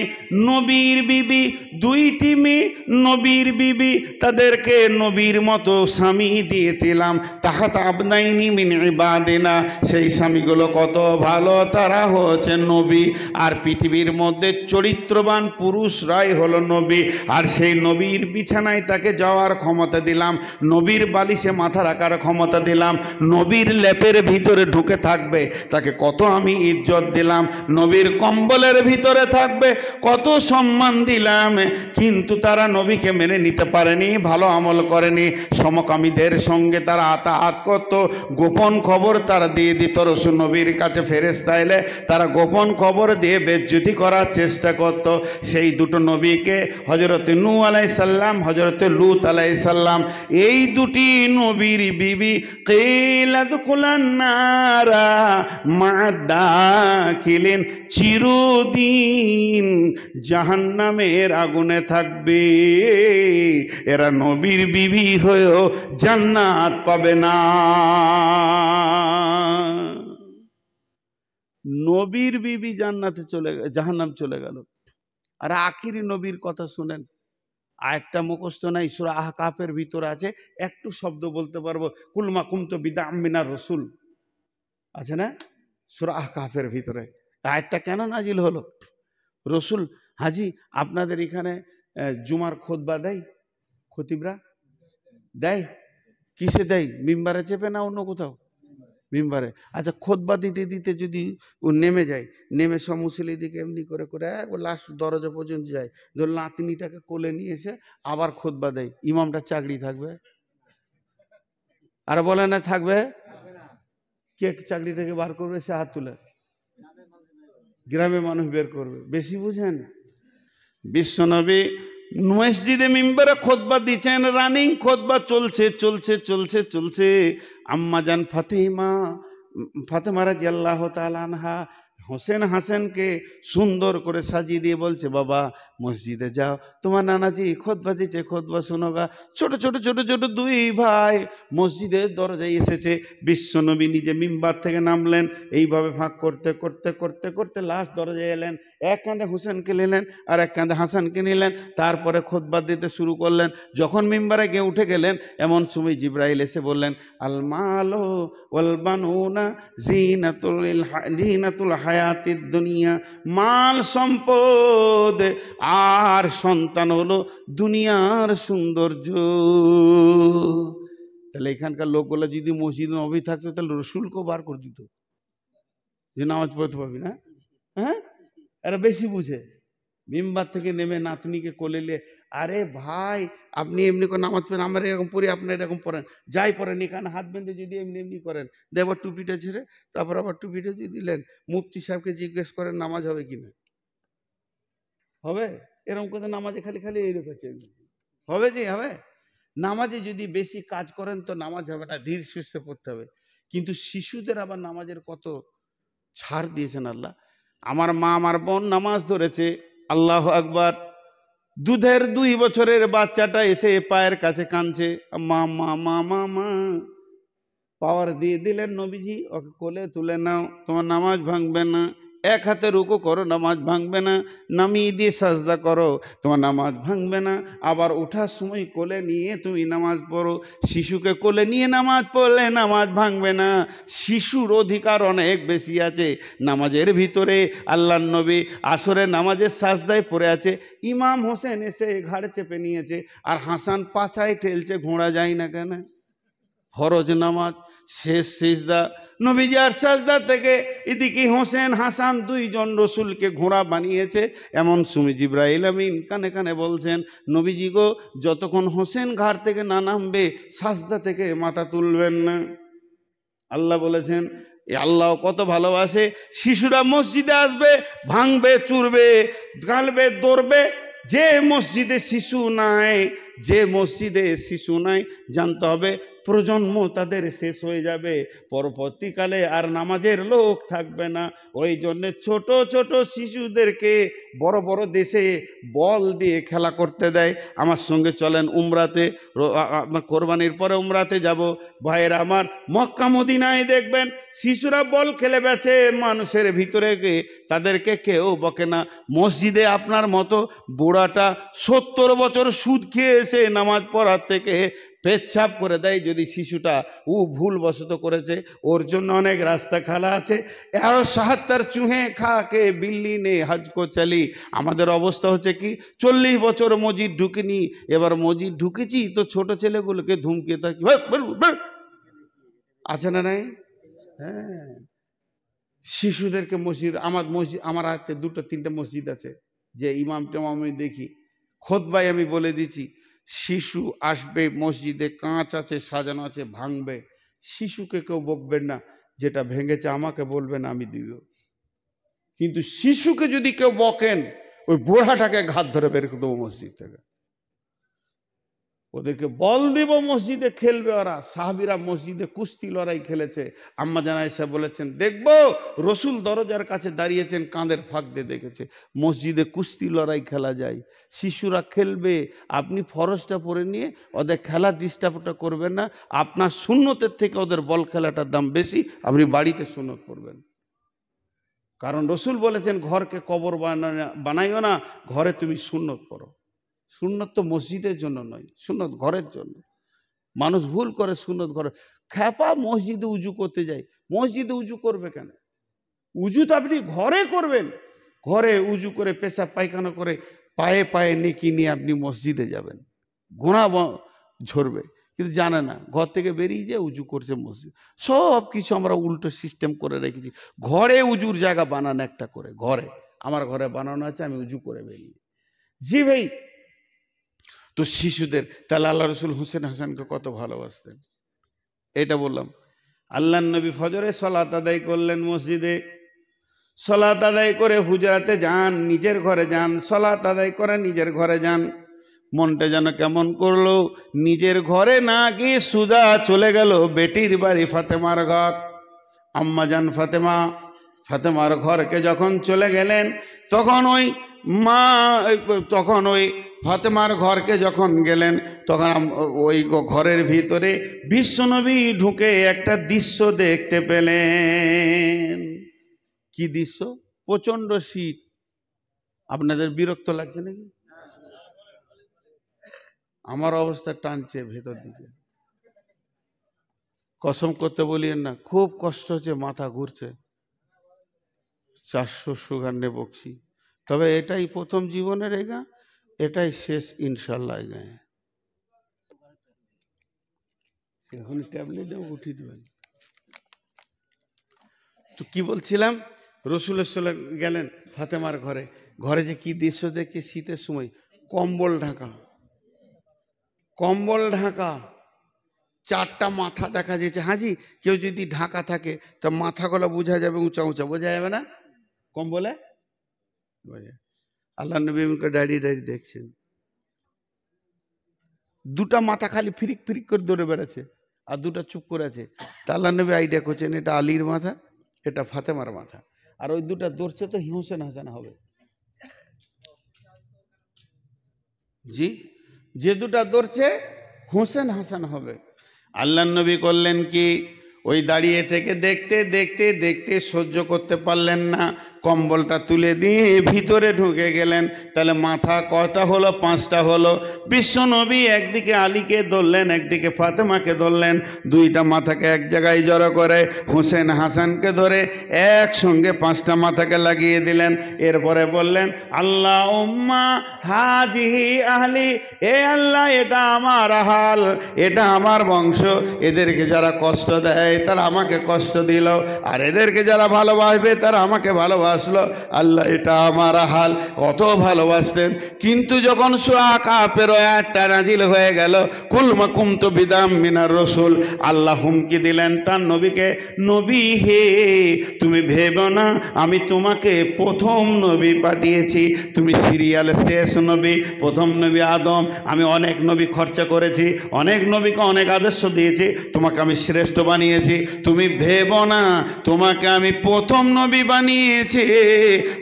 নবীর বিবি, দুইটি মেয়ে নবীর বিবি, তাদেরকে নবীর মতো স্বামী দিয়ে দিলাম। তাহাত আবনাইনি মিন ইবাদিনা, সেই স্বামীগুলো কত ভালো, তারা হচ্ছে নবী। আর পৃথিবীর মধ্যে চরিত্রবান পুরুষরাই হলো নবী। আর সেই নবীর বিছানায় তাকে যাওয়ার ক্ষমতা দিলাম, নবীর বালিশে মাথা রাখার ক্ষমতা দিলাম, নবীর লেপের ভিতরে ঢুকে থাকবে, তাকে কত আমি ইজ্জত দিলাম, নবীর কম্বলের ভিতরে থাকবে, কত সম্মান দিলাম। কিন্তু তারা নবীকে মেনে নিতে পারেনি, ভালো আমল করেনি, সমকামীদের সঙ্গে তারা আতাহাত করত, গোপন খবর তারা দিয়ে দিত। রাসূল নবীর কাছে ফেরেশতা এলে তারা গোপন খবর দিয়ে বেজ্জতি করার চেষ্টা করত। সেই দুটো নবীকে, হযরত নূহ আলাইহিস সালাম, হযরত লূত আলাইহিস সালাম, এই দুটি নবীর বিবি কিলা দুখুলান নারা মা'আদ দাখিলিন, চিরদিন জাহান্নামের আগুনে থাকবে। এরা নবীর বিবি হয়েও জান্নাত পাবে না। নবীর বিবি জান্নাতে চলে গেল, জাহান্নাম চলে গেল। আর আখিরি নবীর কথা শুনেন, আরেকটা মুখস্থ নাই, সূরা আহকাফের ভিতরে আছে, একটু শব্দ বলতে পারবো, কুলমা কুমতু বিদআম মিনার রাসূল, আছে না সূরা আহকাফের ভিতরে। আয়াতটা কেন নাজিল হলো? রসুল, হাজি আপনাদের এখানে জুমার খুতবা দেয়, খতিবরা দেয়, কিসে দেয়? মিম্বারে চেপে না অন্য কোথাও? মিম্বারে। আচ্ছা, খুতবা দিতে দিতে যদি ও নেমে যায়, নেমে সব মুসল্লিদিকে এমনি করে করে ও লাস্ট দরজা পর্যন্ত যায়, যে নাতনিটাকে কোলে নিয়ে এসে আবার খুতবা দেয়, ইমামটা চাকরি থাকবে? আর বলে না থাকবে? কে চাকরি থেকে বার করবে? সে হাত তুলে। গ্রামে মানুষ বের করবে। বেশি বুঝেন? বিশ্বনবী মসজিদে মিম্বারে খুতবা দিচ্ছেন, রানিং খুতবা চলছে চলছে চলছে চলছে। আম্মাজান ফাতেমা রাদিয়াল্লাহু তাআলা আনহা হোসেন হাসানকে সুন্দর করে সাজিয়ে দিয়ে বলছে, বাবা মসজিদে যাও, তোমার নানাজি খুতবা দিচ্ছে, খুতবা শোনো গা। ছোট ছোট ছোট ছোট দুই ভাই মসজিদের দরজায় এসেছে। বিশ্বনবী নিজে মিম্বার থেকে নামলেন, এইভাবে ভাগ করতে করতে করতে করতে লাস্ট দরজায় এলেন। এক কাঁধে হোসেনকে নিলেন আর এক কাঁধে হাসানকে নিলেন, তারপরে খুতবা দিতে শুরু করলেন। যখন মিম্বারে গিয়ে উঠে গেলেন, এমন সময় জিবরাইল এসে বললেন, আল মালু ওয়াল বানুনা জিনাতুল হায়াতিদ দুনিয়া, মাল সম্পদ আর সন্তান হলো দুনিয়ার সৌন্দর্য। তাহলে এখানকার লোকগুলো যদি মসজিদ নবী থাকতো, তাহলে রসুলকেও বার করে দিত যে নামাজ পড়তে পারবি না। হ্যাঁ, এরা বেশি বুঝে। মিম্বার থেকে নেমে নাতনিকে কোলে নিয়ে, আরে ভাই আপনি এমনি করে নামাজ পড়েন, আমরা এরকম পড়ি, আপনার এরকম পড়েন, যাই পড়েন, এখানে হাত বেঁধে যদি এমনি এমনি করেন, দেবার টুপিটা ছেড়ে তারপর আবার টুপিটা দিয়ে দিলেন, মুফতি সাহেবকে জিজ্ঞেস করেন নামাজ হবে কিনা? হবে? এরকম করে নামাজে খালি খালি এই রেখেছে, হবে যে হবে? নামাজে যদি বেশি কাজ করেন তো নামাজ হবে না, ধীর সুস্থে পড়তে হবে। কিন্তু শিশুদের আবার নামাজের কত ছাড় দিয়েছেন আল্লাহ। আমার মা আমার বোন নামাজ ধরেছে, আল্লাহু আকবার, দুধের 2 বছরের বাচ্চাটা এসে পায়ের কাছে কাঁদছে, মা মা মা মা মা, পাওয়ার দিয়ে দিলেন নবীজি, ওকে কোলে তুলে নাও, তোমার নামাজ ভাঙবে না। এক হাতে রুকু করো, নামাজ ভাঙবে না। নামিয়ে দিয়ে সাজদা করো, তোমার নামাজ ভাঙবে না। আবার ওঠার সময় কোলে নিয়ে তুমি নামাজ পড়ো। শিশুকে কোলে নিয়ে নামাজ পড়লে নামাজ ভাঙবে না। শিশুর অধিকার অনেক বেশি আছে নামাজের ভিতরে। আল্লাহর নবী আসরের নামাজের সাজদায় পড়ে আছে, ইমাম হোসেন এসে ঘাড়ে চেপে নিয়েছে, আর হাসান পাছায় ঠেলছে, ঘোড়া যায় না কেন? ফরজ নামাজ শেষ সিজদা, নবীজি আর সাজদা থেকে এদিকে হোসেন হাসান 2 জন রসুলকে ঘোড়া বানিয়েছে। এমন সময় জিবরাইল আমিন কানে কানে বলছেন, নবীজি গো, যতক্ষণ হোসেন ঘাট থেকে না নামবে সাজদা থেকে মাথা তুলবেন না। আল্লাহ বলেছেন, এ আল্লাহ কত ভালোবাসে। শিশুরা মসজিদে আসবে, ভাঙবে, চুরবে, গালবে, দৌড়বে। যে মসজিদে শিশু নাই, যে মসজিদে শিশু নাই, জানতে হবে প্রজন্ম তাদের শেষ হয়ে যাবে, পরবর্তীকালে আর নামাজের লোক থাকবে না। ওই জন্যে ছোট ছোট শিশুদেরকে বড় বড় দেশে বল দিয়ে খেলা করতে দেয়। আমার সঙ্গে চলেন উমরাতে, কোরবানির পরে উমরাতে যাব। ভাইয়েরা আমার, মক্কা মদিনায় দেখবেন শিশুরা বল খেলে বেছে মানুষের ভিতরে, তাদেরকে কেউ বকে না। মসজিদে আপনার মতো বুড়াটা 70 বছর সুদ খেয়ে এসে নামাজ পড়ার থেকে পেচ্ছাপ করে দেয়, যদি শিশুটা ভুলবশত করেছে, ওর জন্য অনেক রাস্তা খালা আছে। 71 চুহে খা কে বিল্লি নে হজ কো চলি। আমাদের অবস্থা হচ্ছে কি, 40 বছর মসজিদ ঢুকিনি, এবার মসজিদ ঢুকেছি তো ছোট ছেলেগুলোকে ধুমকে থাকি, আছে না নাই? হ্যাঁ, শিশুদেরকে মসজিদ, আমার হাতে 2-3টে মসজিদ আছে, যে ইমাম টেমাম আমি দেখি, খোতবায় আমি বলে দিচ্ছি, শিশু আসবে মসজিদে, কাঁচ আছে, সাজানো আছে, ভাঙবে, শিশুকে কেউ বকবেন না, যেটা ভেঙেছে আমাকে বলবেন, আমি দিব। কিন্তু শিশুকে যদি কেউ বকেন, ওই বুড়াটাকে ঘাত ধরে বের করে দেবো মসজিদ থেকে, ওদেরকে বল দিব, মসজিদে খেলবে ওরা। সাহাবীরা মসজিদে কুস্তি লড়াই খেলেছে। আম্মা জান আয়েশা বলেছেন, দেখবো রসুল দরজার কাছে দাঁড়িয়েছেন, কাঁধের ফাঁক দিয়ে দেখেছে মসজিদে কুস্তি লড়াই খেলা যায়, শিশুরা খেলবে। আপনি ফরজটা পরে নিয়ে ওদের খেলা ডিস্টার্বটা করবেন না। আপনার সুন্নতের থেকে ওদের বল খেলাটার দাম বেশি, আপনি বাড়িতে সুন্নত করবেন। কারণ রসুল বলেছেন, ঘরকে কবর বানাইও না, ঘরে তুমি সুন্নত করো। সুন্নত তো মসজিদের জন্য নয়, সুন্নত ঘরের জন্য। মানুষ ভুল করে সুন্নত ঘরে, খ্যাপা মসজিদে উজু করতে যায়। মসজিদে উজু করবে কেন? উজু তো আপনি ঘরে করবেন। ঘরে উজু করে পেশাব পায়খানা করে পায়ে পায়ে নেকি নিয়ে আপনি মসজিদে যাবেন, গুনাহ ঝরবে। কিন্তু জানে না, ঘর থেকে বেরিয়ে যায় উজু করছে মসজিদ। সব কিছু আমরা উল্টো সিস্টেম করে রেখেছি। ঘরে উজুর জায়গা বানানো একটা করে, ঘরে, আমার ঘরে বানানো আছে, আমি উজু করে বেরিয়ে। জি ভাই, তো শিশুদের, তাহলে আল্লাহ রসুল হোসেন হাসানকে কত ভালোবাসতেন, এটা বললাম। আল্লাহ নবী ফজরে সালাত আদায় করলেন মসজিদে, সালাত আদায় করে হুজরাতে যান, নিজের ঘরে যান, সালাত আদায় করে নিজের ঘরে যান। মনটা যেন কেমন করলো, নিজের ঘরে না গিয়ে সুজা চলে গেল বেটির বাড়ি, ফাতেমার ঘর। আম্মা জান ফাতেমার ঘরকে যখন চলে গেলেন, তখন ওই ফাতেমার ঘরকে যখন গেলেন, তখন ওই ঘরের ভিতরে বিশ্বনবী ঢুকে একটা দৃশ্য দেখতে পেলেন। কি দৃশ্য? প্রচন্ড শীত। আপনাদের বিরক্ত লাগছে নাকি? আমার অবস্থা টানছে ভেতর দিকে, কসম করতে বলিয়েন না, খুব কষ্ট হচ্ছে, মাথা ঘুরছে। 400 সুগার নিয়ে বকছি, তবে এটাই প্রথম জীবনের এগা, এটাই শেষ ইনশাল্লাহ। এখন ট্যাবলেট উঠিয়ে দেবেন। তো কি বলছিলাম, রসুলের সাল্লাল্লাহু আলাইহি ওয়াসাল্লাম গেলেন ফাতেমার ঘরে। ঘরে যে কি দৃশ্য দেখছে, শীতের সময় কম্বল ঢাকা, কম্বল ঢাকা, 4টা মাথা দেখা যাচ্ছে। হাজি, কেউ যদি ঢাকা থাকে তো মাথাগুলো বোঝা যাবে, উঁচা উঁচা, বোঝা যাবে না কম্বলে? আল্লাহ নবী দাঁড়িয়ে দাঁড়িয়ে দেখছেন, 2টা মাথা খালি ফিরিক ফিরিক করে দৌড়ে বেড়াচ্ছে, আর 2টা চুপ করে আছে। তা আল্লাহ নবী আইডিয়া করছেন, এটা আলীর মাথা, এটা ফাতেমার মাথা, আর ওই 2টা দৌড়ছে তো হোসেন হাসান হবে। জি, যে 2টা দৌড়ছে হোসেন হাসান হবে। আল্লাহ নবী করলেন কি, ওই দাঁড়িয়ে থেকে দেখতে দেখতে দেখতে সহ্য করতে পারলেন না, কম্বলটা তুলে দিয়ে ভিতরে ঢুকে গেলেন। তাহলে মাথা কয়টা হলো? 5টা হলো। বিশ্বনবী একদিকে আলীকে ধরলেন, একদিকে ফাতেমাকে ধরলেন, 2টা মাথাকে এক জায়গায় জড়ো করে হোসেন হাসানকে ধরে একসঙ্গে 5টা মাথাকে লাগিয়ে দিলেন। এরপরে বললেন, আল্লাহুম্মা হাজিহি আহলি, এ আল্লাহ এটা আমার আহাল, এটা আমার বংশ, এদেরকে যারা কষ্ট দেয় তারা আমাকে কষ্ট দিল, আর এদেরকে যারা ভালোবাসবে তারা আমাকে ভালোবাসবে। ভালোবাসলো, আল্লাহ এটা আমার হাল, কত ভালোবাসতেন। কিন্তু যখন সূরা কাফের আয়াতটা নাজিল হয়ে গেল, কুল মা কুনতু বিদাম মিনার রাসূল, আল্লাহ হুমকি দিলেন তার নবীকে, নবী হে তুমি ভেবো না আমি তোমাকে প্রথম নবী পাঠিয়েছি, তুমি সিরিয়ালে শেষ নবী, প্রথম নবী আদম। আমি অনেক নবী খরচা করেছি, অনেক নবীকে অনেক আদর্শ দিয়েছি, তোমাকে আমি শ্রেষ্ঠ বানিয়েছি। তুমি ভেবো না তোমাকে আমি প্রথম নবী বানিয়েছি,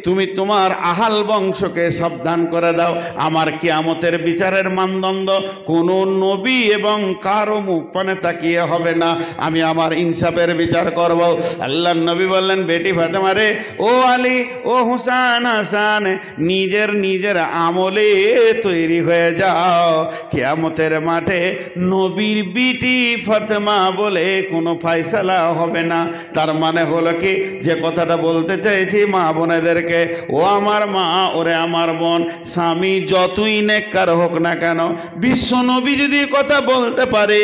তুমি তোমার আহাল বংশকে সাবধান করে দাও। আমার কিয়ামতের বিচারের মানদণ্ড কোনো নবী এবং কারো মুখ পানে তাকিয়ে হবে না, আমি আমার ইনসাফের বিচার করব। আল্লাহর নবী বললেন, বেটি ফাতেমা রে, ও আলী, ও হুসান হাসান, নিজের নিজের আমলে তৈরি হয়ে যাও, কিয়ামতের মাঠে নবীর বিটি ফাতেমা বলে কোনো ফয়সালা হবে না। তার মানে হলো কি, যে কথাটা বলতে চাইছি মা বোনেদেরকে, ও আমার মা, ওরে আমার বোন, স্বামী যতই নেককার হোক না কেন, বিশ্ব নবী যদি কথা বলতে পারে,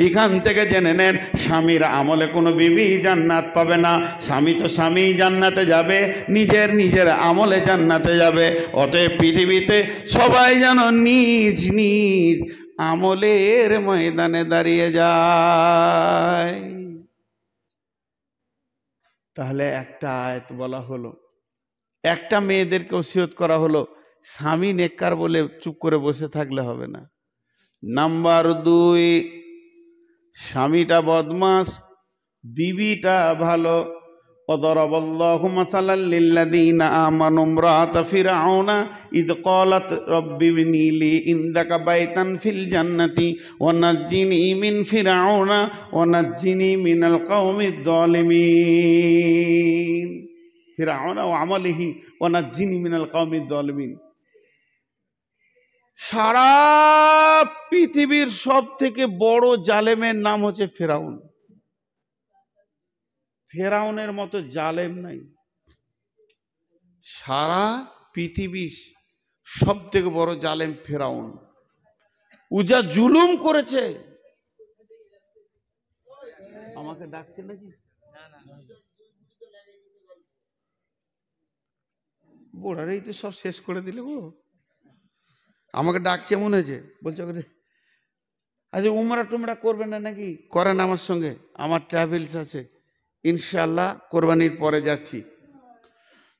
এখান থেকে জেনে নেন স্বামীর আমলে কোনো বিবি জান্নাত পাবে না। স্বামী তো স্বামী জান্নাতে যাবে, নিজের নিজের আমলে জান্নাতে যাবে। অতএব পৃথিবীতে সবাই যেন নিজ নিজ আমলের ময়দানে দাঁড়িয়ে যায়। তাহলে একটা আয়াত বলা হলো, একটা মেয়েদেরকে ওসিয়ত করা হলো, স্বামী নেককার বলে চুপ করে বসে থাকলে হবে না। নাম্বার 2, স্বামীটা বদমাস, বিবিটা ভালো। ওয়াদরাবাল্লাহু মাসালাল লিল্লাযীনা আমানু ইমরাআতা ফিরআউনা ইয ক্বালাত রাব্বি ইবনি লি ইনদাকা বাইতান ফিল জান্নাতি ওয়া নাজ্জিনি মিন ফিরআউনা ওয়া নাজ্জিনি মিনাল কওমিয যালিমিন। ফিরআউনা ওয়া আমালিহি ওয়া নাজ্জিনি মিনাল কওমিয যালিমিন। সারা পৃথিবীর সব থেকে বড় জালেমের নাম হচ্ছে ফেরাউন। ফেরাউনের মতো জালেম নাই। সারা পৃথিবীর সব থেকে বড় জালেম ফেরাউন। উজা জুলুম করেছে। আমাকে ডাকছে নাকি? বোড়ারেই তো সব শেষ করে দিলে গো। আমাকে ডাকছে মনে হয়েছে, বলছে আচ্ছা উমরা টুমরা করবেন না নাকি? করেন আমার সঙ্গে, আমার ট্রাভেলস আছে, ইনশাআল্লাহ কোরবানির পরে যাচ্ছি।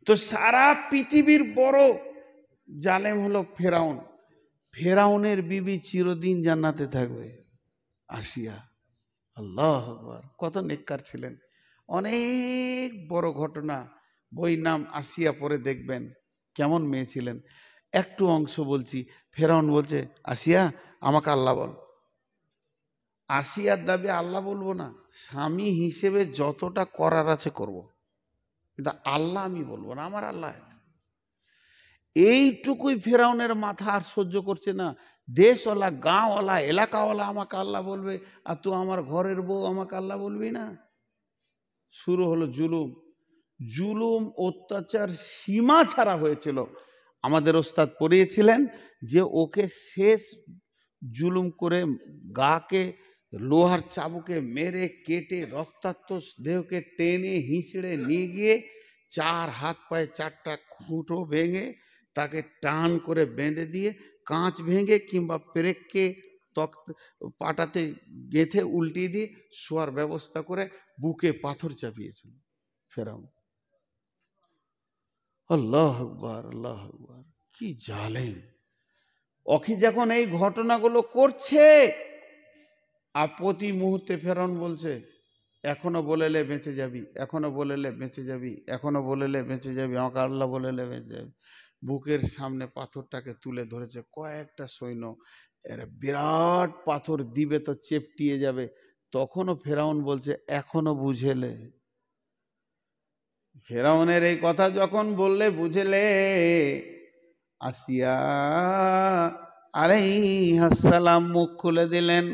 তো সারা পৃথিবীর বড় জালেম হলো ফেরাউন। ফেরাউনের বিবি চিরদিন জান্নাতে থাকবে, আসিয়া। আল্লাহু আকবার, কত নেককার ছিলেন। অনেক বড় ঘটনা, বই নাম আসিয়া, পরে দেখবেন কেমন মেয়ে ছিলেন। একটু অংশ বলছি। ফেরাউন বলছে, আসিয়া আমাকে আল্লাহ বল। আসিয়ার দাবি, আল্লাহ বলবো না, স্বামী হিসেবে যতটা করার আছে করব, কিন্তু আল্লাহ আমি বলবো না, আমার আল্লাহ। এইটুকুই ফেরাউনের মাথা আর সহ্য করছে না। দেশওয়ালা, গাঁওয়ালা, এলাকাওয়ালা আমাকে আল্লাহ বলবে, আর তুই আমার ঘরের বউ আমাকে আল্লাহ বলবি না। শুরু হলো জুলুম। জুলুম অত্যাচার সীমা ছাড়া হয়েছিল। আমাদের ওস্তাদ পড়িয়েছিলেন যে ওকে শেষ জুলুম করে গাকে লোহার চাবুকে মেরে কেটে রক্তাক্ত দেহকে টেনে হিঁচড়ে নিয়ে গিয়ে 4 হাত পায়ে 4টা খুঁটো ভেঙে তাকে টান করে বেঁধে দিয়ে কাঁচ ভেঙে কিংবা পেরেককে পাটাতে গেঁথে উল্টিয়ে দিয়ে শোয়ার ব্যবস্থা করে বুকে পাথর চাপিয়েছিল ফেরাউন। আল্লাহ আকবার, আল্লাহ আকবার, কি জালেম। ওকে যখন এই ঘটনাগুলো করছে, আর প্রতি মুহূর্তে ফেরাউন বলছে, এখনো বলেলে বেঁচে যাবি, এখনো বলেলে বেঁচে যাবি, এখনো বলেলে বেঁচে যাবি, আমাকে আল্লাহ বলেলে বেঁচে যাবি। বুকের সামনে পাথরটাকে তুলে ধরেছে কয়েকটা সৈন্য, এর বিরাট পাথর দিবে তো চেপটিয়ে যাবে। তখনও ফেরাউন বলছে, এখনো বুঝেলে। ফেরাউনের এই কথা যখন বললে, বুঝেলে, আসিয়া আলাইহিস সালাম মুখ খুলে দিলেন।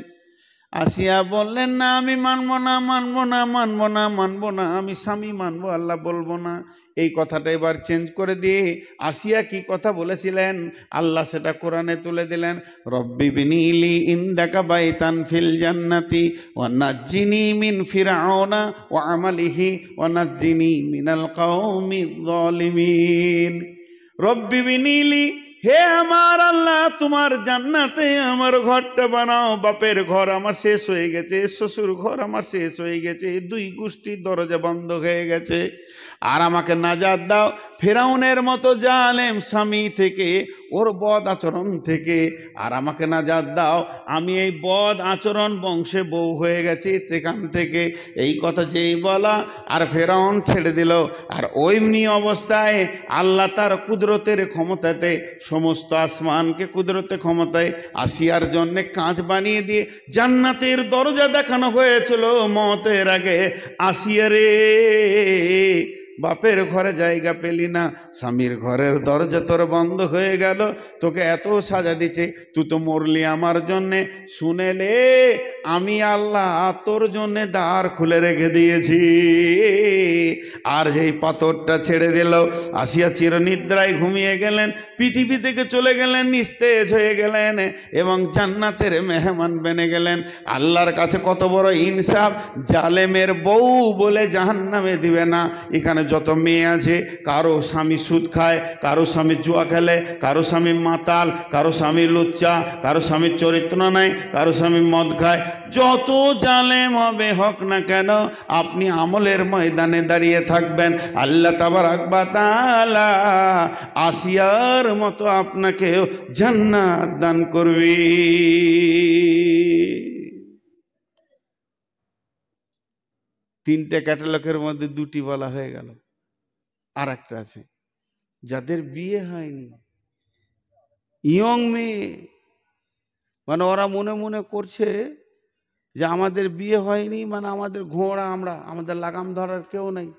আসিয়া বললেন, না আমি মানবো না, মানবো না, মানবো না, মানবো না, আমি স্বামী মানবো, আল্লাহ বলবো না। এই কথাটা এবার চেঞ্জ করে দিয়ে আসিয়া কি কথা বলেছিলেন আল্লাহ সেটা কোরআনে তুলে দিলেন, রব্বি বিনিলি ইনদাকা বাইতান ফিল জান্নাতি ওয়া নাজ্জিনি মিন ফিরআউনা ওয়া আমালিহি ওয়া নাজ্জিনি মিনাল কওমিজ জালিমিন। রব্বি বিনিলি, হে আমার আল্লাহ তোমার জান্নাতে আমার ঘরটা বানাও। বাপের ঘর আমার শেষ হয়ে গেছে, শ্বশুর ঘর আমার শেষ হয়ে গেছে, দুই গোষ্ঠীর দরজা বন্ধ হয়ে গেছে, আর আমাকে নাজাত দাও ফেরাউনের মতো জালেম স্বামী থেকে, ওর বদ আচরণ থেকে, আর আমাকে নাজাত দাও আমি এই বদ আচরণ বংশে বউ হয়ে গেছি সেখান থেকে। এই কথা যেই বলা আর ফেরাউন ছেড়ে দিল। আর ওইমনি অবস্থায় আল্লাহ তার কুদরতের ক্ষমতাতে সমস্ত আসমানকে কুদরতে ক্ষমতায় আসিয়ার জন্যে কাঁচ বানিয়ে দিয়ে জান্নাতের দরজা দেখানো হয়েছিল মতের আগে। আসিয়া রে, বাপের ঘরে জায়গা পেলি না, স্বামীর ঘরের দরজা তোর বন্ধ হয়ে গেল, তোকে এত সাজা দিচ্ছে, তুই তো মরলি আমার জন্যে, শুনেলে আমি আল্লাহ তোর জন্যে দ্বার খুলে রেখে দিয়েছি। আর যেই পাথরটা ছেড়ে দিল, আসিয়া চিরনিদ্রায় ঘুমিয়ে গেলেন, পৃথিবী থেকে চলে গেলেন, নিস্তেজ হয়ে গেলেন এবং জান্নাতের মেহমান বেনে গেলেন। আল্লাহর কাছে কত বড় ইনসাফ, জালেমের বউ বলে জাহান্নামে দিবে না। এখানে যত মেয়ে আছে, কারো স্বামী সুদ খায়, কারো স্বামী জুয়া খেলে, কারো স্বামী মাতাল, কারো স্বামী লুচ্চা, কারো স্বামীর চরিত্র নাই, কারো স্বামী মদ খায়, যত জালেম হবে হোক না কেন আপনি আমলের ময়দানে দাঁড়িয়ে থাকবেন। আল্লাহ তাবারাক ওয়া তাআলা আসিয়ার মতো আপনাকে জান্নাত দান করবে। তিনটে ক্যাটালগের মধ্যে দুটি বলা হয়ে গেল, আর একটা আছে যাদের বিয়ে হয়নি, ইয়ং মেয়ে, মানে ওরা মনে মনে করছে যে আমাদের বিয়ে হয়নি, মানে আমাদের ঘোড়া, আমরা, আমাদের লাগাম ধরার কেউ নেই,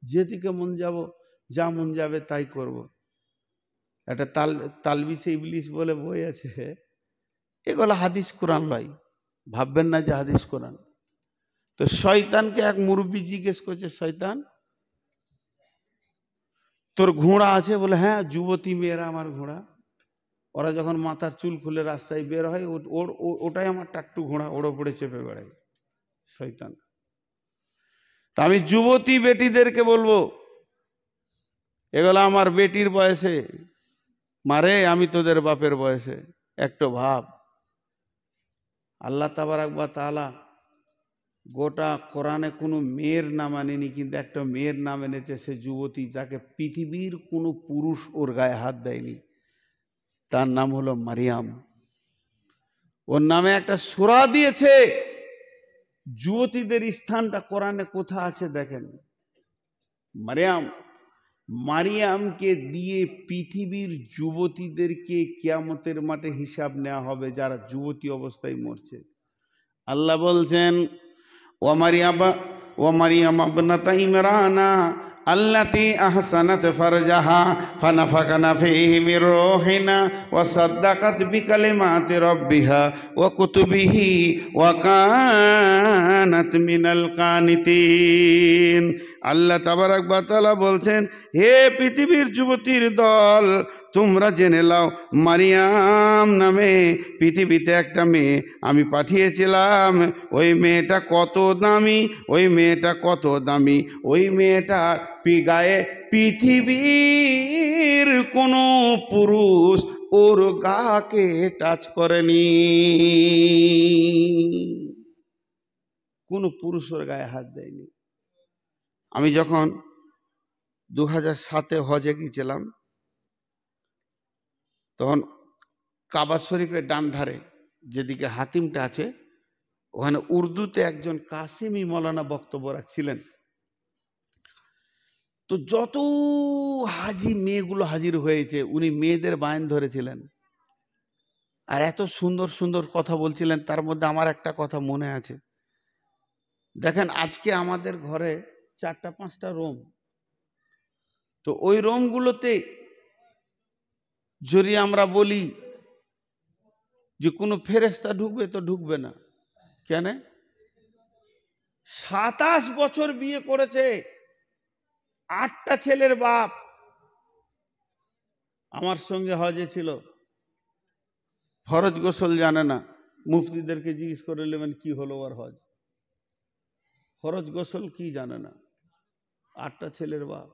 যেদিকে মন যাব, যা মন যাবে তাই করব। একটা তালবিসে ইবলিস বলে বই আছে, এগুলো হাদিস কোরআন লয়, ভাববেন না যে হাদিস কোরআন। তো শয়তানকে এক মুরব্বি জিজ্ঞেস করছে, শয়তান তোর ঘোড়া আছে? বলে হ্যাঁ, যুবতী মেয়েরা আমার ঘোড়া, ওরা যখন মাথার চুল খুলে রাস্তায় বের হয় ওটাই আমার টাকটু ঘোড়া, ওর ওপরে চেপে বেড়াই শয়তান। তা আমি যুবতী বেটিদেরকে বলবো, এগুলো আমার বেটির বয়সে, মারে আমি তোদের বাপের বয়সে, একটু ভাব। আল্লাহ তাবারাক ওয়া তাআলা গোটা কোরআনে কোনো মেয়ের নাম আনেনি, কিন্তু একটা মেয়ের নাম এনেছে, সে যুবতী, যাকে পৃথিবীর কোনো পুরুষ ওর গায়ে হাত দেয়নি, তার নাম হলো মারিয়াম। ওর নামে একটা সূরা দিয়েছে। যুবতীদের স্থানটা কোরআনে কোথায় আছে দেখেন, মারিয়াম। মারিয়ামকে দিয়ে পৃথিবীর যুবতীদেরকে কিয়ামতের মাঠে হিসাব নেওয়া হবে, যারা যুবতী অবস্থায় মরছে। আল্লাহ বলছেন, ও মারিয়াম ইবনাতা ইমরানা আল্লাতী আহসানাত ফারজাহা ফানাফাখনা ফীহি মির রূহিনা ওয়া সাদ্দাকাত বিকালিমাতি রাব্বিহা ওয়া কুতুবিহি ওয়া কানাত মিনাল কানিতিন। আল্লাহ তাবারাক ওয়া তাআলা বলছেন, হে পৃথিবীর যুবতীর দল, তোমরা জেনে নাও, মারিয়াম নামে পৃথিবীতে একটা মেয়ে আমি পাঠিয়েছিলাম। ওই মেয়েটা কত দামি, ওই মেয়েটা কত দামি, ওই মেয়েটা গায়ে পৃথিবীর কোনো পুরুষ ওর গাকে টাচ করেনি, কোনো পুরুষ ওর গায়ে হাত দেয়নি। আমি যখন 2007-এ হজে গিয়েছিলাম, তখন কাবা শরীফের ডান ধারে যেদিকে হাতিমটা আছে, ওখানে উর্দুতে একজন কাসেমি মৌলানা বক্তব্য রাখছিলেন। তো যত হাজি মেয়েগুলো হাজির হয়েছে, উনি মেয়েদের বায়ান ধরেছিলেন আর এত সুন্দর সুন্দর কথা বলছিলেন। তার মধ্যে আমার একটা কথা মনে আছে, দেখেন আজকে আমাদের ঘরে 4-5টা রুম, তো ওই রুমগুলোতে যদি আমরা বলি যে কোনো ফেরেশতা ঢুকবে, তো ঢুকবে না। কেন? 27 বছর বিয়ে করেছে, 8টা ছেলের বাপ আমার সঙ্গে হজে ছিল, ফরজ গোসল জানে না। মুফতিদেরকে জিজ্ঞেস করে নেবেন কি হলো ওর হজ, ফরজ গোসল কি জানে না। 8টা ছেলের বাপ,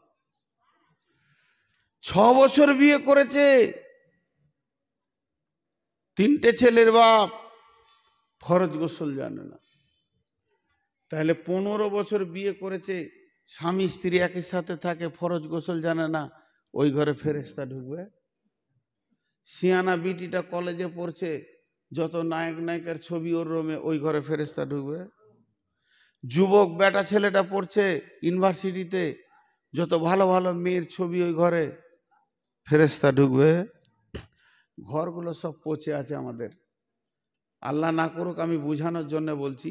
6 বছর বিয়ে করেছে, 3টে ছেলের বাপ, ফরজ গোসল জানে না। তাহলে 15 বছর বিয়ে করেছে, স্বামী স্ত্রী একই সাথে থাকে, ফরজ গোসল জানে না, ওই ঘরে ফেরেশতা ঢুকবে? সিয়ানা বিটিটা কলেজে পড়ছে, যত নায়ক নায়িকার ছবি ওর রুমে, ওই ঘরে ফেরেশতা ঢুকবে? যুবক বেটা ছেলেটা পড়ছে ইউনিভার্সিটিতে, যত ভালো ভালো মেয়ের ছবি ওই ঘরে, ফেরেশতা ঢুকবে? ঘরগুলো সব পচে আছে আমাদের। আল্লাহ না করুক, আমি বুঝানোর জন্য বলছি,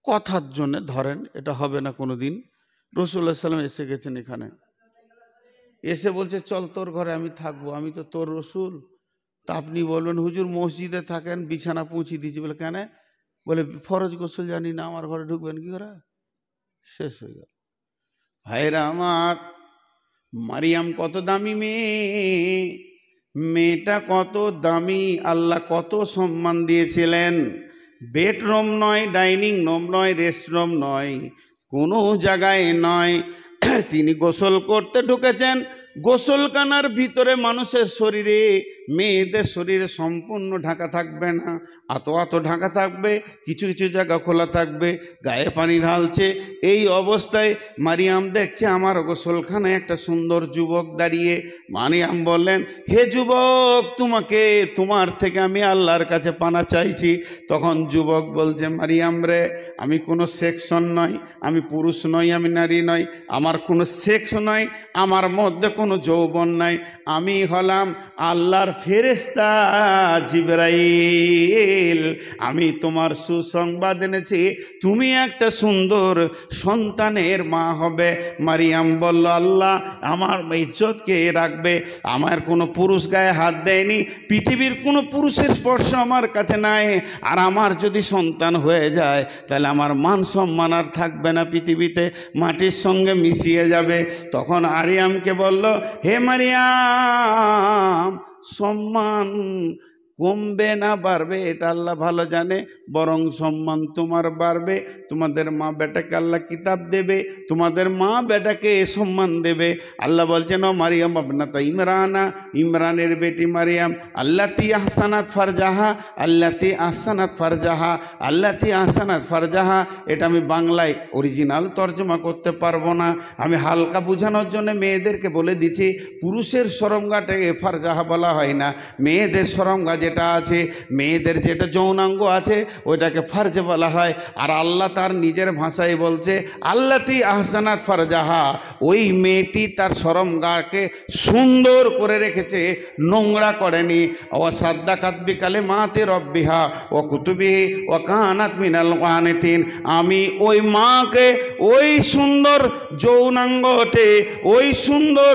কথার জন্য ধরেন, এটা হবে না কোনো দিন। রাসূলুল্লাহ সাল্লাল্লাহু আলাইহি ওয়াসাল্লাম এসে গেছেন এখানে, এসে বলছে চল তোর ঘরে আমি থাকবো, আমি তো তোর রসুল। তা আপনি বলবেন হুজুর মসজিদে থাকেন, বিছানা পৌঁছে দিয়েছি। বলে কেন? বলে ফরজ গোসল জানি না, আমার ঘরে ঢুকবেন কি করে? শেষ হয়ে গেল। ভাইরা আমার, মারিয়াম কত দামি মেয়ে, মেয়েটা কত দামি, আল্লাহ কত সম্মান দিয়েছিলেন। বেডরুম নয়, ডাইনিং রুম নয়, রেস্টরুম নয়, কোনো জায়গায় নয়, তিনি গোসল করতে ঢুকেছেন। গোসলখানার ভিতরে মানুষের শরীরে, মেয়েদের শরীরে সম্পূর্ণ ঢাকা থাকবে না, আতো ঢাকা থাকবে, কিছু কিছু জায়গা খোলা থাকবে, গায়ে পানি ঢালছে। এই অবস্থায় মারিয়াম দেখছে আমার গোসলখানায় একটা সুন্দর যুবক দাঁড়িয়ে। মারিয়াম বললেন, হে যুবক, তোমার থেকে আমি আল্লাহর কাছে পানা চাইছি। তখন যুবক বলছে, মারিয়াম রে, আমি কোনো সেকশন নয়, আমি পুরুষ নই, আমি নারী নই, আমার কোনো সেক্স নয়, আমার মধ্যে কোনো যৌবন নাই, আমি হলাম আল্লাহর ফেরেশতা জিবরাইল। আমি তোমার সুসংবাদ এনেছি, তুমি একটা সুন্দর সন্তানের মা হবে। মারিয়াম বলল, আল্লাহ আমার ইজ্জতকে রাখবে, আমার কোনো পুরুষ গায়ে হাত দেয়নি, পৃথিবীর কোনো পুরুষের স্পর্শ আমার কাছে নাই, আর আমার যদি সন্তান হয়ে যায় তাহলে আমার মান সম্মান আর থাকবে না, পৃথিবীতে মাটির সঙ্গে মিশিয়ে যাবে। তখন মারিয়ামকে বলল, হে মারিয়াম, সম্মান কমবে না বাড়বে এটা আল্লাহ ভালো জানে, বরং সম্মান তোমার বাড়বে। তোমাদের মা বেটাকে আল্লাহ কিতাব দেবে, তোমাদের মা বেটাকে সম্মান দেবে। আল্লাহ বলছেন, ও মারিয়াম আবনাতা ইমরানা, ইমরানের বেটি মারিয়াম, আল্লাতি আহসানাত ফারজাহা, আল্লাতি আহসানাত ফারজাহা, আল্লাতি আহসানাত ফারজাহা। এটা আমি বাংলায় অরিজিনাল তর্জমা করতে পারবো না, আমি হালকা বোঝানোর জন্য মেয়েদেরকে বলে দিচ্ছি। পুরুষের শরমগাটাকে ফারজাহা বলা হয় না, মেয়েদের শরমগা যেটা আছে, মেয়েদের যেটা যৌনাঙ্গ আছে, ওইটাকে ফারজ বলা হয়। আর আল্লাহ তার নিজের ভাষায় বলছে, আল্লাতি আহসানাত ফারজাহা, ওই মেয়েটি তার শরমগাকে সুন্দর করে রেখেছে, নোংরা করেনি। ও সাদ্দাকাত বিকালিমাতি রব্বিহা ও কুতুবিহি ও কানাত মিনাল কানিতিন। আমি ওই মাকে ওই সুন্দর যৌনাঙ্গতে, ওই সুন্দর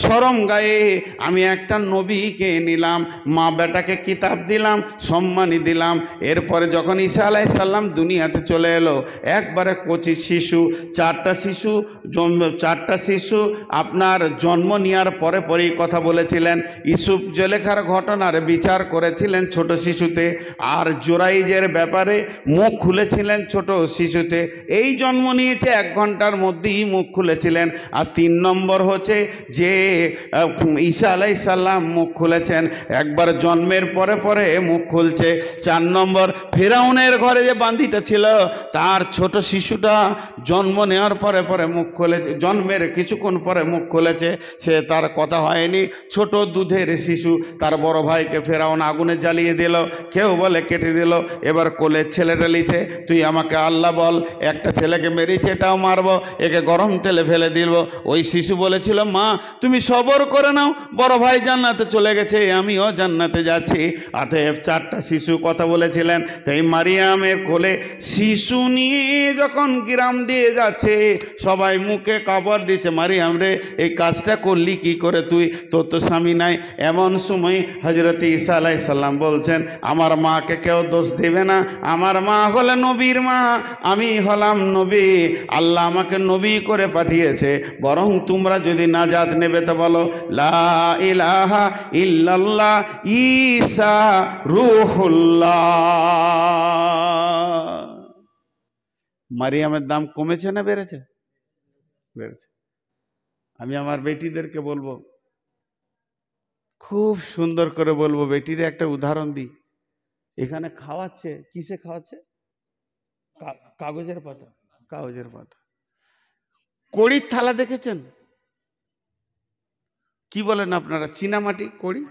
শরমগায়ে আমি একটা নবীকে নিলাম, মা বেটাকে কিতাব দিলাম, সম্মানী দিলাম। এরপরে যখন ঈসা আলাইহিস সালাম দুনিয়াতে চলে এলো, একবারে কচি শিশু, 4টা শিশু আপনার জন্ম নেওয়ার পরে পরেই কথা বলেছিলেন। ইউসুফ জুলেখার ঘটনার বিচার করেছিলেন ছোট শিশুতে, আর জুরাইজের ব্যাপারে মুখ খুলেছিলেন ছোট শিশুতে। এই জন্ম নিয়েছে 1 ঘন্টার মধ্যেই মুখ খুলেছিলেন। আর 3 নম্বর হচ্ছে যে ঈসা আলাইহিস সালাম মুখ খুলেছেন, একবার জন্মের পরে পরে মুখ খুলছে। 4 নম্বর, ফেরাউনের ঘরে যে বান্দিটা ছিল, তার ছোট শিশুটা জন্ম নেওয়ার পরে পরে মুখ খুলেছে, জন্মের কিছুক্ষণ পরে মুখ খুলেছে, সে তার কথা হয়নি। ছোট দুধের শিশু, তার বড় ভাইকে ফেরাউন আগুনে জ্বালিয়ে দিল, কেউ বলে কেটে দিল। এবার কোলের ছেলেটা লিছে, তুই আমাকে আল্লাহ বল, একটা ছেলেকে মেরেছে, এটাও মারবো, একে গরম তেলে ফেলে দিব। ওই শিশু বলেছিল, মা তুমি সবর করে নাও, বড় ভাই জান্নাতে চলে গেছে, আমিও জান্নাতে যাচ্ছি। অতএব 4টা শিশু কথা বলেছিলেন। তাই মারিয়ামের কোলে শিশু নিয়ে যখন গ্রাম দিয়ে যাচ্ছে, সবাই মুখে কাপড় দিচ্ছে, মারিয়াম রে এই কাজটা করলি কি করে তুই, তোর তো স্বামী নাই। এমন সময় হযরত ঈসা আলাইহিস সালাম বলছেন, আমার মাকে কেউ দোষ দেবে না, আমার মা হলে নবীর মা, আমি হলাম নবী, আল্লাহ আমাকে নবী করে পাঠিয়েছে। বরং তোমরা যদি নাজাত নেবে তো বলো লা ইলাহা ইল্লাল্লাহ ঈসা রূহুল্লাহ। মারিয়ামের দাম কমেছে না বেড়েছে? বেড়েছে। আমি আমার বেটিদেরকে বলবো, খুব সুন্দর করে বলবো, বেটির একটা উদাহরণ দিই। এখানে খাওয়াচ্ছে, কিসে খাওয়াচ্ছে? কাগজের পাতা, কাগজের পাতা। কড়ির থালা দেখেছেন? কি বলেন আপনারা, চীনামাটি কড়ি?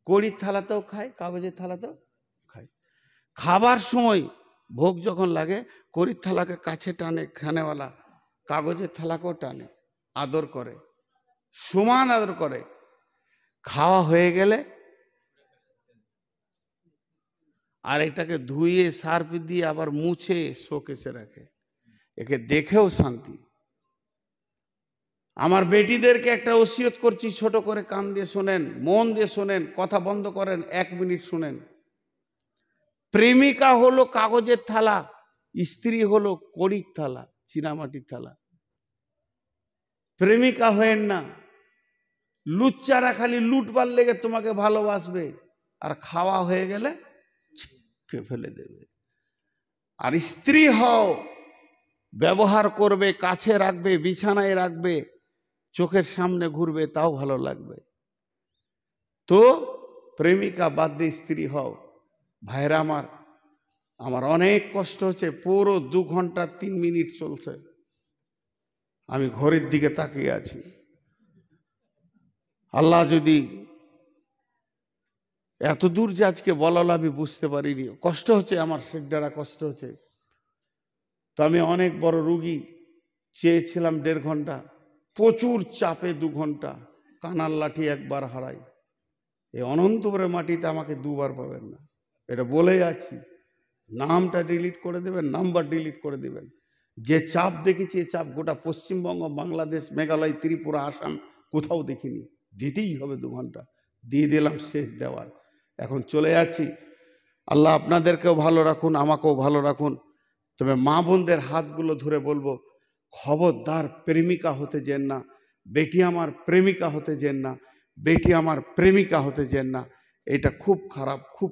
কড়ির থালাতেও খায়, কাগজের থালাতেও খায়। খাবার সময় ভোগ যখন লাগে, কড়ির থালাকে কাছে টানে খানেওয়ালা, কাগজের থালাকেও টানে, আদর করে, সমান আদর করে। খাওয়া হয়ে গেলে আর এটাকে ধুয়ে সার্ফ দিয়ে আবার মুছে শোকেসে রাখে। একে দেখেও শান্তি। আমার বেটিদেরকে একটা ওসিয়ত করছি, ছোট করে কান দিয়ে শোনেন, মন দিয়ে শোনেন, কথা বন্ধ করেন, 1 মিনিট শুনেন। প্রেমিকা হলো কাগজের থালা, স্ত্রী হলো কড়ির থালা, চীনামাটির থালা। প্রেমিকা হয়েন না। লুচ্চারা খালি লুটবার লেগে তোমাকে ভালোবাসবে, আর খাওয়া হয়ে গেলে ফেলে দেবে। আর স্ত্রী হও, ব্যবহার করবে, কাছে রাখবে, বিছানায় রাখবে, চোখের সামনে ঘুরবে, তাও ভালো লাগবে। তো প্রেমিকা বাদ দিয়ে স্ত্রী হও। ভাইরা আমার, আমার অনেক কষ্ট হচ্ছে, পুরো 2 ঘন্টা 3 মিনিট চলছে, আমি ঘড়ির দিকে তাকিয়ে আছি। আল্লাহ যদি এত দূর যে আজকে বলালো আমি বুঝতে পারিনি। কষ্ট হচ্ছে আমার, শেখডারা কষ্ট হচ্ছে। তো আমি অনেক বড় রুগী, চেয়েছিলাম 1.5 ঘন্টা, প্রচুর চাপে 2 ঘন্টা, কানার লাঠি একবার হারাই। এই অনন্তপুরের মাটিতে আমাকে 2 বার পাবেন না, এটা বলে যাচ্ছি। নামটা ডিলিট করে দেবেন, নাম্বার ডিলিট করে দেবেন। যে চাপ দেখেছি, এই চাপ গোটা পশ্চিমবঙ্গ, বাংলাদেশ, মেঘালয়, ত্রিপুরা, আসাম কোথাও দেখিনি। দিতেই হবে 2 ঘন্টা, দিয়ে দিলাম, শেষ দেওয়ার। এখন চলে যাচ্ছি। আল্লাহ আপনাদেরকেও ভালো রাখুন, আমাকেও ভালো রাখুন। তবে মা বোনদের হাতগুলো ধরে বলবো, খবরদার প্রেমিকা হতে যেন না। বেটি আমার প্রেমিকা হতে যেন না, বেটি আমার প্রেমিকা হতে যেন না। এটা খুব খারাপ, খুব